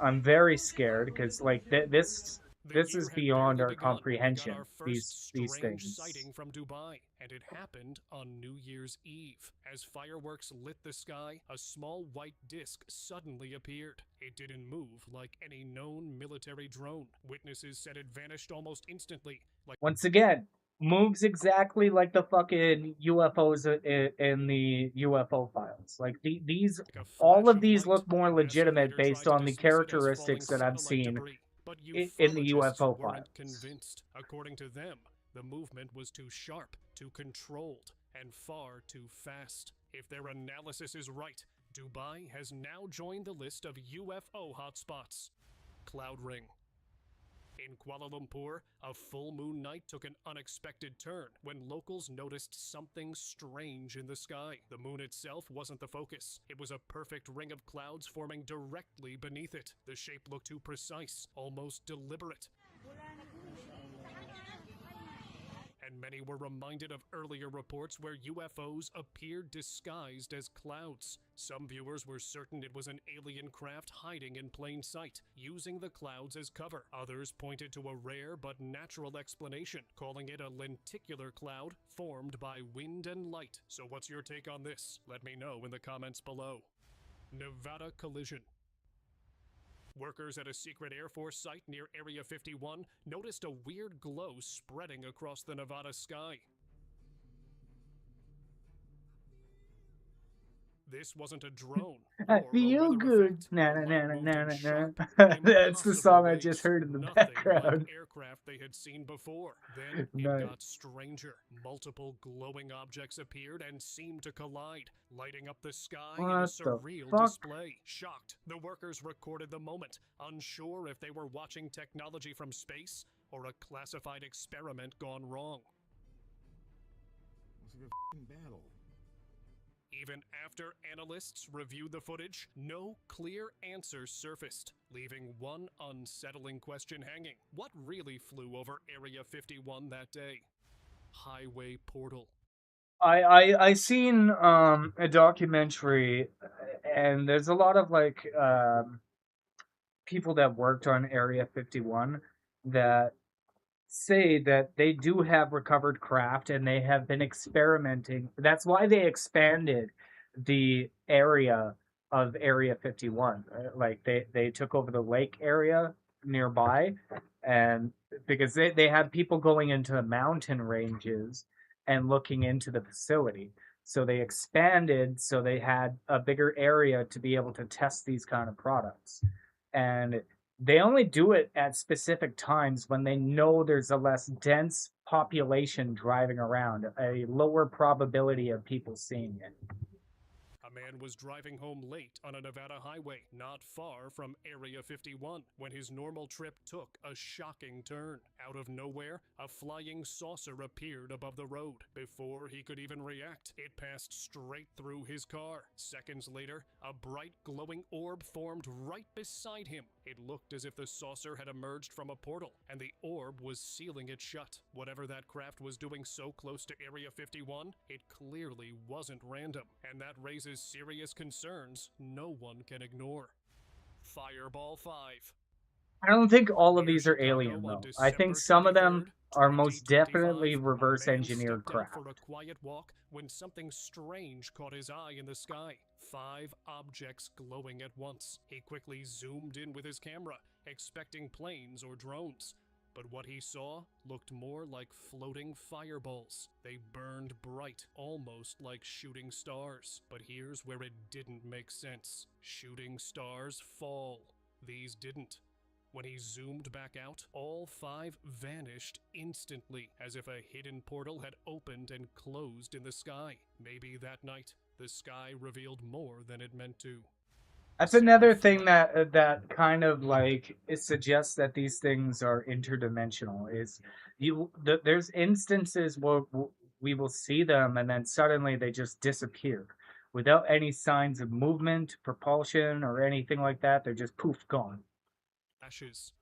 I'm very scared because like this The is year had beyond barely our begun when we got comprehension. our These first strange things. sighting from Dubai, and it happened on New Year's Eve. As fireworks lit the sky, a small white disc suddenly appeared. It didn't move like any known military drone. Witnesses said it vanished almost instantly. Like Once again, moves exactly like the fucking UFOs in the UFO files. Like these, a all flash of of these light. look more NASA legitimate later based tried to on the dismiss it as falling characteristics that I've satellite seen debris, but in the ufologists UFO weren't files. convinced. According to them, the movement was too sharp, too controlled, and far too fast. If their analysis is right, Dubai has now joined the list of UFO hotspots. Cloud Ring. In Kuala Lumpur, a full moon night took an unexpected turn when locals noticed something strange in the sky. The moon itself wasn't the focus. It was a perfect ring of clouds forming directly beneath it. The shape looked too precise, almost deliberate. And many were reminded of earlier reports where UFOs appeared disguised as clouds. Some viewers were certain it was an alien craft hiding in plain sight, using the clouds as cover. Others pointed to a rare but natural explanation, calling it a lenticular cloud formed by wind and light. So what's your take on this? Let me know in the comments below. Nevada collision. Workers at a secret Air Force site near Area 51 noticed a weird glow spreading across the Nevada sky. This wasn't a drone I or a feel weather good. effect. Na The na light na moved na in na sharp, na. That's the impossible song I ways. just heard in the Nothing background. like aircraft they had seen before. Then Nice. it got stranger. Multiple glowing objects appeared and seemed to collide, lighting up the sky in a What the surreal fuck? display. Shocked, the workers recorded the moment, unsure if they were watching technology from space or a classified experiment gone wrong. It's like a f***ing battle. Even after analysts reviewed the footage, no clear answers surfaced, leaving one unsettling question hanging. What really flew over Area 51 that day? Highway portal. I seen a documentary, and there's a lot of like people that worked on Area 51 that say that they do have recovered craft and they have been experimenting. That's why they expanded the area of Area 51. Like they took over the lake area nearby, and because they had people going into the mountain ranges and looking into the facility. So they expanded so they had a bigger area to be able to test these kind of products. And they only do it at specific times when they know there's a less dense population driving around, a lower probability of people seeing it. A man was driving home late on a Nevada highway not far from Area 51 when his normal trip took a shocking turn. Out of nowhere, a flying saucer appeared above the road. Before he could even react, it passed straight through his car. Seconds later, a bright glowing orb formed right beside him. It looked as if the saucer had emerged from a portal, and the orb was sealing it shut. Whatever that craft was doing so close to Area 51, it clearly wasn't random, and that raises serious concerns no one can ignore. Fireball 5. I don't think all of Near these are Chicago alien, on though. I think December some of them 23rd, are most 2025, definitely reverse a man engineered stepped out craft. for a quiet walk when something strange caught his eye in the sky. 5 objects glowing at once. He quickly zoomed in with his camera, expecting planes or drones. But what he saw looked more like floating fireballs. They burned bright, almost like shooting stars. But here's where it didn't make sense. Shooting stars fall. These didn't. When he zoomed back out, all 5 vanished instantly, as if a hidden portal had opened and closed in the sky. Maybe that night, the sky revealed more than it meant to. That's another thing that kind of like it suggests that these things are interdimensional. Is there's instances where we will see them and then suddenly they just disappear without any signs of movement, propulsion, or anything like that. They're just poof gone. Ashes.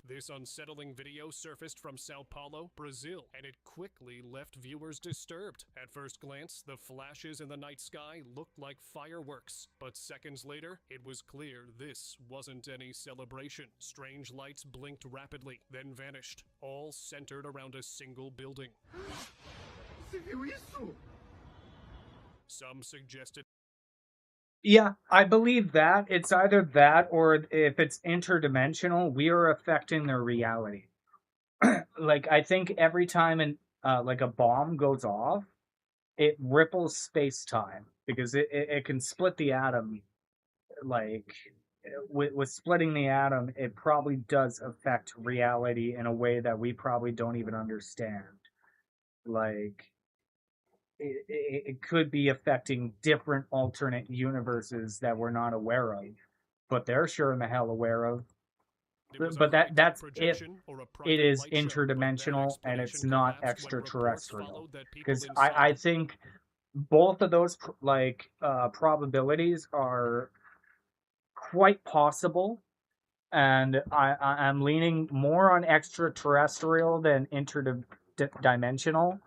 This unsettling video surfaced from Sao Paulo, Brazil, and it quickly left viewers disturbed. At first glance, the flashes in the night sky looked like fireworks, but seconds later, it was clear this wasn't any celebration. Strange lights blinked rapidly, then vanished, all centered around a single building. Some suggested Yeah, I believe that. It's either that or if it's interdimensional, we are affecting their reality. Like I think every time like a bomb goes off, it ripples space-time because it can split the atom. Like with splitting the atom, it probably does affect reality in a way that we probably don't even understand. Like it could be affecting different alternate universes that we're not aware of, but they're sure in the hell aware of. But that's if it is interdimensional and it's not extraterrestrial. Because I think both of those probabilities are quite possible, and I'm leaning more on extraterrestrial than interdimensional.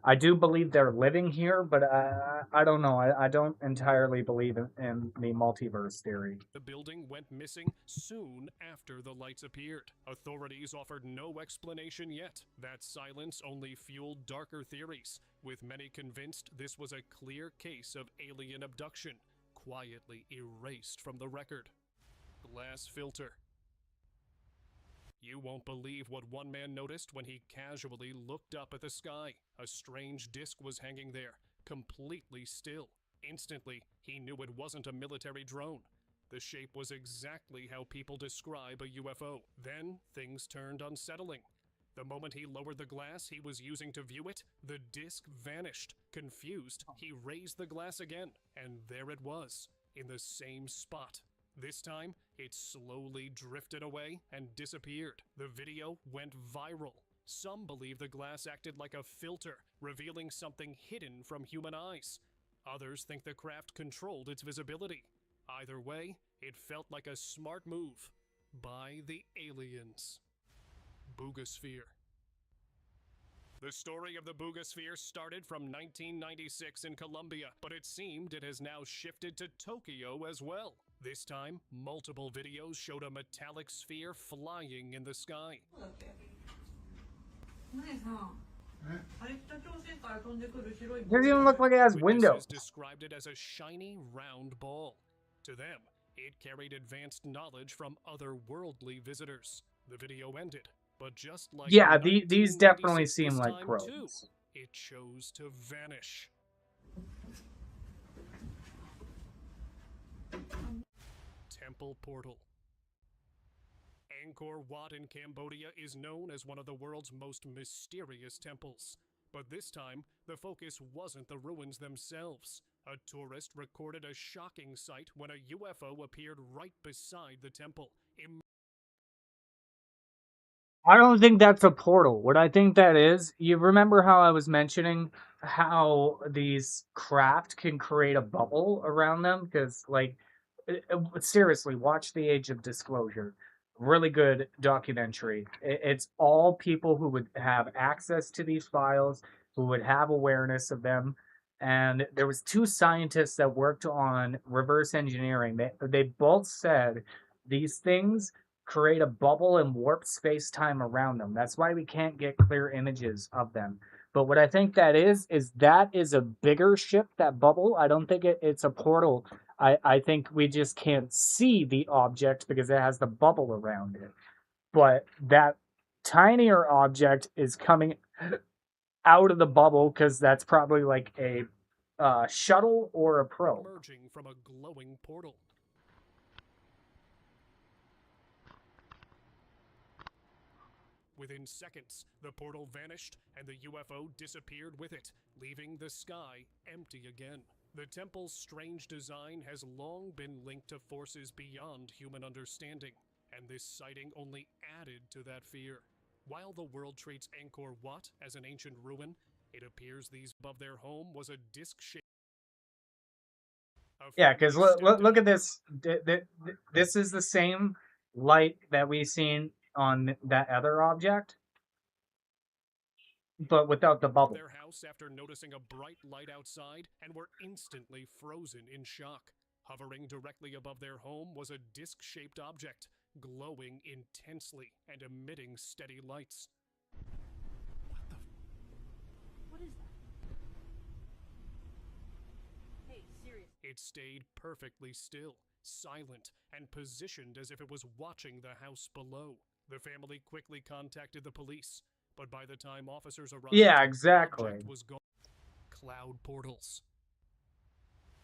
I do believe they're living here, but I don't know. I don't entirely believe in the multiverse theory. The building went missing soon after the lights appeared. Authorities offered no explanation yet. That silence only fueled darker theories, with many convinced this was a clear case of alien abduction, quietly erased from the record. Glass filter. You won't believe what one man noticed when he casually looked up at the sky. A strange disc was hanging there, completely still. Instantly, he knew it wasn't a military drone. The shape was exactly how people describe a UFO. Then, things turned unsettling. The moment he lowered the glass he was using to view it, the disc vanished. Confused, he raised the glass again, and there it was, in the same spot. This time, it slowly drifted away and disappeared. The video went viral. Some believe the glass acted like a filter, revealing something hidden from human eyes. Others think the craft controlled its visibility. Either way, it felt like a smart move by the aliens. Boogosphere. The story of the Boogosphere started from 1996 in Colombia, but it seemed it has now shifted to Tokyo as well. This time, multiple videos showed a metallic sphere flying in the sky. It doesn't even look like it has windows. Witnesses described it as a shiny, round ball. To them, it carried advanced knowledge from otherworldly visitors. The video ended, but just like Yeah, these definitely seem like too, probes. it chose to vanish. Temple Portal. Angkor Wat in Cambodia is known as one of the world's most mysterious temples. But this time, the focus wasn't the ruins themselves. A tourist recorded a shocking sight when a UFO appeared right beside the temple. I don't think that's a portal. What I think that is, you remember how I was mentioning how these craft can create a bubble around them? Because, like, seriously, watch The Age of Disclosure. Really good documentary. It's all people who would have access to these files, who would have awareness of them. And there was two scientists that worked on reverse engineering. They both said these things create a bubble and warp space-time around them. That's why we can't get clear images of them. But what I think that is a bigger ship, that bubble. I don't think it's a portal. I think we just can't see the object because it has the bubble around it. But that tinier object is coming out of the bubble because that's probably like a shuttle or a probe. Emerging from a glowing portal. Within seconds, the portal vanished and the UFO disappeared with it, leaving the sky empty again. The temple's strange design has long been linked to forces beyond human understanding, and this sighting only added to that fear. While the world treats Angkor Wat as an ancient ruin, it appears these above their home was a disc-shaped. Yeah, because look at this. This is the same light that we've seen on that other object, but without the bubble. Their house after noticing a bright light outside and were instantly frozen in shock. Hovering directly above their home was a disc-shaped object, glowing intensely and emitting steady lights. What is that? Hey, seriously. It stayed perfectly still, silent, and positioned as if it was watching the house below. The family quickly contacted the police, but by the time officers arrived, yeah, exactly, the object was gone. Cloud portals.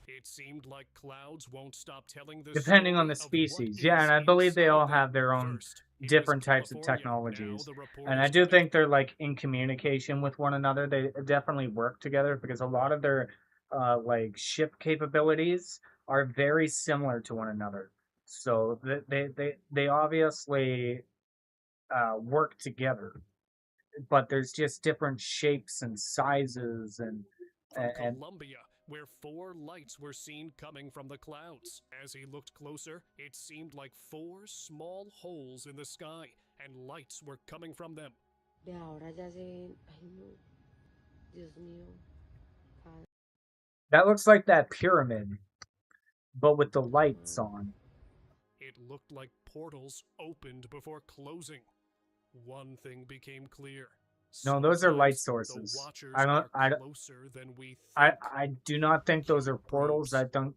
It seemed like clouds won't stop telling the depending on the species. Yeah, and I believe they all have their own different types of technologies. And I do think they're like in communication with one another. They definitely work together because a lot of their like ship capabilities are very similar to one another. So they obviously work together, but there's just different shapes and sizes and Colombia, where 4 lights were seen coming from the clouds. As he looked closer, it seemed like 4 small holes in the sky, and lights were coming from them. That looks like that pyramid, but with the lights on. It looked like portals opened before closing. One thing became clear. No, those are light sources. I do not think those are portals. I don't.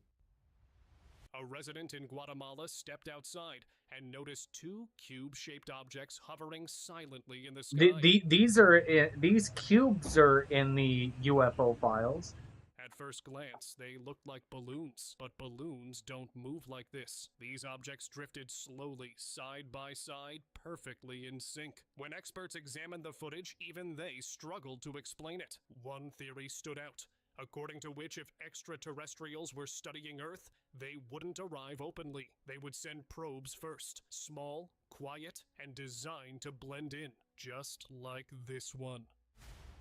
A resident in Guatemala stepped outside and noticed 2 cube-shaped objects hovering silently in the sky. These cubes are in the UFO files. At first glance, they looked like balloons, but balloons don't move like this. These objects drifted slowly, side by side, perfectly in sync. When experts examined the footage, even they struggled to explain it. One theory stood out, according to which if extraterrestrials were studying Earth, they wouldn't arrive openly. They would send probes first, small, quiet, and designed to blend in, just like this one.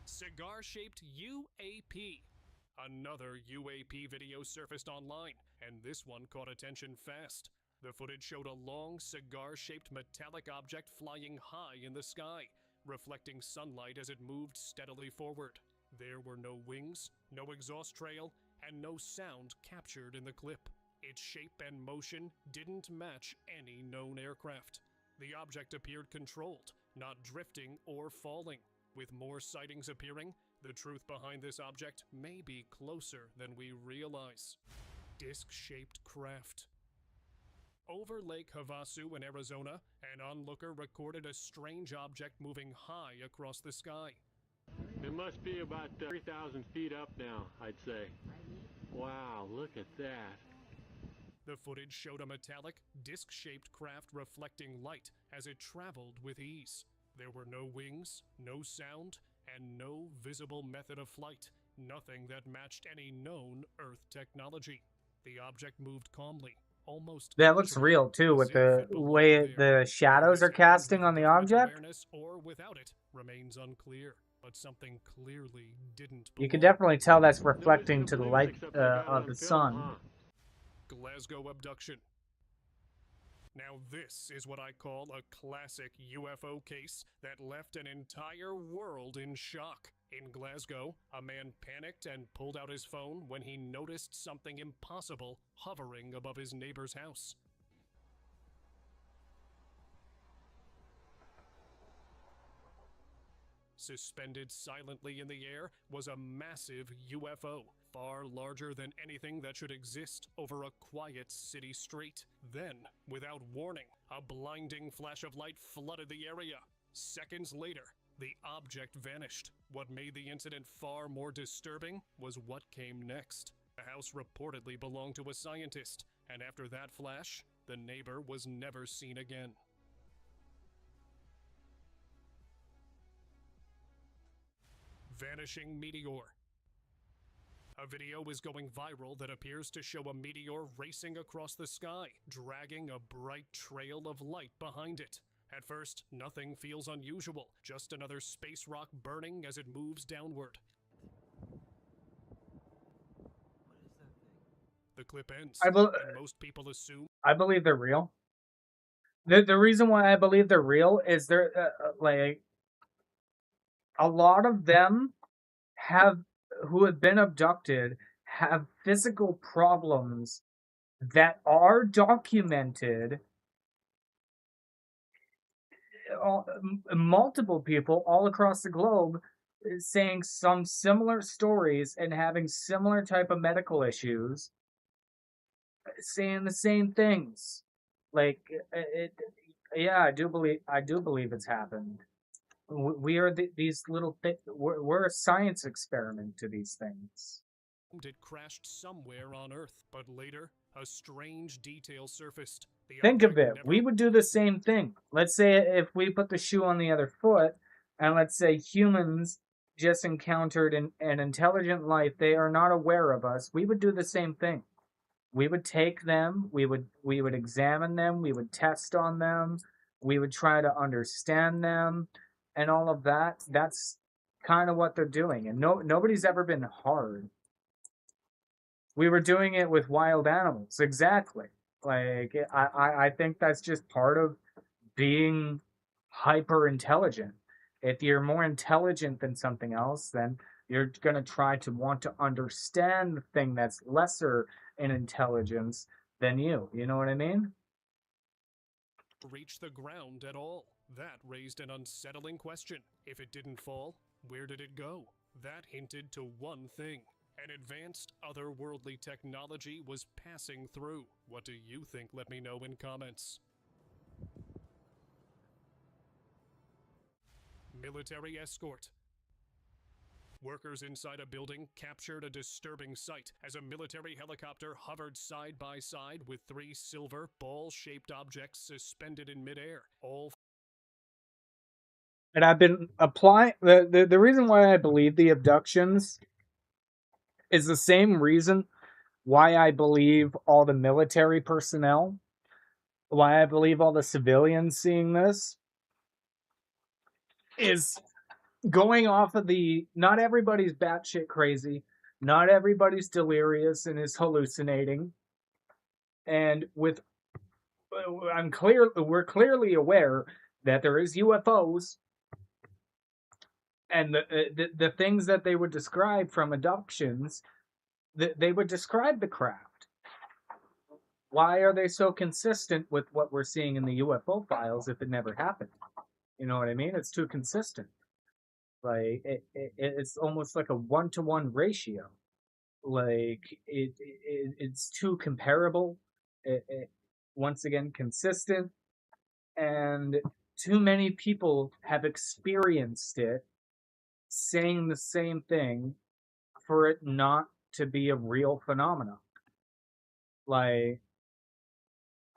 Cigar-shaped UAP. Another UAP video surfaced online, and this one caught attention fast. The footage showed a long, cigar-shaped metallic object flying high in the sky, reflecting sunlight as it moved steadily forward. There were no wings, no exhaust trail, and no sound captured in the clip. Its shape and motion didn't match any known aircraft. The object appeared controlled, not drifting or falling. With more sightings appearing, the truth behind this object may be closer than we realize. Disc-shaped craft. Over Lake Havasu in Arizona, an onlooker recorded a strange object moving high across the sky. It must be about 3,000 feet up now, I'd say. Wow, look at that. The footage showed a metallic, disc-shaped craft reflecting light as it traveled with ease. There were no wings, no sound, and no visible method of flight. Nothing that matched any known Earth technology. The object moved calmly, almost That looks real too, with the way the shadows are casting on the object. Or without it remains unclear, but something clearly didn't belong. You can definitely tell that's reflecting to the light of the sun. Glasgow abduction. Now this is what I call a classic UFO case that left an entire world in shock. In Glasgow, a man panicked and pulled out his phone when he noticed something impossible hovering above his neighbor's house. Suspended silently in the air was a massive UFO, far larger than anything that should exist over a quiet city street. Then, without warning, a blinding flash of light flooded the area. Seconds later, the object vanished. What made the incident far more disturbing was what came next. The house reportedly belonged to a scientist, and after that flash, the neighbor was never seen again. Vanishing meteor. A video is going viral that appears to show a meteor racing across the sky, dragging a bright trail of light behind it. At first, nothing feels unusual, just another space rock burning as it moves downward. The clip ends, and most people assume... I believe they're real. The reason why I believe they're real is they're, like... A lot of them who have been abducted have physical problems that are documented. Multiple people all across the globe saying some similar stories and having similar type of medical issues, saying the same things. Like yeah, I do believe it's happened. We are these little we're a science experiment to these things. It crashed somewhere on Earth, but later a strange detail surfaced. Think of it. We would do the same thing. Let's say if we put the shoe on the other foot, and let's say humans just encountered an intelligent life, they are not aware of us, we would do the same thing. We would take them, we would examine them, we would test on them, we would try to understand them, and all of that. That's kind of what they're doing. And nobody's ever been hard. We were doing it with wild animals. Exactly. Like, I think that's just part of being hyper intelligent. If you're more intelligent than something else, then you're going to try to want to understand the thing that's lesser in intelligence than you. You know what I mean? Reach the ground at all. That raised an unsettling question. If it didn't fall, where did it go? That hinted to one thing. An advanced otherworldly technology was passing through. What do you think? Let me know in comments. Military escort. Workers inside a building captured a disturbing sight as a military helicopter hovered side by side with 3 silver ball-shaped objects suspended in midair. And I've been applying the reason why I believe the abductions is the same reason why I believe all the military personnel, why I believe all the civilians seeing this, is going off of not everybody's batshit crazy, not everybody's delirious and is hallucinating, and we're clearly aware that there is UFOs. And the things that they would describe from abductions, they would describe the craft. Why are they so consistent with what we're seeing in the UFO files if it never happened? You know what I mean? It's too consistent. Like it's almost like a 1-to-1 ratio. Like it's too comparable. Once again, consistent, and too many people have experienced it, saying the same thing for it not to be a real phenomenon. Like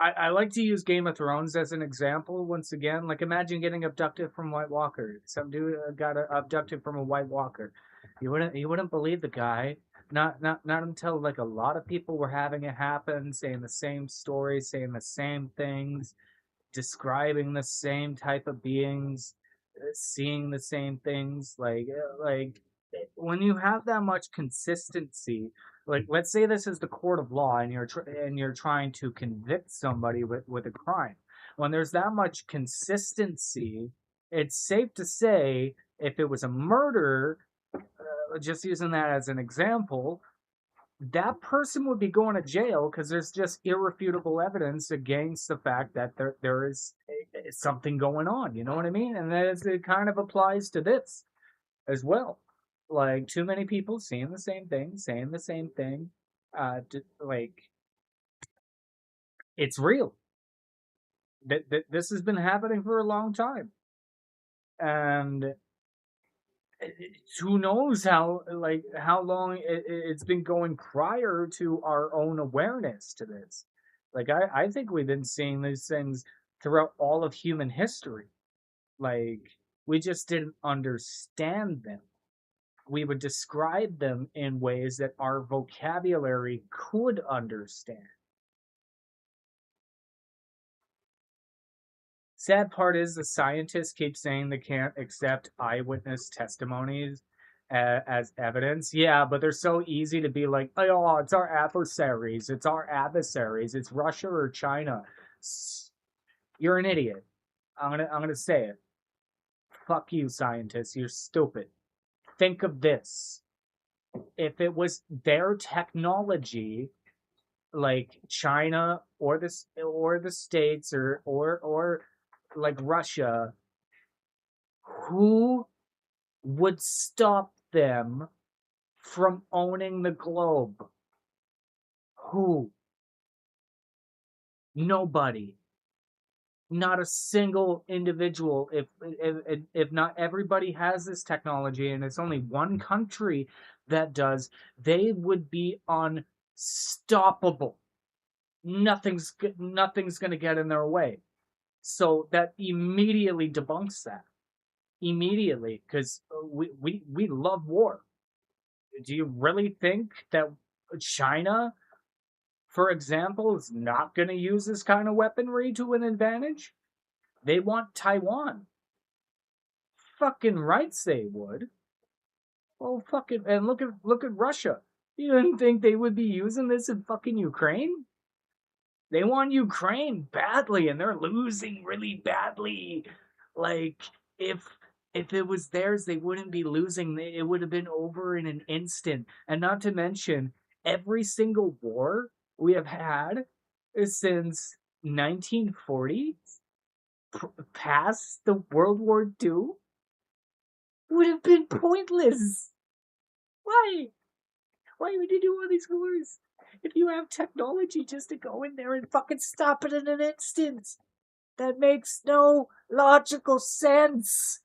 I like to use Game of Thrones as an example once again. Like imagine getting abducted from White Walker. Some dude got abducted from a White Walker. You wouldn't believe the guy. Not until like a lot of people were having it happen, saying the same stories, saying the same things, describing the same type of beings, seeing the same things. Like when you have that much consistency, like let's say this is the court of law and you're trying to convict somebody with a crime. When there's that much consistency, it's safe to say if it was a murder, just using that as an example, that person would be going to jail because there's just irrefutable evidence against the fact that there is something going on. You know what I mean? And it kind of applies to this as well. Like too many people seeing the same thing, saying the same thing. Like it's real. This has been happening for a long time, and who knows how long it's been going prior to our own awareness to this. Like I think we've been seeing these things throughout all of human history. Like we just didn't understand them. We would describe them in ways that our vocabulary could understand. Sad part is the scientists keep saying they can't accept eyewitness testimonies as evidence. Yeah, but they're so easy to be like, oh, it's our adversaries. It's our adversaries. It's Russia or China. You're an idiot. I'm gonna say it. Fuck you, scientists. You're stupid. Think of this. If it was their technology, like China or the States or like Russia, who would stop them from owning the globe? Who? Nobody. Not a single individual. If not everybody has this technology and it's only one country that does, they would be unstoppable. Nothing's going to get in their way. So that immediately debunks that. Immediately, because we love war. Do you really think that China, for example, is not going to use this kind of weaponry to an advantage? They want Taiwan. Fucking rights they would. Oh, fucking, and look at Russia. You didn't think they would be using this in fucking Ukraine? They want Ukraine badly, and they're losing really badly. Like, if it was theirs, they wouldn't be losing. It would have been over in an instant. And not to mention, every single war we have had since 1940, past the World War II, would have been pointless. Why? Why would you do all these wars? If you have technology just to go in there and fucking stop it in an instant. That makes no logical sense.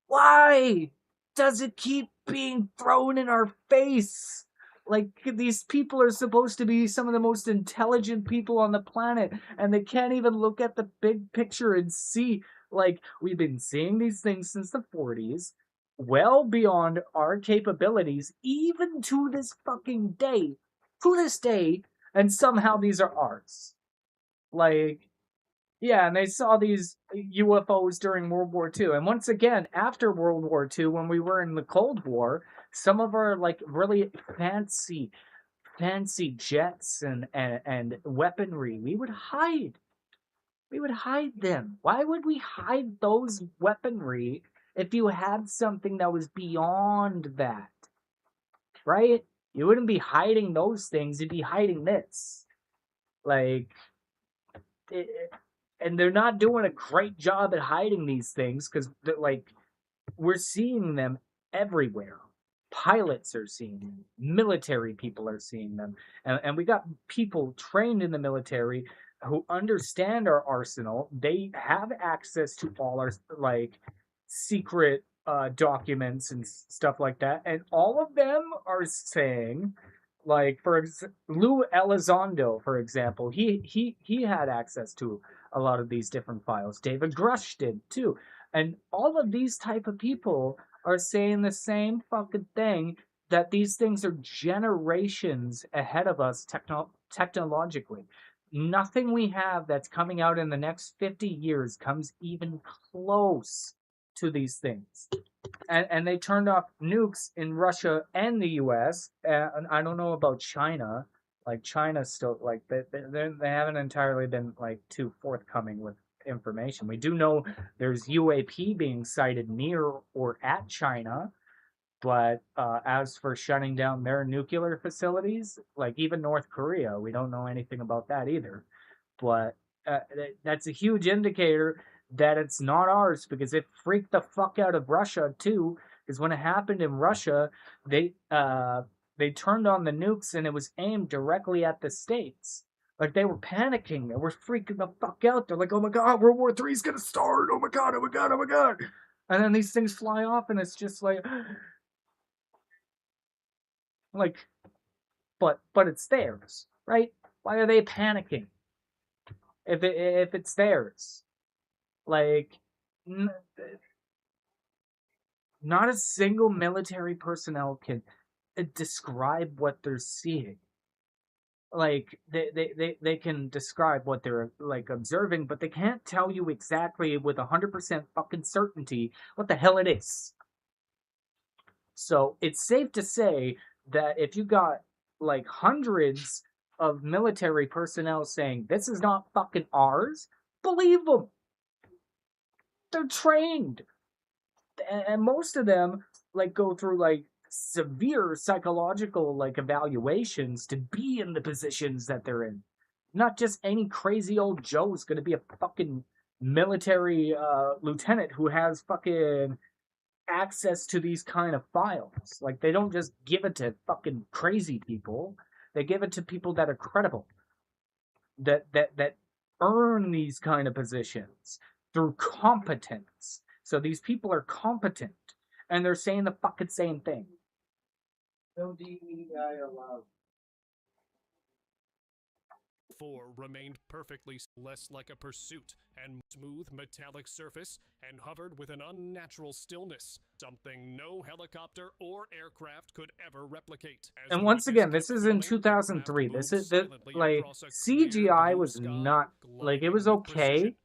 Why does it keep being thrown in our face? Like, these people are supposed to be some of the most intelligent people on the planet, and they can't even look at the big picture and see, like, we've been seeing these things since the 40s, well beyond our capabilities, even to this fucking day. To this day, and somehow these are ours. Like, yeah, and they saw these UFOs during World War II. And once again, after World War II, when we were in the Cold War, some of our, like, really fancy jets and weaponry, we would hide. We would hide them. Why would we hide those weaponry if you had something that was beyond that, right? You wouldn't be hiding those things, you'd be hiding this. Like, and they're not doing a great job at hiding these things because, like, we're seeing them everywhere. Pilots are seeing them. Military people are seeing them. And we got people trained in the military who understand our arsenal. They have access to all our, like, secret documents and stuff like that. And all of them are saying, like, Lou Elizondo, for example, he had access to a lot of these different files. David Grush did too. And all of these type of people are saying the same fucking thing, that these things are generations ahead of us technologically. Nothing we have that's coming out in the next 50 years comes even close to these things. And they turned off nukes in Russia and the US. And I don't know about China. Like, China's still, like, they haven't entirely been, like, too forthcoming with information. We do know there's UAP being sighted near or at China, but as for shutting down their nuclear facilities, like even North Korea, we don't know anything about that either. But that's a huge indicator that it's not ours, because it freaked the fuck out of Russia too. Because when it happened in Russia, they turned on the nukes and it was aimed directly at the States. Like, they were panicking. They were freaking the fuck out. They're like, oh my god, World War III's gonna start. Oh my god, oh my god, oh my god. And then these things fly off and it's just like, but it's theirs, right? Why are they panicking if it's theirs? Like, not a single military personnel can describe what they're seeing. Like, they can describe what they're, like, observing, but they can't tell you exactly with 100% fucking certainty what the hell it is. So it's safe to say that if you got, like, hundreds of military personnel saying this is not fucking ours, believe them. They're trained, and most of them, like, go through, like, severe psychological, like, evaluations to be in the positions that they're in. Not just any crazy old Joe's gonna be a fucking military lieutenant who has fucking access to these kind of files. Like, they don't just give it to fucking crazy people. They give it to people that are credible, that earn these kind of positions through competence. So these people are competent, and they're saying the fucking same thing. No DEI allowed. 4 remained perfectly less like a pursuit and smooth metallic surface and hovered with an unnatural stillness, something no helicopter or aircraft could ever replicate. And once again, this is in 2003. This is like, CGI was not, like, it was okay,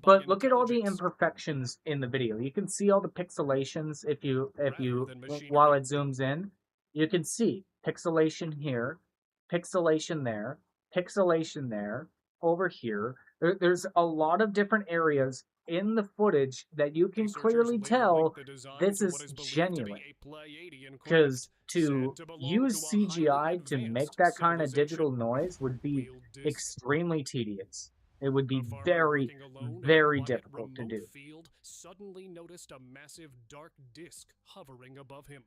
but look at all the imperfections in the video. You can see all the pixelations if you while it zooms in. You can see pixelation here, pixelation there, pixelation there, over here. There's a lot of different areas in the footage that you can clearly tell this is genuine. Because to use CGI to make that kind of digital noise would be extremely tedious. It would be very, very difficult to do. Field suddenly noticed a massive dark disk hovering above him.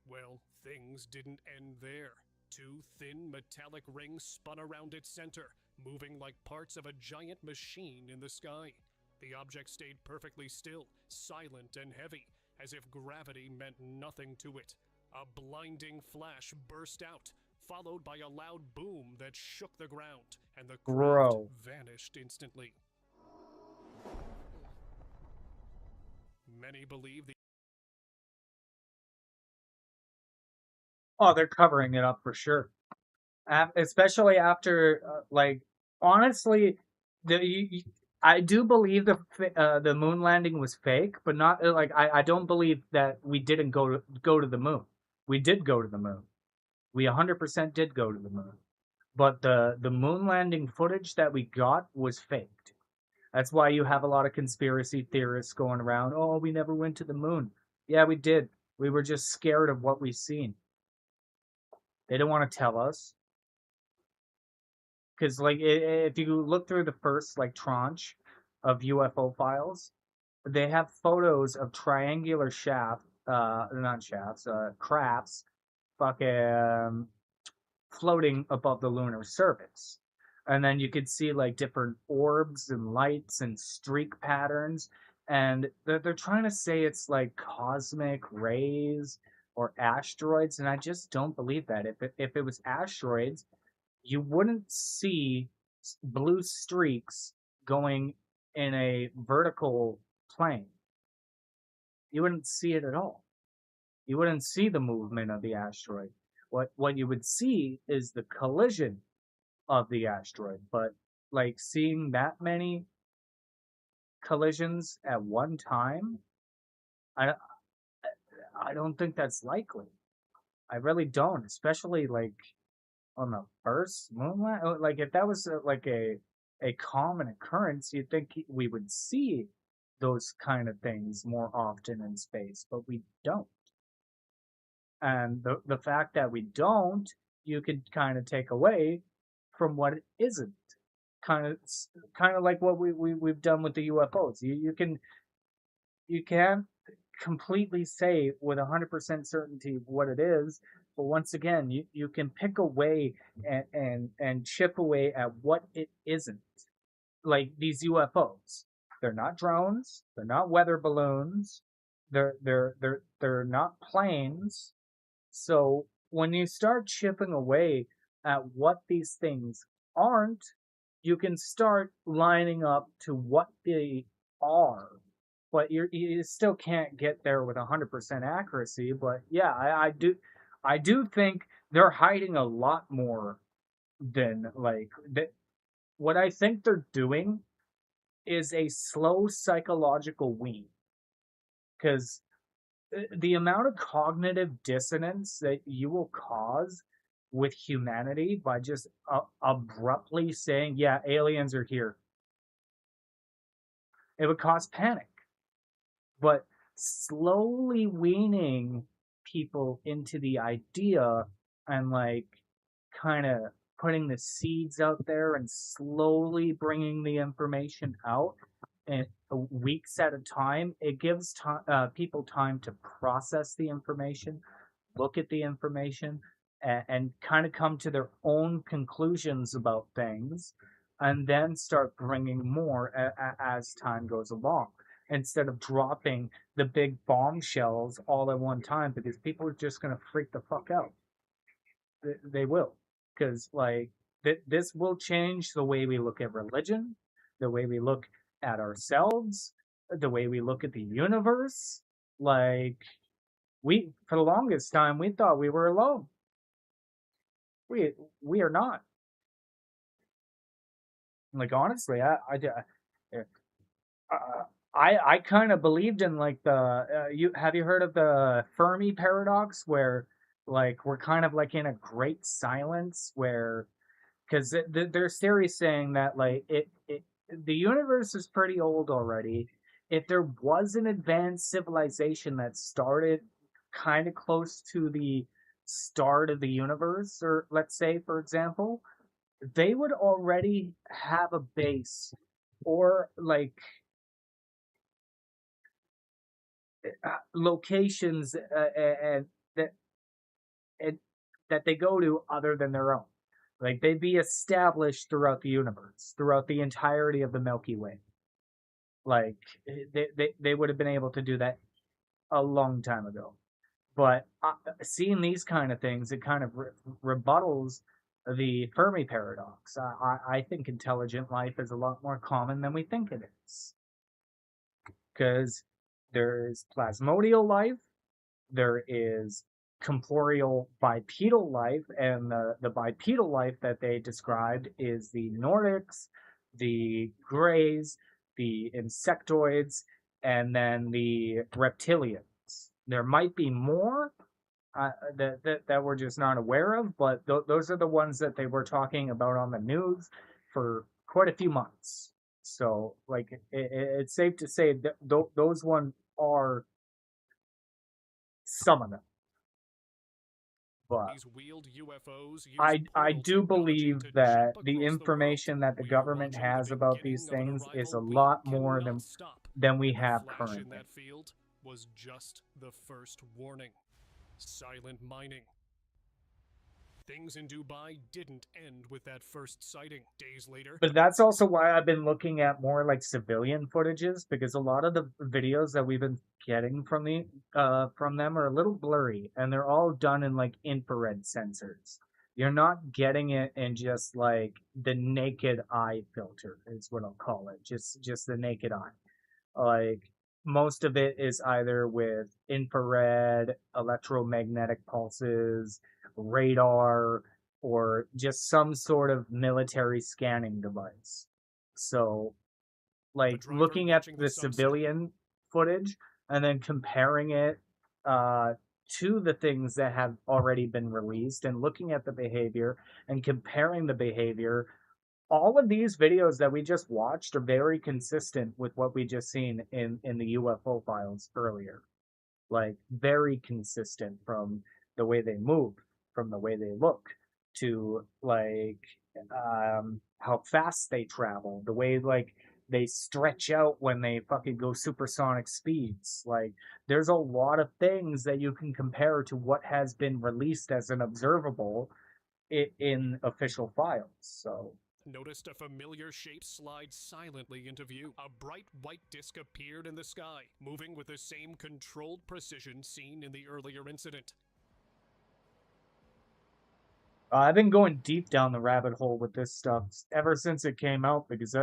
Well, things didn't end there. 2 thin metallic rings spun around its center, moving like parts of a giant machine in the sky. The object stayed perfectly still, silent and heavy, as if gravity meant nothing to it. A blinding flash burst out, followed by a loud boom that shook the ground, and the craft vanished instantly. Many believe the Oh, they're covering it up for sure. Especially after, like, honestly, I do believe the moon landing was fake, but not, like, I don't believe that we didn't go to the moon. We did go to the moon. We 100% did go to the moon. But the moon landing footage that we got was faked. That's why you have a lot of conspiracy theorists going around. Oh, we never went to the moon. Yeah, we did. We were just scared of what we've seen. They don't want to tell us. Because, like, if you look through the first, like, tranche of UFO files, they have photos of triangular not shafts, crafts, fucking floating above the lunar surface. And then you could see like different orbs and lights and streak patterns. And they're trying to say it's like cosmic rays or asteroids. And I just don't believe that. If it was asteroids, you wouldn't see blue streaks going in a vertical plane. You wouldn't see it at all. You wouldn't see the movement of the asteroid. What you would see is the collision of the asteroid, but like seeing that many collisions at one time, I I don't think that's likely. I really don't, especially like on the first moonlight. Like if that was like a common occurrence, you'd think we would see those kind of things more often in space, but we don't. And the fact that we don't, you could kind of take away from what it isn't. Kind of kind of like what we've done with the UFOs. You can't completely say with 100% certainty what it is, but once again, you can pick away and chip away at what it isn't. Like these UFOs, they're not drones, they're not weather balloons, they're not planes. So when you start chipping away at what these things aren't, you can start lining up to what they are. But you still can't get there with 100% accuracy. But yeah, I do think they're hiding a lot more than like that. What I think they're doing is a slow psychological wean, because the amount of cognitive dissonance that you will cause with humanity by just abruptly saying, yeah, aliens are here, it would cause panic. But slowly weaning people into the idea and like kind of putting the seeds out there and slowly bringing the information out and weeks at a time, it gives people time to process the information, look at the information, and kind of come to their own conclusions about things, and then start bringing more as time goes along, instead of dropping the big bombshells all at one time, because people are just going to freak the fuck out. They will, because like this will change the way we look at religion, the way we look at ourselves, the way we look at the universe. Like we, for the longest time, we thought we were alone. We are not. Like honestly, I kind of believed in like the you have you heard of the Fermi paradox, where like we're kind of like in a great silence, where because there's theories saying that like the universe is pretty old already. If there was an advanced civilization that started kind of close to the start of the universe, or let's say for example, they would already have a base or like locations and that and that they go to other than their own. Like they'd be established throughout the universe, throughout the entirety of the Milky Way. Like they would have been able to do that a long time ago. But seeing these kind of things, it kind of rebuttals the Fermi paradox. I think intelligent life is a lot more common than we think it is. Because there is plasmodial life, there is corporeal bipedal life, and the bipedal life that they described is the Nordics, the Greys, the insectoids, and then the reptilians. There might be more that we're just not aware of, but those are the ones that they were talking about on the news for quite a few months. So, like, it's safe to say that those ones are some of them. But These wheeled UFOs use I portal do technology believe to that jump the across the world. information that the We are government watching the has about these beginning of an things is a arrival we lot more cannot stop. than we And the have flash currently. in that field was just the first warning. Silent mining. Things in Dubai didn't end with that first sighting. Days later, But that's also why I've been looking at more like civilian footages, because a lot of the videos that we've been getting from them are a little blurry, and they're all done in like infrared sensors. You're not getting it in just like the naked eye filter is what I'll call it. Just the naked eye. Like most of it is either with infrared, electromagnetic pulses, radar, or just some sort of military scanning device. So, like looking at the civilian footage and then comparing it to the things that have already been released and looking at the behavior and comparing the behavior, all of these videos that we just watched are very consistent with what we just seen in the UFO files earlier. Like very consistent from the way they move, from the way they look, to like how fast they travel, the way like they stretch out when they fucking go supersonic speeds. Like there's a lot of things that you can compare to what has been released as an observable in official files. So noticed a familiar shape slide silently into view. A bright white disc appeared in the sky, moving with the same controlled precision seen in the earlier incident. I've been going deep down the rabbit hole with this stuff ever since it came out, because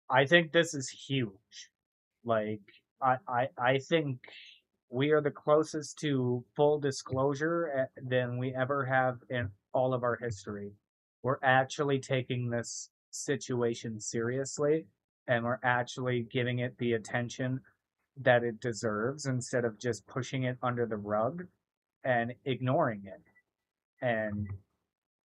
I think this is huge. Like I think we are the closest to full disclosure than we ever have in all of our history. We're actually taking this situation seriously, and we're actually giving it the attention that it deserves instead of just pushing it under the rug and ignoring it and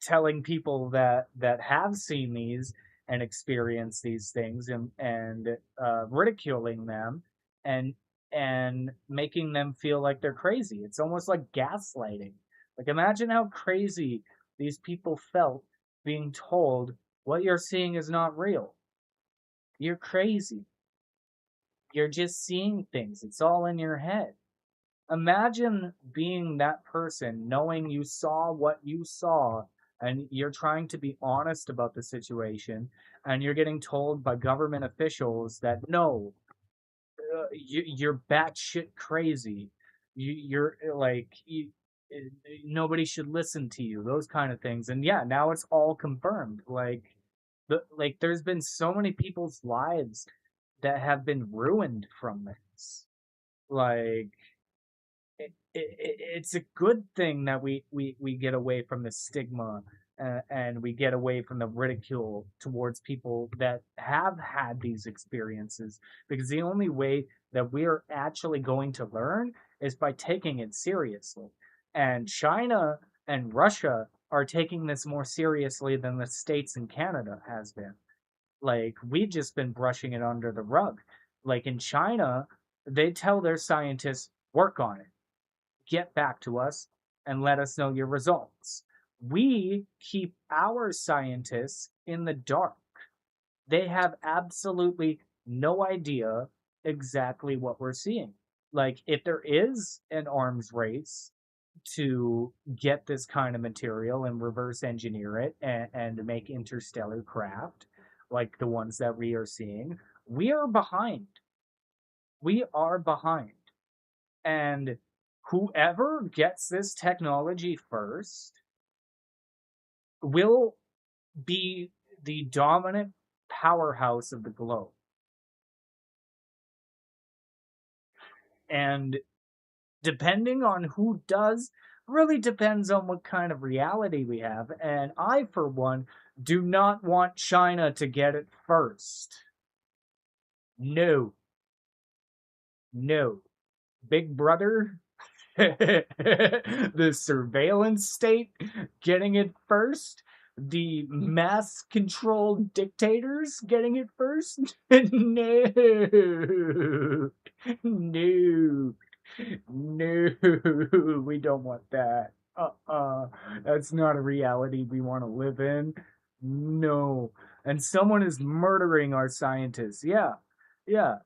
telling people that have seen these and experienced these things and ridiculing them and and making them feel like they're crazy. It's almost like gaslighting. Like imagine how crazy these people felt being told what you're seeing is not real. You're crazy. You're just seeing things. It's all in your head. Imagine being that person, knowing you saw what you saw, and you're trying to be honest about the situation, and you're getting told by government officials that no, you're batshit crazy. You're like nobody should listen to you. Those kind of things, and yeah, now it's all confirmed. Like there's been so many people's lives that have been ruined from this. Like it's a good thing that we get away from the stigma and we get away from the ridicule towards people that have had these experiences, because the only way that we're actually going to learn is by taking it seriously. And China and Russia are taking this more seriously than the States and Canada has been. Like we've just been brushing it under the rug. Like in China, they tell their scientists, work on it, get back to us, and let us know your results. We keep our scientists in the dark. They have absolutely no idea exactly what we're seeing. Like, if there is an arms race to get this kind of material and reverse engineer it and make interstellar craft like the ones that we are seeing, we are behind. We are behind. And whoever gets this technology first will be the dominant powerhouse of the globe. And depending on who does, really depends on what kind of reality we have. And I, for one, do not want China to get it first. No. No. Big Brother, the surveillance state getting it first, the mass controlled dictators getting it first? No. No. No. We don't want that. That's not a reality we want to live in. No. And someone is murdering our scientists. Yeah. Yeah,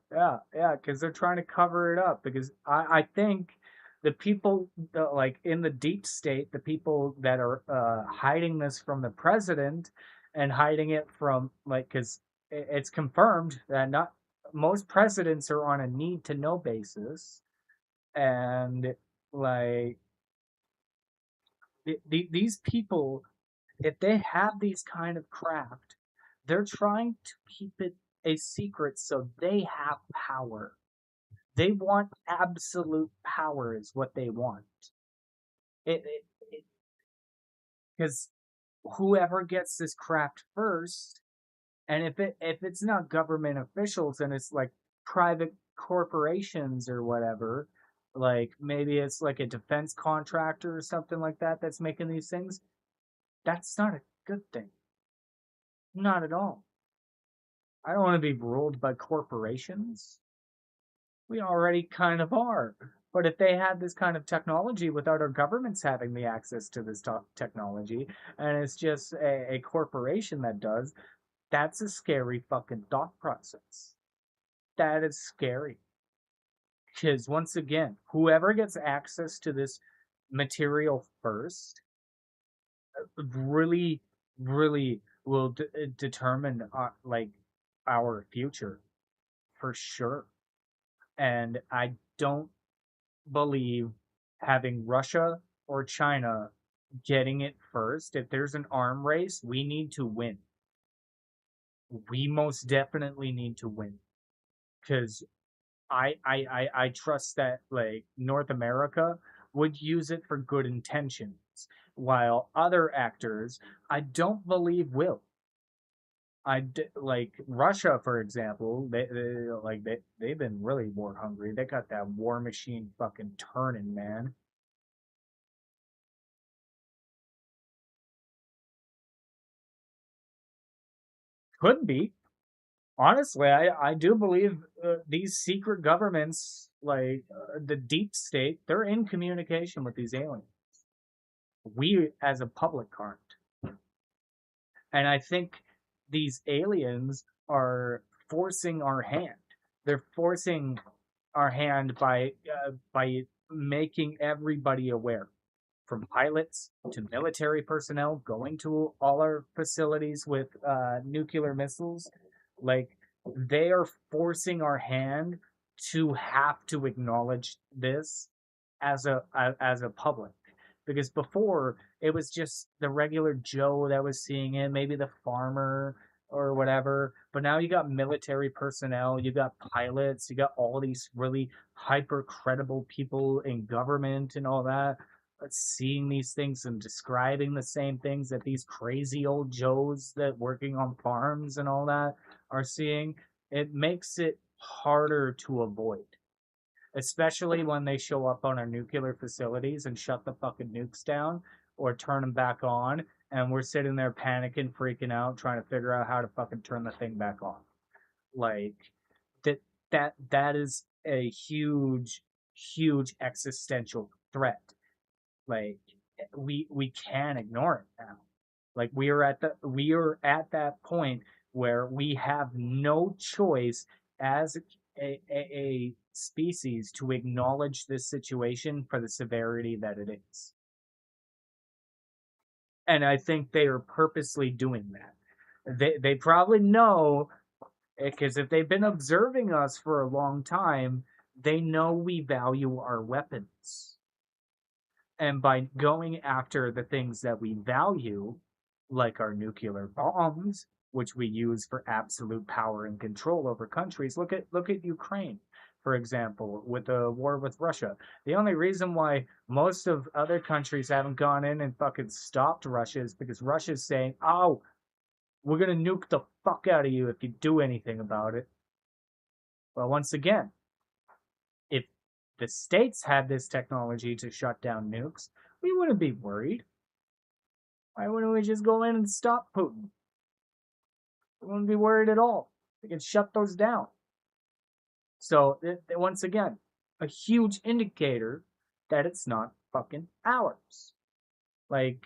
because they're trying to cover it up. Because I think the people, like in the deep state, the people that are hiding this from the president and hiding it from, like, because it's confirmed that not most presidents are on a need to know basis. And, like, these people, if they have these kind of craft, they're trying to keep it a secret so they have power. They want absolute power, is what they want. Because whoever gets this craft first, and if it's not government officials and it's like private corporations or whatever, like maybe it's like a defense contractor or something like that that's making these things, that's not a good thing. Not at all. I don't want to be ruled by corporations. We already kind of are. But if they had this kind of technology without our governments having the access to this technology, and it's just a corporation that does, that's a scary fucking thought process. That is scary. Because once again, whoever gets access to this material first really, really will determine like our future for sure. And I don't believe having Russia or China getting it first. If there's an arm race, we need to win. We most definitely need to win. Because I trust that, like, North America would use it for good intentions, while other actors I don't believe will. Like Russia, for example, they've been really war hungry. They got that war machine fucking turning, man. Could be. Honestly, I do believe these secret governments, like the deep state, they're in communication with these aliens. We, as a public, aren't. And I think these aliens are forcing our hand. They're forcing our hand by making everybody aware, from pilots to military personnel going to all our facilities with nuclear missiles. Like, they are forcing our hand to have to acknowledge this as a public, because before it was just the regular Joe that was seeing it, maybe the farmer or whatever. But now you got military personnel, you got pilots, you got all these really hyper credible people in government and all that, seeing these things and describing the same things that these crazy old Joes that working on farms and all that are seeing. It makes it harder to avoid, especially when they show up on our nuclear facilities and shut the fucking nukes down or turn them back on, and we're sitting there panicking, freaking out, trying to figure out how to fucking turn the thing back on. Like, that is a huge, huge existential threat. Like, we can't ignore it now. Like, we are at that point where we have no choice as a species to acknowledge this situation for the severity that it is. And I think they are purposely doing that. They probably know, because if they've been observing us for a long time, they know we value our weapons. And by going after the things that we value, like our nuclear bombs, which we use for absolute power and control over countries. Look at Ukraine, for example, with the war with Russia. The only reason why most of other countries haven't gone in and fucking stopped Russia is because Russia's saying, "Oh, we're gonna nuke the fuck out of you if you do anything about it." Well, once again, if the states had this technology to shut down nukes, we wouldn't be worried. Why wouldn't we just go in and stop Putin? We wouldn't be worried at all. We can shut those down. So, once again, a huge indicator that it's not fucking ours. Like,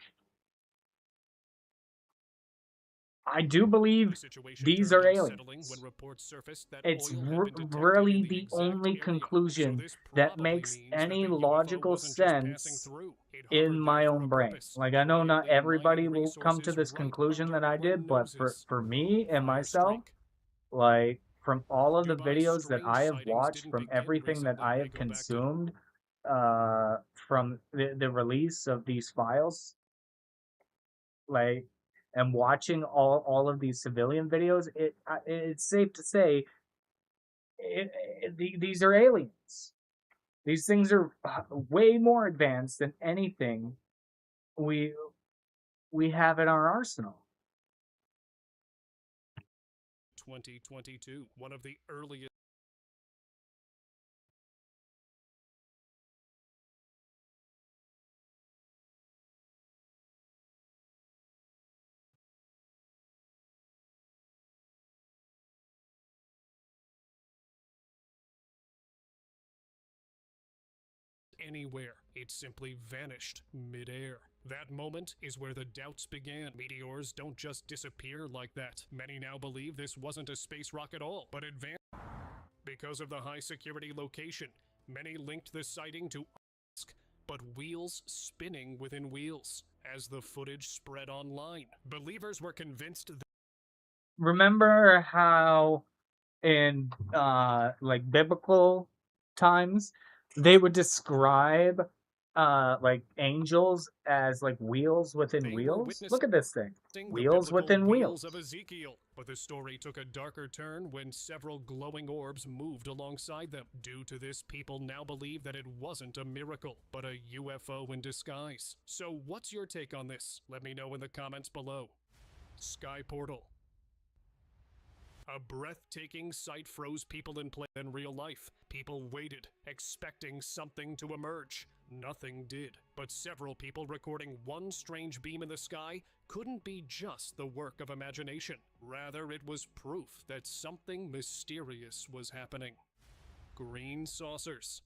I do believe these are aliens. It's really the only conclusion that makes any logical sense in my own brain. Like, I know not everybody will come to this conclusion that I did, but for me and myself, like, from all of the videos that I have watched, from everything that I have consumed, from the release of these files, like, and watching all of these civilian videos, it's safe to say these are aliens. These things are way more advanced than anything we have in our arsenal. 2022, one of the earliest. Anywhere. It simply vanished midair. That moment is where the doubts began. Meteors don't just disappear like that. Many now believe this wasn't a space rock at all, but advanced. Because of the high security location, many linked the sighting to but wheels spinning within wheels. As the footage spread online, believers were convinced that. Remember how in like biblical times they would describe like angels as like wheels within wheels? Look at this thing. Wheels within wheels. Of Ezekiel. But the story took a darker turn when several glowing orbs moved alongside them. Due to this, people now believe that it wasn't a miracle, but a UFO in disguise. So what's your take on this? Let me know in the comments below. Sky Portal. A breathtaking sight froze people in place in real life. People waited, expecting something to emerge. Nothing did, but several people recording one strange beam in the sky couldn't be just the work of imagination. Rather, it was proof that something mysterious was happening. Green saucers.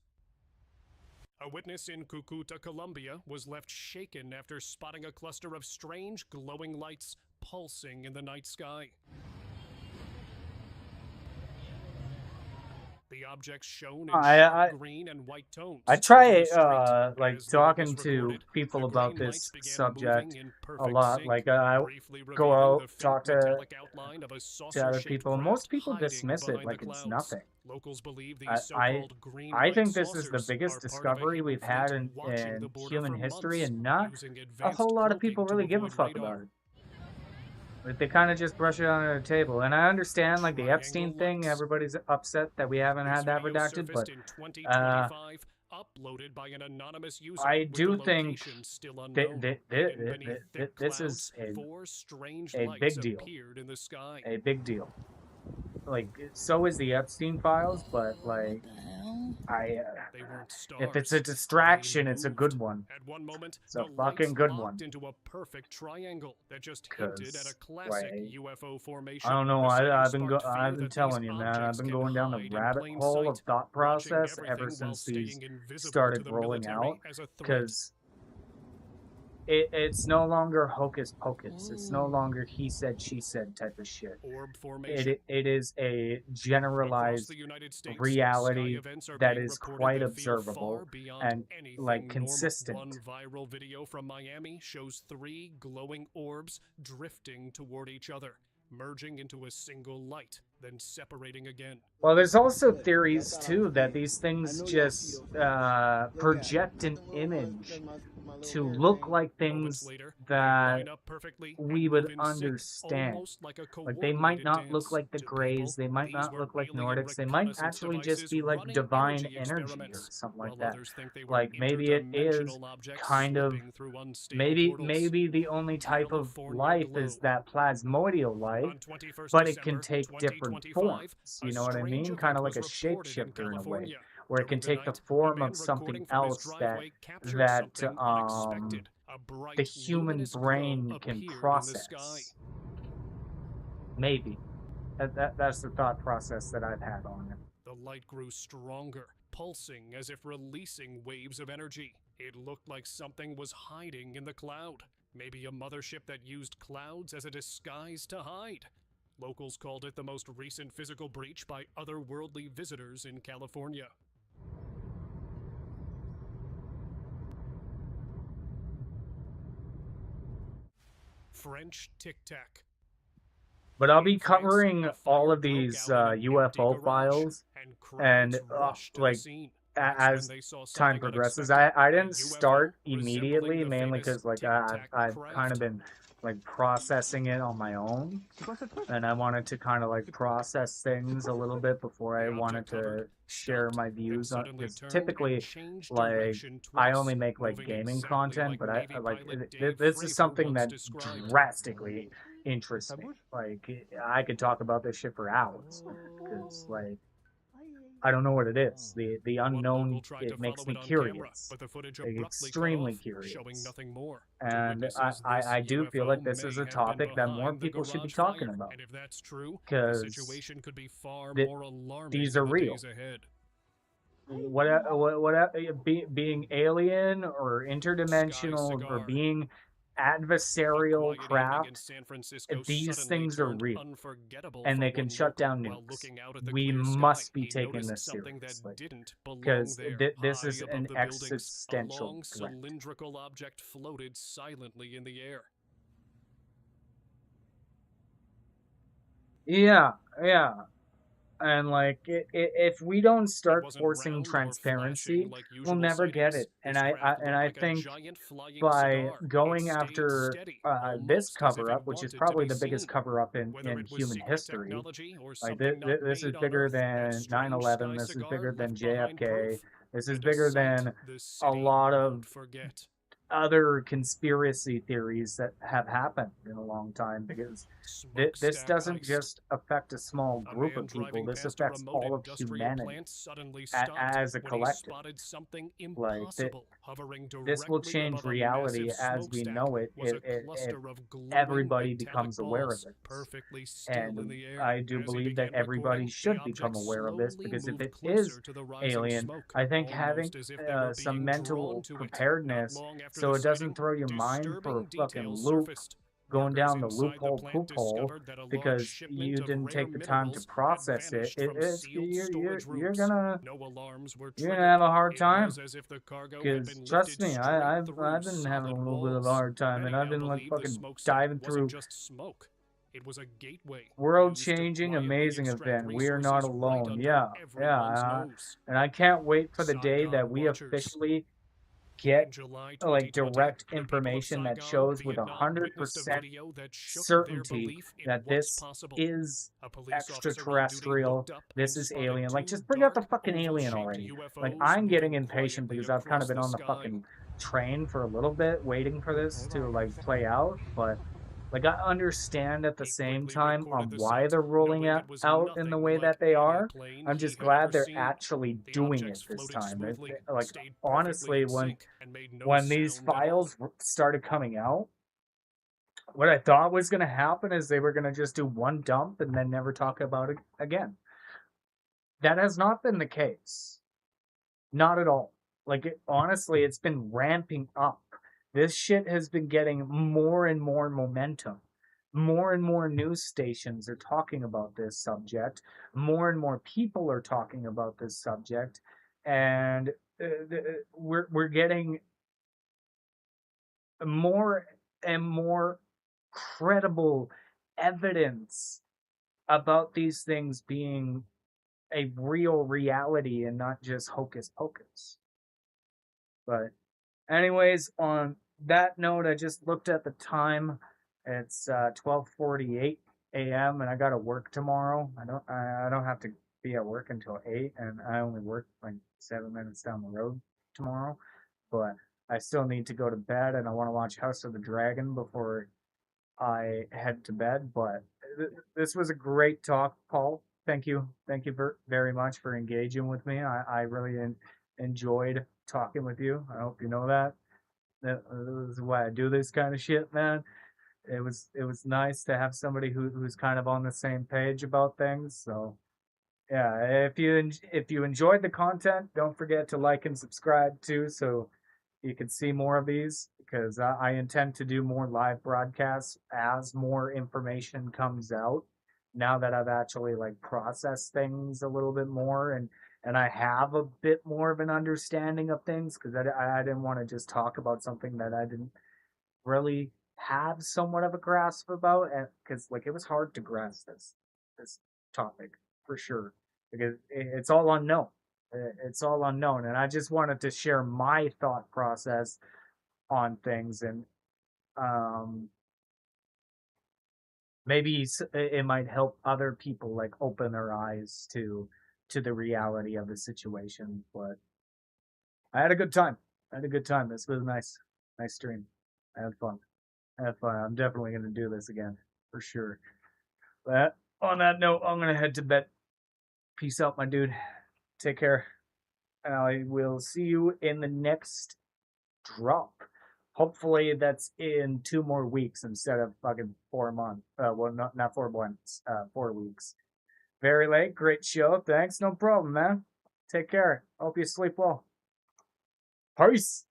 A witness in Cucuta, Colombia, was left shaken after spotting a cluster of strange glowing lights pulsing in the night sky. The objects shown in green and white tones. I try like talking to people about this subject a lot. Like I go out, talk to other people. Most people dismiss it like it's nothing. Locals believe I think this is the biggest discovery we've had in human history, and not a whole lot of people really give a fuck about it. Like, they kind of just brush it under the table. And I understand, like, the Epstein thing, everybody's upset that we haven't had that redacted, but I do think this is a big deal. A big deal. Like, so is the Epstein files, but, like, if it's a distraction, it's a good one. It's a fucking good one. Into a perfect triangle that just hinted at a classic UFO formation. I don't know. I've been telling you, man. I've been going down the rabbit hole of thought process ever since these started rolling out, because it's no longer hocus pocus. It's no longer he said, she said type of shit. It is a generalized reality that is quite observable and like consistent. One viral video from Miami shows 3 glowing orbs drifting toward each other, merging into a single light, then separating again. Well, there's also theories too that these things just project an image to look like things that we would understand. Like, they might not look like the Greys, they might not look like Nordics, they might actually just be like divine energy or something like that. Like, maybe it is kind of, maybe the only type of life is that plasmoidal life, but it can take different forms. You know what I mean? Kind of like a shapeshifter in a way, where it can take the form of something else that a bright, the human luminous brain glow can appeared in the sky. process. Maybe. That's the thought process that I've had on it. The light grew stronger, pulsing as if releasing waves of energy. It looked like something was hiding in the cloud. Maybe a mothership that used clouds as a disguise to hide. Locals called it the most recent physical breach by otherworldly visitors in California. French Tic Tac. But I'll be In France, covering a all fire of these broke out in an empty UFO garage, files, and and crowds rushed to the like scene. That's when as they saw time something progresses. unexpected. I A didn't UFO start resembling immediately, the mainly famous because like Tic Tac I've kind of craft. been like processing it on my own, and I wanted to kind of like process things a little bit before I The wanted object to hovered, share stopped, my then views on. suddenly Because turned typically, and changed like direction I twice, only make like moving gaming exactly content, like but Navy like pilot Dave this is Fravor something once that described. drastically interests me. Like I could talk about this shit for hours, because like I don't know what it is. The One unknown, local tried to it makes follow me it on camera, curious, but the footage like abruptly cut extremely off, showing curious. nothing more. To And witnesses, this I do feel UFO like this is may a have been topic that more behind the people should be garage talking fire. about, And if that's true, the because situation could be far th- more alarming these in are the real. days ahead. Being alien or Sky interdimensional or Cigar. being A adversarial quiet evening in craft, San Francisco these suddenly things are turned real, unforgettable and for they can one shut local. down While nukes. looking out at the We clear must sky, be he taking noticed this something that seriously, didn't belong because there. this High is above an the buildings, a existential long threat. cylindrical object floated silently in the air. Yeah, yeah. And like, if we don't It start wasn't forcing round or transparency, flashing like we'll usual never get sightings. it. And This I craft looked like a think giant flying by cigar. going It stayed after steady, this almost as if cover it up, which is wanted to probably be the biggest seen. cover up in Whether it was human secret history. technology or Like something not this is made on bigger Earth, that than strange 9/11. Sky This is Cigar bigger than left behind JFK. proof, This is and a bigger sight than the a city lot of won't forget. other conspiracy theories that have happened in a long time, because this Smokestack doesn't heist. just affect a small A group man of people. driving This past a affects remote all of industrial humanity plant suddenly stopped as a when he collective. spotted something Like impossible hovering this will directly change above a reality massive as we smokestack. know it Was if a cluster of glowing everybody metallic becomes aware of balls, it. perfectly still in And the air. I do As he believe that began everybody recording, should the become object aware of this, slowly because if moved it closer is to the rising alien, smoke, I think having almost as if they were some being mental drawn to it. Not preparedness long after so the it doesn't sighting, throw your mind for a disturbing fucking details loop, surfaced. going Workers down the inside the loophole plant poop hole, discovered that a large because shipment you of didn't rare take the time to minerals had process it. vanished from sealed storage You're rooms. gonna No alarms were you're gonna triggered. have a hard It time. was as if the cargo had Because been trust lifted me, straight I've through been having a solid little bit of a walls. hard time, Many and I've now been like believe the fucking smokestack diving wasn't through just smoke. It was a gateway world used to changing, quietly amazing extract event. We are not resources right alone. under Yeah, everyone's nose. and I can't wait for the day Saigon that we Watchers. officially In get July like 2020, direct the people of information that Saigon, shows with Vietnam, witnessed a 100% video that shook their certainty belief it that was this possible. is A police officer on duty extraterrestrial, looked up this and is spotted alien. Like, two just bring out the dark, fucking alien oval-shaped already. UFOs Like, I'm getting moving impatient quietly because I've kind of across been the on the sky. fucking train for a little bit, waiting for this to like play out. But like, I understand at the He same quickly time recorded on the why sight, they're rolling knowing it it was out in the nothing way like that they any are. plane I'm he just had glad ever they're seen. actually The doing objects it this floated time. smoothly, Like, stayed perfectly honestly, in when sync, and made no these sound at all. files started coming out, what I thought was going to happen is they were going to just do one dump and then never talk about it again. That has not been the case. Not at all. Like, honestly, it's been ramping up. This shit has been getting more and more momentum. More and more news stations are talking about this subject. More and more people are talking about this subject. And we're getting more and more credible evidence about these things being a real reality and not just hocus pocus. But anyways, on that note, I just looked at the time. It's 12:48 a.m. and I got to work tomorrow. I don't have to be at work until 8, and I only work like 7 minutes down the road tomorrow. But I still need to go to bed, and I want to watch House of the Dragon before I head to bed. But this was a great talk, Paul. Thank you very much for engaging with me. I really enjoyed talking with you. I hope you know that. This is why I do this kind of shit, man. It was nice to have somebody who's kind of on the same page about things. So yeah, if you enjoyed the content, don't forget to like and subscribe too, so you can see more of these. Because I intend to do more live broadcasts as more information comes out. Now that I've actually like processed things a little bit more and I have a bit more of an understanding of things because I didn't want to just talk about something that I didn't really have somewhat of a grasp about, and because like it was hard to grasp this topic for sure because it's all unknown. It's all unknown, and I just wanted to share my thought process on things, and um, maybe it might help other people like open their eyes to the reality of the situation. But I had a good time. I had a good time. This was nice stream. I had fun. Have fun. I'm definitely going to do this again for sure. But on that note, I'm going to head to bed. Peace out, my dude. Take care. And I will see you in the next drop. Hopefully that's in 2 more weeks instead of fucking 4 months. Well, not 4 months. 4 weeks. Very late. Great show. Thanks. No problem, man. Take care. Hope you sleep well. Peace.